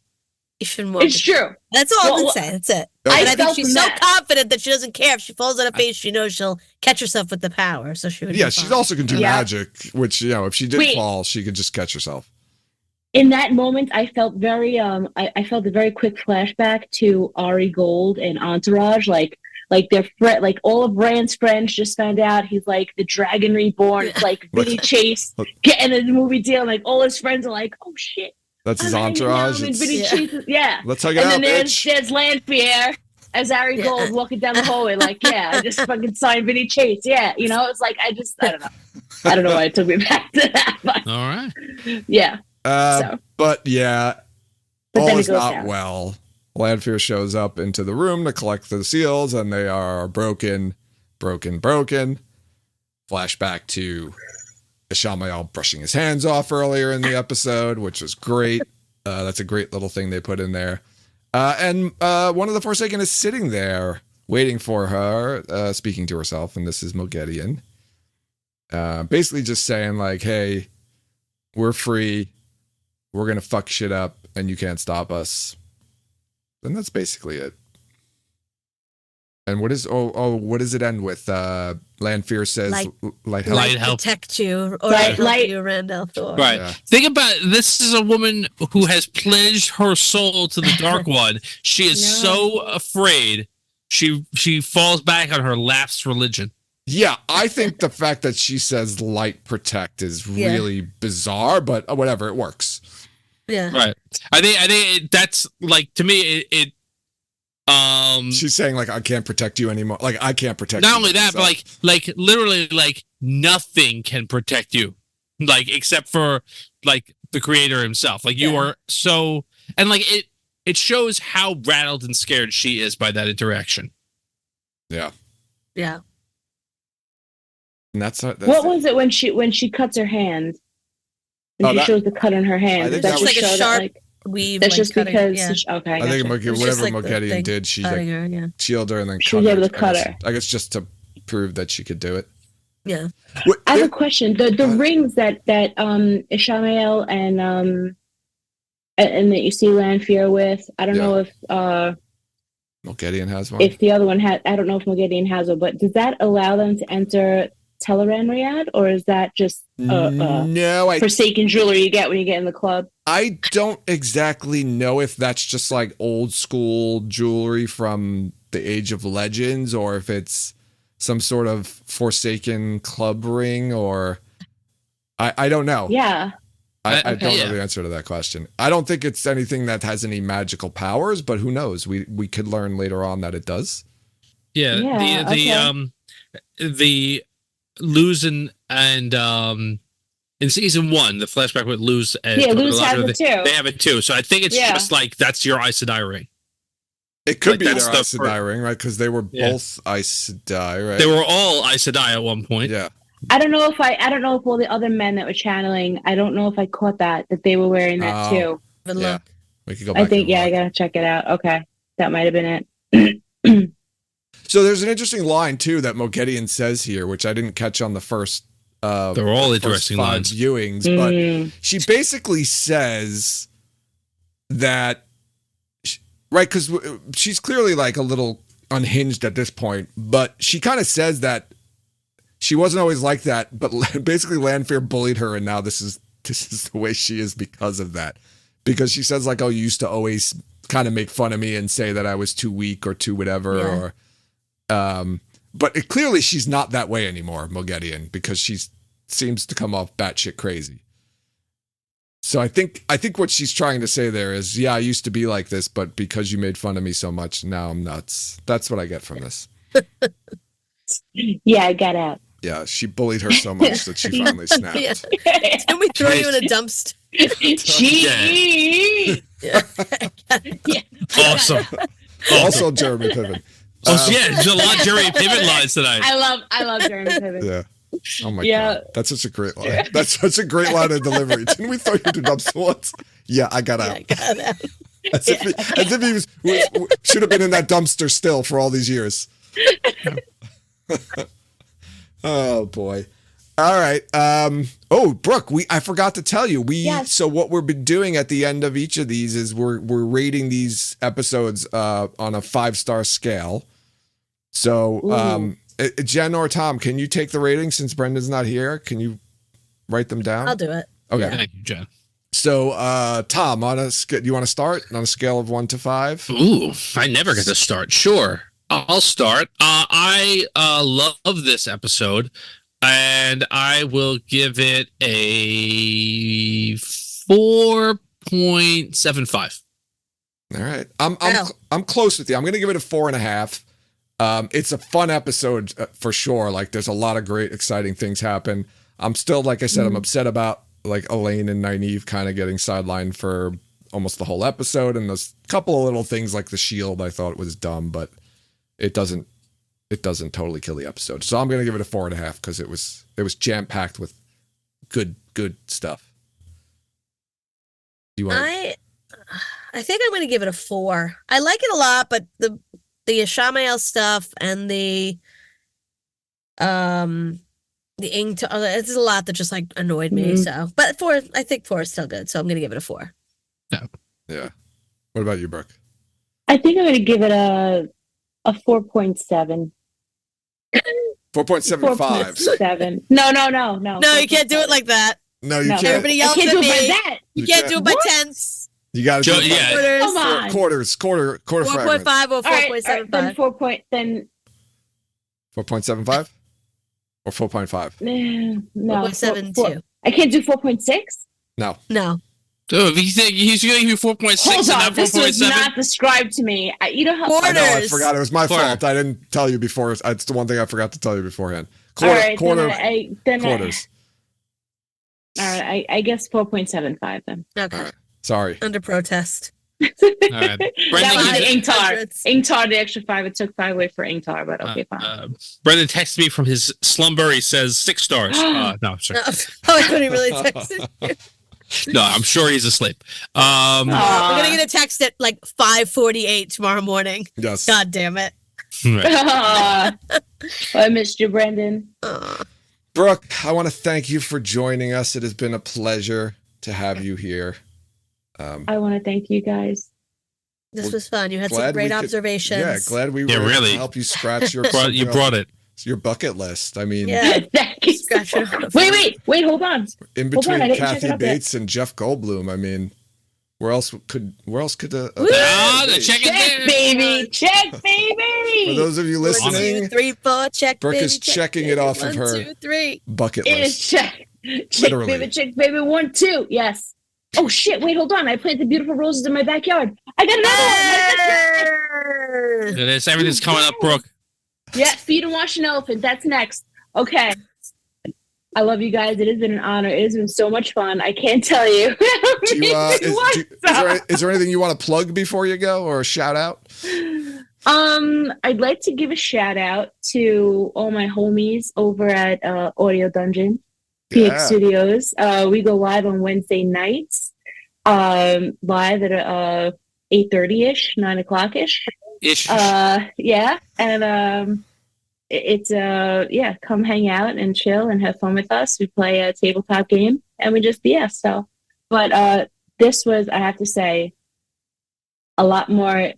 you shouldn't walk. It's true. That's all I'm gonna say. That's it. Okay. And I think she's so confident that she doesn't care if she falls on her face. She knows she'll catch herself with the power, so she would. Yeah, she also can do magic, which if she did fall, she could just catch herself. In that moment, I felt very, I felt a very quick flashback to Ari Gold and Entourage, like like their friend, like all of Rand's friends just found out he's like the Dragon Reborn. It's like Vinny Chase getting a movie deal. Like all his friends are like, oh shit. That's his entourage. Yeah. Let's hug it out, and then bitch. there's Lanfear as Ari Gold walking down the hallway, like, yeah, I just fucking signed Vinny Chase. Yeah, you know, it's like I don't know. I don't know why it took me back to that. But, all right. Yeah. But yeah, but all is not down. well. Lanfear shows up into the room to collect the seals, and they are broken. Flashback to Ishamael brushing his hands off earlier in the episode, which was great. That's a great little thing they put in there. And one of the Forsaken is sitting there waiting for her, speaking to herself, and this is Moghedien. Basically just saying like, hey, we're free. We're going to fuck shit up, and you can't stop us. And that's basically it. And what does it end with? Lanfear says, "Light help protect you, or help you, Randall Thor." Right. Yeah. Think about it. This is a woman who has pledged her soul to the Dark One. She is so afraid. She falls back on her lapsed religion. Yeah, I think the fact that she says "light protect" is really bizarre, but whatever, it works. Yeah. Right. I think that's like, to me it. She's saying like, I can't protect you anymore. Like I can't protect. Not only that, but like literally, like nothing can protect you, like except for like the Creator himself. Like you are so, and like it shows how rattled and scared she is by that interaction. Yeah. Yeah. And that's what was it when she cuts her hand? And she shows the cut on her hand. I think that's like a sharp weave. That's just cutting, because. Okay. I think whatever Moghedien did, she shielded her and then she was able to cut her. I guess just to prove that she could do it. Yeah. I have a question. The rings that Ishamael and that you see Lanfear with, I don't know if Moghedien has one. If the other one had, I don't know if Moghedien has one, but does that allow them to enter Teleran Riyadh, or is that just Forsaken jewelry you get when you get in the club? I don't exactly know if that's just like old school jewelry from the Age of Legends, or if it's some sort of Forsaken club ring, or I don't know. Yeah. I don't know the answer to that question. I don't think it's anything that has any magical powers, but who knows? We could learn later on that it does. Yeah. The Luz and in season 1, the flashback with Luz and Luz has it too. They have it too. So I think it's just like that's your Aes Sedai ring. It could be their Aes Sedai ring, right? Because they were both Aes Sedai, right? They were all Aes Sedai at one point. Yeah. I don't know if all the other men that were channeling, I don't know if I caught that they were wearing that too. Yeah. We could go back. I think I gotta check it out. Okay. That might have been it. So there's an interesting line too that Moghedien says here, which I didn't catch on the first they're all interesting lines. Viewings, but she basically says that right, because she's clearly like a little unhinged at this point, but she kind of says that she wasn't always like that, but basically Lanfear bullied her, and now this is the way she is because of that. Because she says like, oh, you used to always kind of make fun of me and say that I was too weak or too whatever, or but clearly she's not that way anymore, Moghedien, because she seems to come off batshit crazy. So I think what she's trying to say there is, I used to be like this, but because you made fun of me so much, now I'm nuts. That's what I get from this. Yeah, I got out. Yeah, she bullied her so much that she finally snapped. Can we throw you in a dumpster? Awesome. Also Jeremy Piven. There's a lot of Jeremy Piven lines tonight. I love Jeremy Piven. Yeah. Oh my God. That's such a great line. Yeah. That's such a great line of delivery. Didn't we throw you to dumpster once? Yeah, I got out. As if he should have been in that dumpster still for all these years. Oh boy. All right. Brooke, I forgot to tell you. So what we've been doing at the end of each of these is we're rating these episodes on a 5-star scale. So Jen or Tom, can you take the rating since Brendan's not here? Can you write them down? I'll do it. Okay. Yeah. Thank you, Jen. So Tom, do you want to start on a scale of 1 to 5? Ooh, I never get to start. Sure. I'll start. I love this episode, and I will give it a 4.75. All right, I'm close with you. I'm going to give it a 4.5. It's a fun episode for sure. Like, there's a lot of great, exciting things happen. I'm still, like I said, I'm upset about like Elaine and Nynaeve kind of getting sidelined for almost the whole episode, and there's a couple of little things like the shield I thought was dumb, but it doesn't totally kill the episode. So I'm going to give it a 4.5 because it was jam packed with good stuff. Do you want? I think I'm going to give it a 4. I like it a lot, but the Ishamael stuff and the Ingtar, it's a lot that just like annoyed me. So, but 4, I think 4 is still good. So I'm going to give it a 4. Yeah. What about you, Brooke? I think I'm going to give it a 4.7. 4.75. 4.7. No. No, you can't do it like that. No, you can't. Everybody yells at me. You can't do it by What? tenths. You got to do it. Come on. Quarter 4.5 fragments. or 4.75. Then 4.75 or 4.5? No. 4.72. I can't do 4.6. No. Dude, he's going to give you 4.6 Hold and on, not this was 4.7. not described to me. You know how Quarters. I know, I forgot. It was my Quarter. fault. I didn't tell you before. It's the one thing I forgot to tell you beforehand. All right, Quarters. All right, I guess 4.75 then. Okay. All right. Sorry. Under protest. All right. That was Brendan, the Ingtar. Hundreds. Ingtar, the extra 5. It took 5 away for Ingtar, but okay, fine. Brendan texted me from his slumber. He says 6 stars. No, sorry. Oh, I thought he really texted you. No, I'm sure he's asleep. We're going to get a text at like 5:48 tomorrow morning. Yes. God damn it. I missed you, Brendan. Brooke, I want to thank you for joining us. It has been a pleasure to have you here. I want to thank you guys. This was fun. You had some Glad great we could- observations. Yeah, glad we were able really. to help you scratch your You brought it. your bucket list. I mean, Yeah. Thank you. Scratch it off. Wait, hold on. in Hold on, between I didn't check Kathy it out yet. Bates and Jeff Goldblum, I mean, where else could the Check it Check, there. baby. Check, For baby. those of you 1, listening, 2, 3, 4, check. Brooke baby, is check, checking baby. it off 1, of her 2, 3. bucket It is list. check. Literally. Check, baby. 1, 2. Yes. Oh, shit. Wait, hold on. I planted beautiful roses in my backyard. I got another one. Everything's coming up, Brooke. Yeah, feed and wash an elephant. That's next. Okay. I love you guys. It has been an honor. It has been so much fun. I can't tell you. Is there anything you want to plug before you go, or a shout out? I'd like to give a shout out to all my homies over at Audio Dungeon, PX Studios. We go live on Wednesday nights, live at 8:30ish, 9 o'clock-ish. Yeah, and it's come hang out and chill and have fun with us. We play a tabletop game and we just BS. So, but this was, I have to say, a lot more.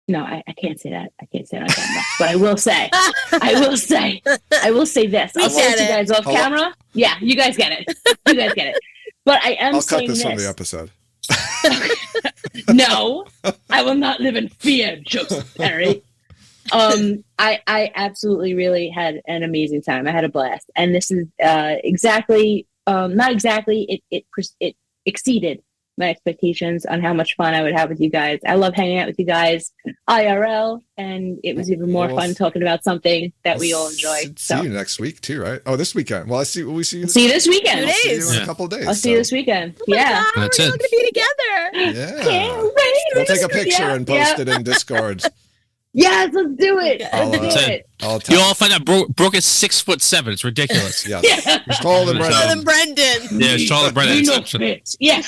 No, I can't say that. I can't say that on camera. But I will say this. I'll say it to you guys off camera. Yeah, you guys get it. But I am I'll saying cut this this. from the episode. No, I will not live in fear, Joseph Perry. I absolutely really had an amazing time. I had a blast, and this is not exactly. It exceeded my expectations on how much fun I would have with you guys. I love hanging out with you guys IRL, and it was even more fun talking about something that we all enjoy. See you next week too, right? Oh, this weekend. Well, see you. See you this weekend. 2 days. See you in a couple of days. I'll see you this weekend. Oh my God, That's we're all it. going to be together. Yeah. Can't wait. We'll take a picture and post it in Discord. Yes, let's do it. I'll, Let's do it. I'll You tell all find out Brooke is 6'7". It's ridiculous. Yes. Yeah. It's taller than Better Brendan. than Brendan. Yeah, it's taller than Brendan. We know It's- fit. Yeah.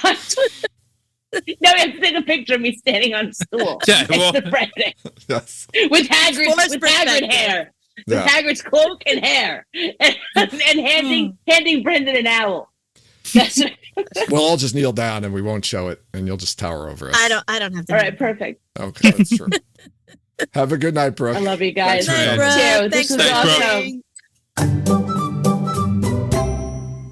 Now we have to take a picture of me standing on a stool Yeah, next well- to Brendan Yes. with Haggard Forced perspective. hair, with Yeah. Haggard's cloak and hair, and handing Brendan an owl. That's We'll all just kneel down and we won't show it, and you'll just tower over us. I don't have to. all right. Perfect. Okay, that's true. Have a good night, Brooke. I love you guys. Thanks for Bye, coming. bro. Too. This Thanks was for awesome. coming.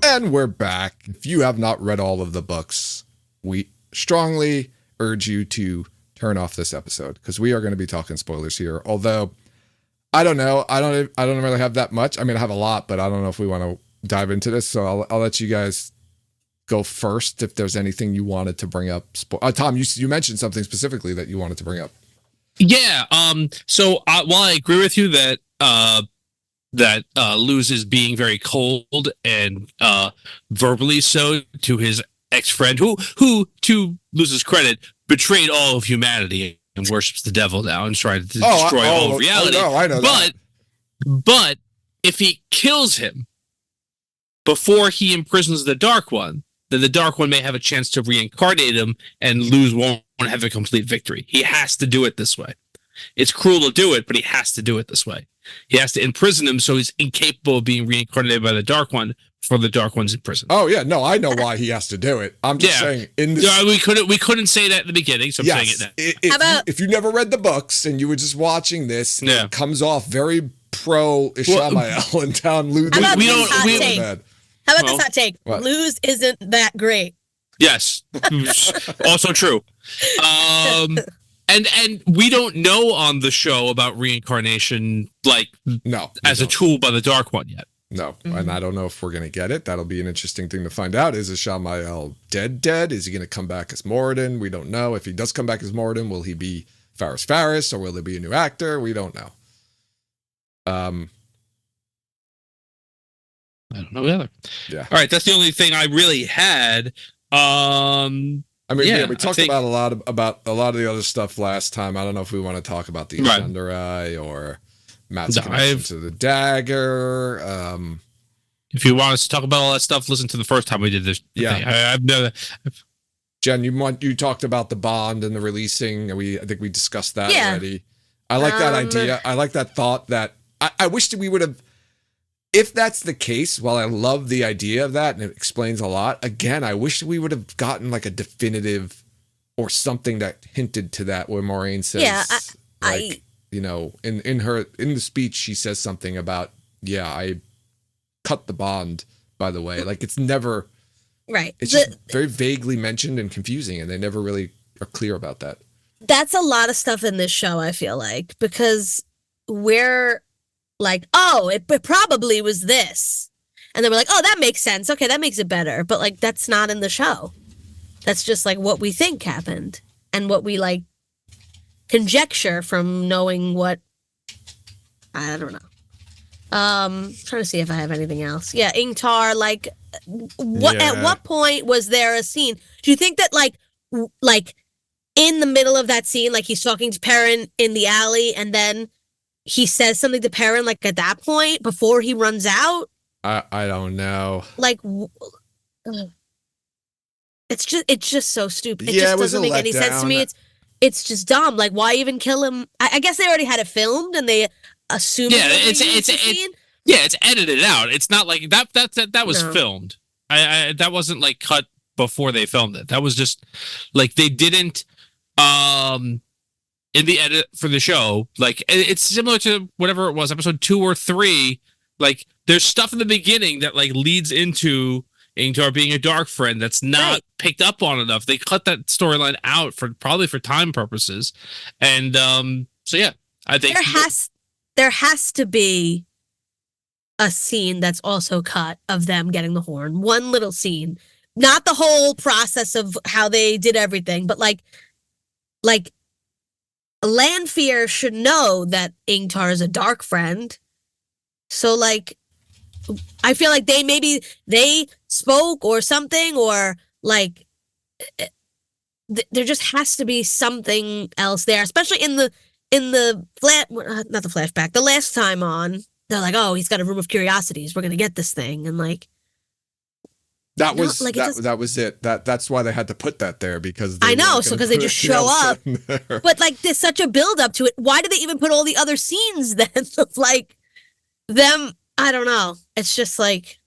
And we're back. If you have not read all of the books, we strongly urge you to turn off this episode because we are going to be talking spoilers here. Although, I don't know. I don't really have that much. I mean, I have a lot, but I don't know if we want to dive into this. So I'll let you guys go first if there's anything you wanted to bring up. Tom, you mentioned something specifically that you wanted to bring up. Yeah. So while I agree with you that Luz is being very cold and verbally so to his ex-friend, who to Luz's credit betrayed all of humanity and worships the devil now and trying to destroy all of reality. No, I know that. But if he kills him before he imprisons the Dark One, then the Dark One may have a chance to reincarnate him, and Luz won't have a complete victory. He has to do it this way. It's cruel to do it, but he has to do it this way. He has to imprison him so he's incapable of being reincarnated by the Dark One before the Dark One's in prison. Oh yeah, no, I know why he has to do it. I'm just saying in this. We couldn't say that at the beginning, so I'm saying it now. If you never read the books and you were just watching this, it comes off very pro Ishamael and Tom Luz. How about this hot take? Luz isn't that great. Yes, also true. And we don't know on the show about reincarnation, as a tool by the Dark One yet. No, and I don't know if we're going to get it. That'll be an interesting thing to find out. Is Ishamael dead? Is he going to come back as Moradin? We don't know. If he does come back as Moradin, will he be Faris, or will there be a new actor? We don't know. I don't know either. Yeah. All right, that's the only thing I really had. We talked about a lot of the other stuff last time. I don't know if we want to talk about the Ascenderai or Matt's connection to the dagger. If you want us to talk about all that stuff, listen to the first time we did this. Yeah. Jen, you talked about the bond and the releasing. I think we discussed that already. I like that idea. I like that thought that I wish that we would have. If that's the case, while I love the idea of that and it explains a lot, again, I wish we would have gotten like a definitive or something that hinted to that where Moraine says, in the speech, she says something about, I cut the bond, by the way. Like it's never, right. It's just very vaguely mentioned and confusing, and they never really are clear about that. That's a lot of stuff in this show, I feel like, because we're like, oh, it probably was this. And then we're like, oh, that makes sense. Okay, that makes it better. But like, that's not in the show. That's just like what we think happened and what we like conjecture from knowing what, I don't know. Trying to see if I have anything else. Yeah, Ingtar, like, at what point was there a scene? Do you think that like in the middle of that scene, like he's talking to Perrin in the alley and then he says something to Perrin, like at that point before he runs out? I don't know. Like, it's just so stupid. It just doesn't make any sense to me. It's just dumb. Like, why even kill him? I guess they already had it filmed and they assumed. Yeah, it's edited out. It's not like that was filmed. That wasn't like cut before they filmed it. That was just like they didn't. In the edit for the show, like it's similar to whatever it was, episode 2 or 3. Like there's stuff in the beginning that like leads into Ingtar being a dark friend that's not picked up on enough. They cut that storyline out probably for time purposes, and I think there has to be a scene that's also cut of them getting the horn. One little scene, not the whole process of how they did everything, but like. Lanfear should know that Ingtar is a dark friend. So, like, I feel like they spoke or something, or, like, there just has to be something else there, especially in the not the flashback, the last time on, they're like, oh, he's got a room of curiosities. We're going to get this thing. And, like, That was it. That's why they had to put that there, because I know, so because they just show up. But like, there's such a build up to it. Why did they even put all the other scenes then of like them? I don't know. It's just like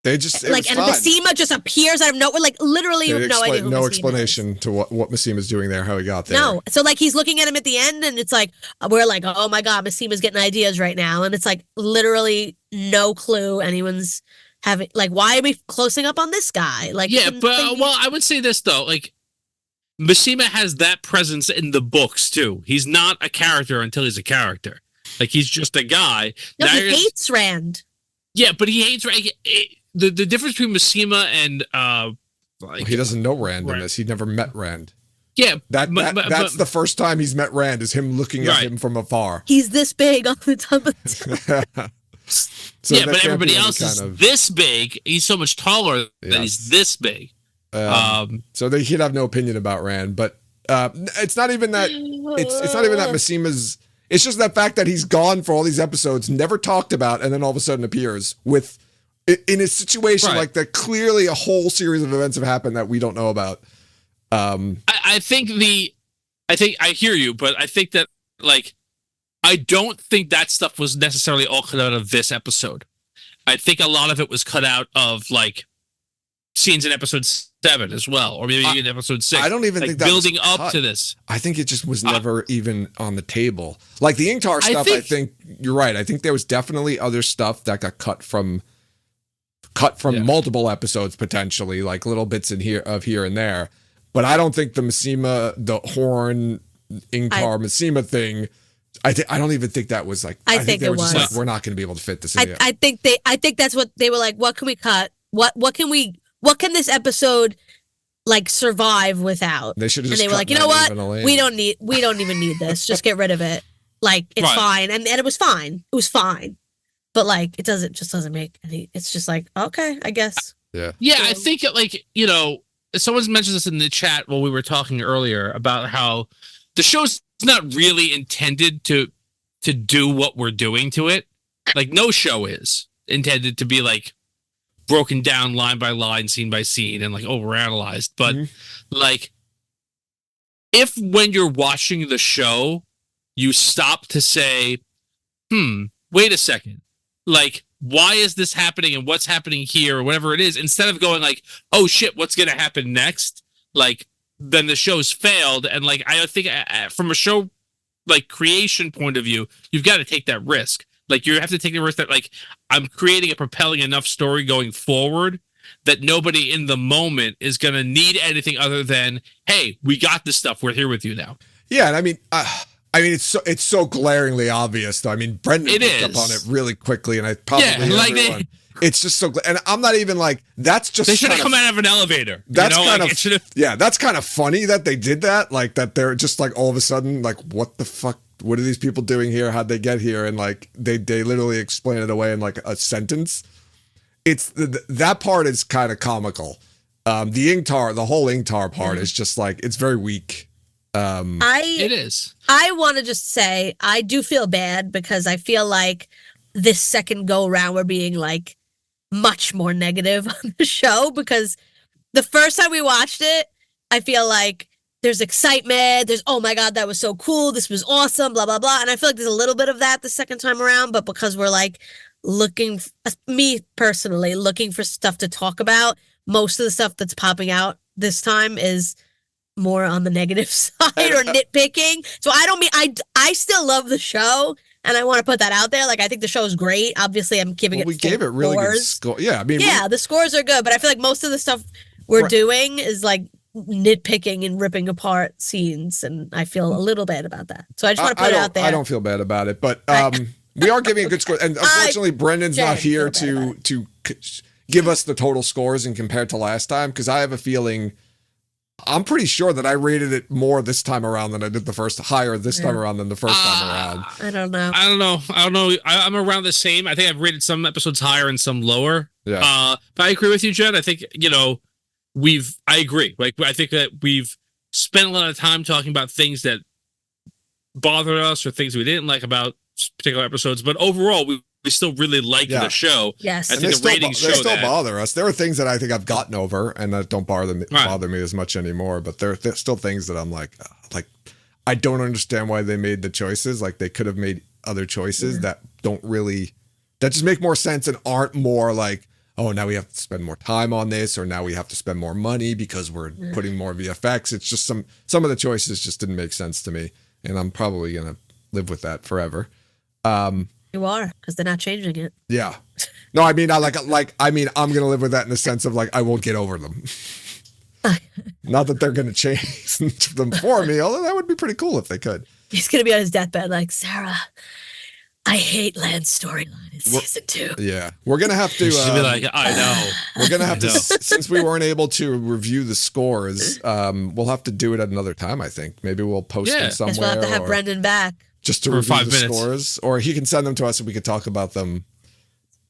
they just like, and Massima just appears out of nowhere. Like literally, no idea. No explanation to what Massima's doing there, how he got there. No, so like he's looking at him at the end, and it's like we're like, oh my god, Massima's getting ideas right now, and it's like literally no clue anyone's having. Like, why are we closing up on this guy? Like, I would say this though, like Mishima has that presence in the books too. He's not a character until he's a character. Like he's just a guy. No, he hates Rand. Yeah, but he hates Rand. The difference between Mishima and he doesn't know Rand in this. He never met Rand. Yeah, that's the first time he's met Rand, is him looking at him from afar. He's this big on the top of the So yeah, but everybody else is this big. He's so much taller that he's this big. So he'd have no opinion about Rand, but it's not even that. It's not even that Mishima's. It's just that fact that he's gone for all these episodes, never talked about, and then all of a sudden appears in a situation like that. Clearly, a whole series of events have happened that we don't know about. I think I hear you, but I think that I don't think that stuff was necessarily all cut out of this episode. I think a lot of it was cut out of scenes in episode 7 as well, or maybe in episode 6. I don't even think that building was cut up to this. I think it just was never even on the table. Like the Ingtar stuff, I think you're right. I think there was definitely other stuff that got cut from multiple episodes potentially, like little bits in here and there. But I don't think the Mishima, the Horn, Ingtar, Mishima thing. I don't even think that was I think they it were was. just we're not going to be able to fit this in. I think that's what they were like. What can we cut? What can this episode survive without? They should have. And they were like, you know what? We don't even need this. Just get rid of it. It's fine, and it was fine. It was fine, but it doesn't make any. It's just okay, I guess. Yeah. Yeah, I think someone's mentioned this in the chat while we were talking earlier about how the show's not really intended to do what we're doing to it. No show is intended to be broken down line by line, scene by scene, and overanalyzed. But if when you're watching the show, you stop to say, wait a second, why is this happening and what's happening here or whatever it is, instead of going oh shit, what's going to happen next? Then the show's failed. And I think from a show creation point of view, you've got to take that risk. You have to take the risk that I'm creating a propelling enough story going forward that nobody in the moment is going to need anything other than, hey, we got this stuff. We're here with you now. Yeah. And I mean, it's so glaringly obvious though. I mean, Brendan picked up on it really quickly, and I probably everyone. It's just so, and I'm not even that's just. They should have come out of an elevator. That's that's kind of funny that they did that. That they're just all of a sudden what the fuck? What are these people doing here? How'd they get here? And they literally explain it away in a sentence. It's that part is kind of comical. The whole Ingtar part is just it's very weak. It is. I want to just say I do feel bad because I feel this second go around we're being much more negative on the show, because the first time we watched it, I feel there's excitement. There's, oh my God, that was so cool. This was awesome, blah, blah, blah. And I feel there's a little bit of that the second time around, but because we're me personally, looking for stuff to talk about, most of the stuff that's popping out this time is more on the negative side or nitpicking. So I still love the show, and I want to put that out there. I think the show is great. Obviously, I'm giving it. We gave it really good score. Yeah, I mean, the scores are good, but I feel most of the stuff we're doing is nitpicking and ripping apart scenes, and I feel a little bad about that. So I just want to put it out there. I don't feel bad about it, but we are giving a good score, and unfortunately, Brendan's not here to give us the total scores and compared to last time, because I have a feeling. I'm pretty sure that I rated it more this time around than I did higher this time around than the first time around. I don't know. I'm around the same. I think I've rated some episodes higher and some lower. Yeah. But I agree with you, Jen. I think, I agree. I think that we've spent a lot of time talking about things that bothered us or things we didn't like about particular episodes. But overall, we still really like the show. Yes. I think the ratings show that. They still bother us. There are things that I think I've gotten over and that don't bother me as much anymore. But there are still things that I'm I don't understand why they made the choices. They could have made other choices that just make more sense and aren't more oh, now we have to spend more time on this, or now we have to spend more money because we're putting more VFX. It's just some of the choices just didn't make sense to me. And I'm probably going to live with that forever. You are, because they're not changing it. Yeah. No, I mean, I'm going to live with that in the sense of I won't get over them. Not that they're going to change them for me, although that would be pretty cool if they could. He's going to be on his deathbed like, Sarah, I hate Lan's storyline in season 2. Yeah. We're going to have to... She'll be like, I know. We're going to have to... Since we weren't able to review the scores, we'll have to do it at another time, I think. Maybe we'll post them somewhere. Guess we'll have to have Brendan back. Just to review the scores. Or he can send them to us and we can talk about them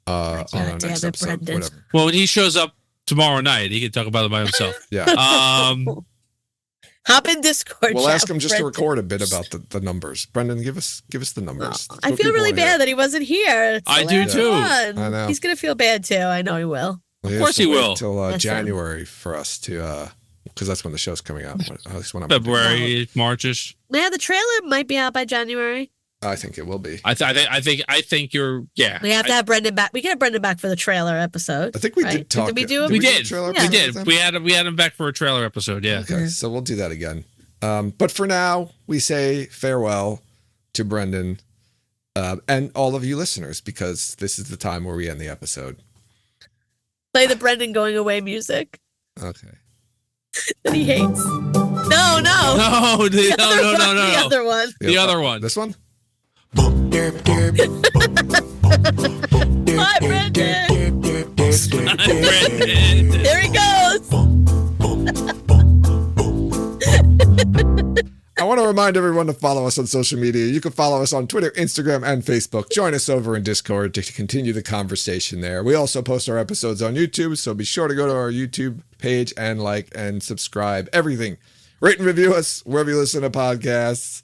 on our next episode. Whatever. Well, when he shows up tomorrow night, he can talk about it by himself. Yeah. Hop in Discord. We'll ask him just to record a bit about the numbers. Brendan, give us the numbers. I feel really bad that he wasn't here. I do too. I know. He's gonna feel bad too. I know he will. Well, of course he will. Till January for us to, because that's when the show's coming out. At least when I'm February, Marchish. Yeah, the trailer might be out by January. I think it will be. I think you're. Yeah. We have to have Brendan back. We can have Brendan back for the trailer episode. I think we did talk. Did we do it? We did. Yeah. We did. We had him back for a trailer episode. Yeah. Okay, so we'll do that again. But for now, we say farewell to Brendan and all of you listeners, because this is the time where we end the episode. Play the Brendan going away music. Okay. That he hates. No. No. The other one. The other one. This one? Bye, Brendan. There he goes. I want to remind everyone to follow us on social media. You can follow us on Twitter, Instagram, and Facebook. Join us over in Discord to continue the conversation there. We also post our episodes on YouTube, so be sure to go to our YouTube page and like and subscribe. Everything. Rate and review us wherever you listen to podcasts.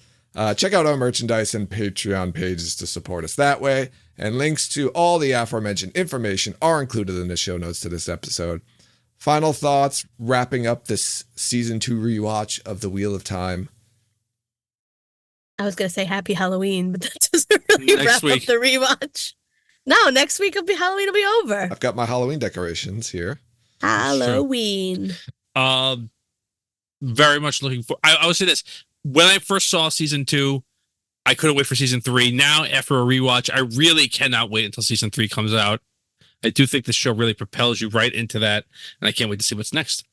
Check out our merchandise and Patreon pages to support us that way. And links to all the aforementioned information are included in the show notes to this episode. Final thoughts, wrapping up this season 2 rewatch of The Wheel of Time. I was going to say happy Halloween, but that doesn't really wrap up the rewatch. No, next week Halloween will be over. I've got my Halloween decorations here. Halloween. Very much looking for. I would say this. When I first saw season 2, I couldn't wait for season 3. Now, after a rewatch, I really cannot wait until season 3 comes out. I do think the show really propels you right into that, and I can't wait to see what's next.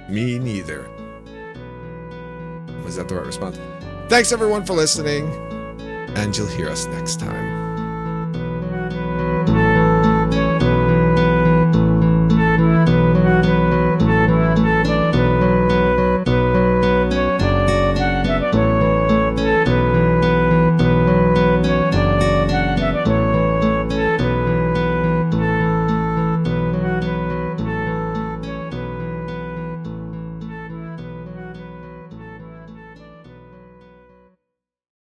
Me neither. Was that the right response? Thanks, everyone, for listening, and you'll hear us next time.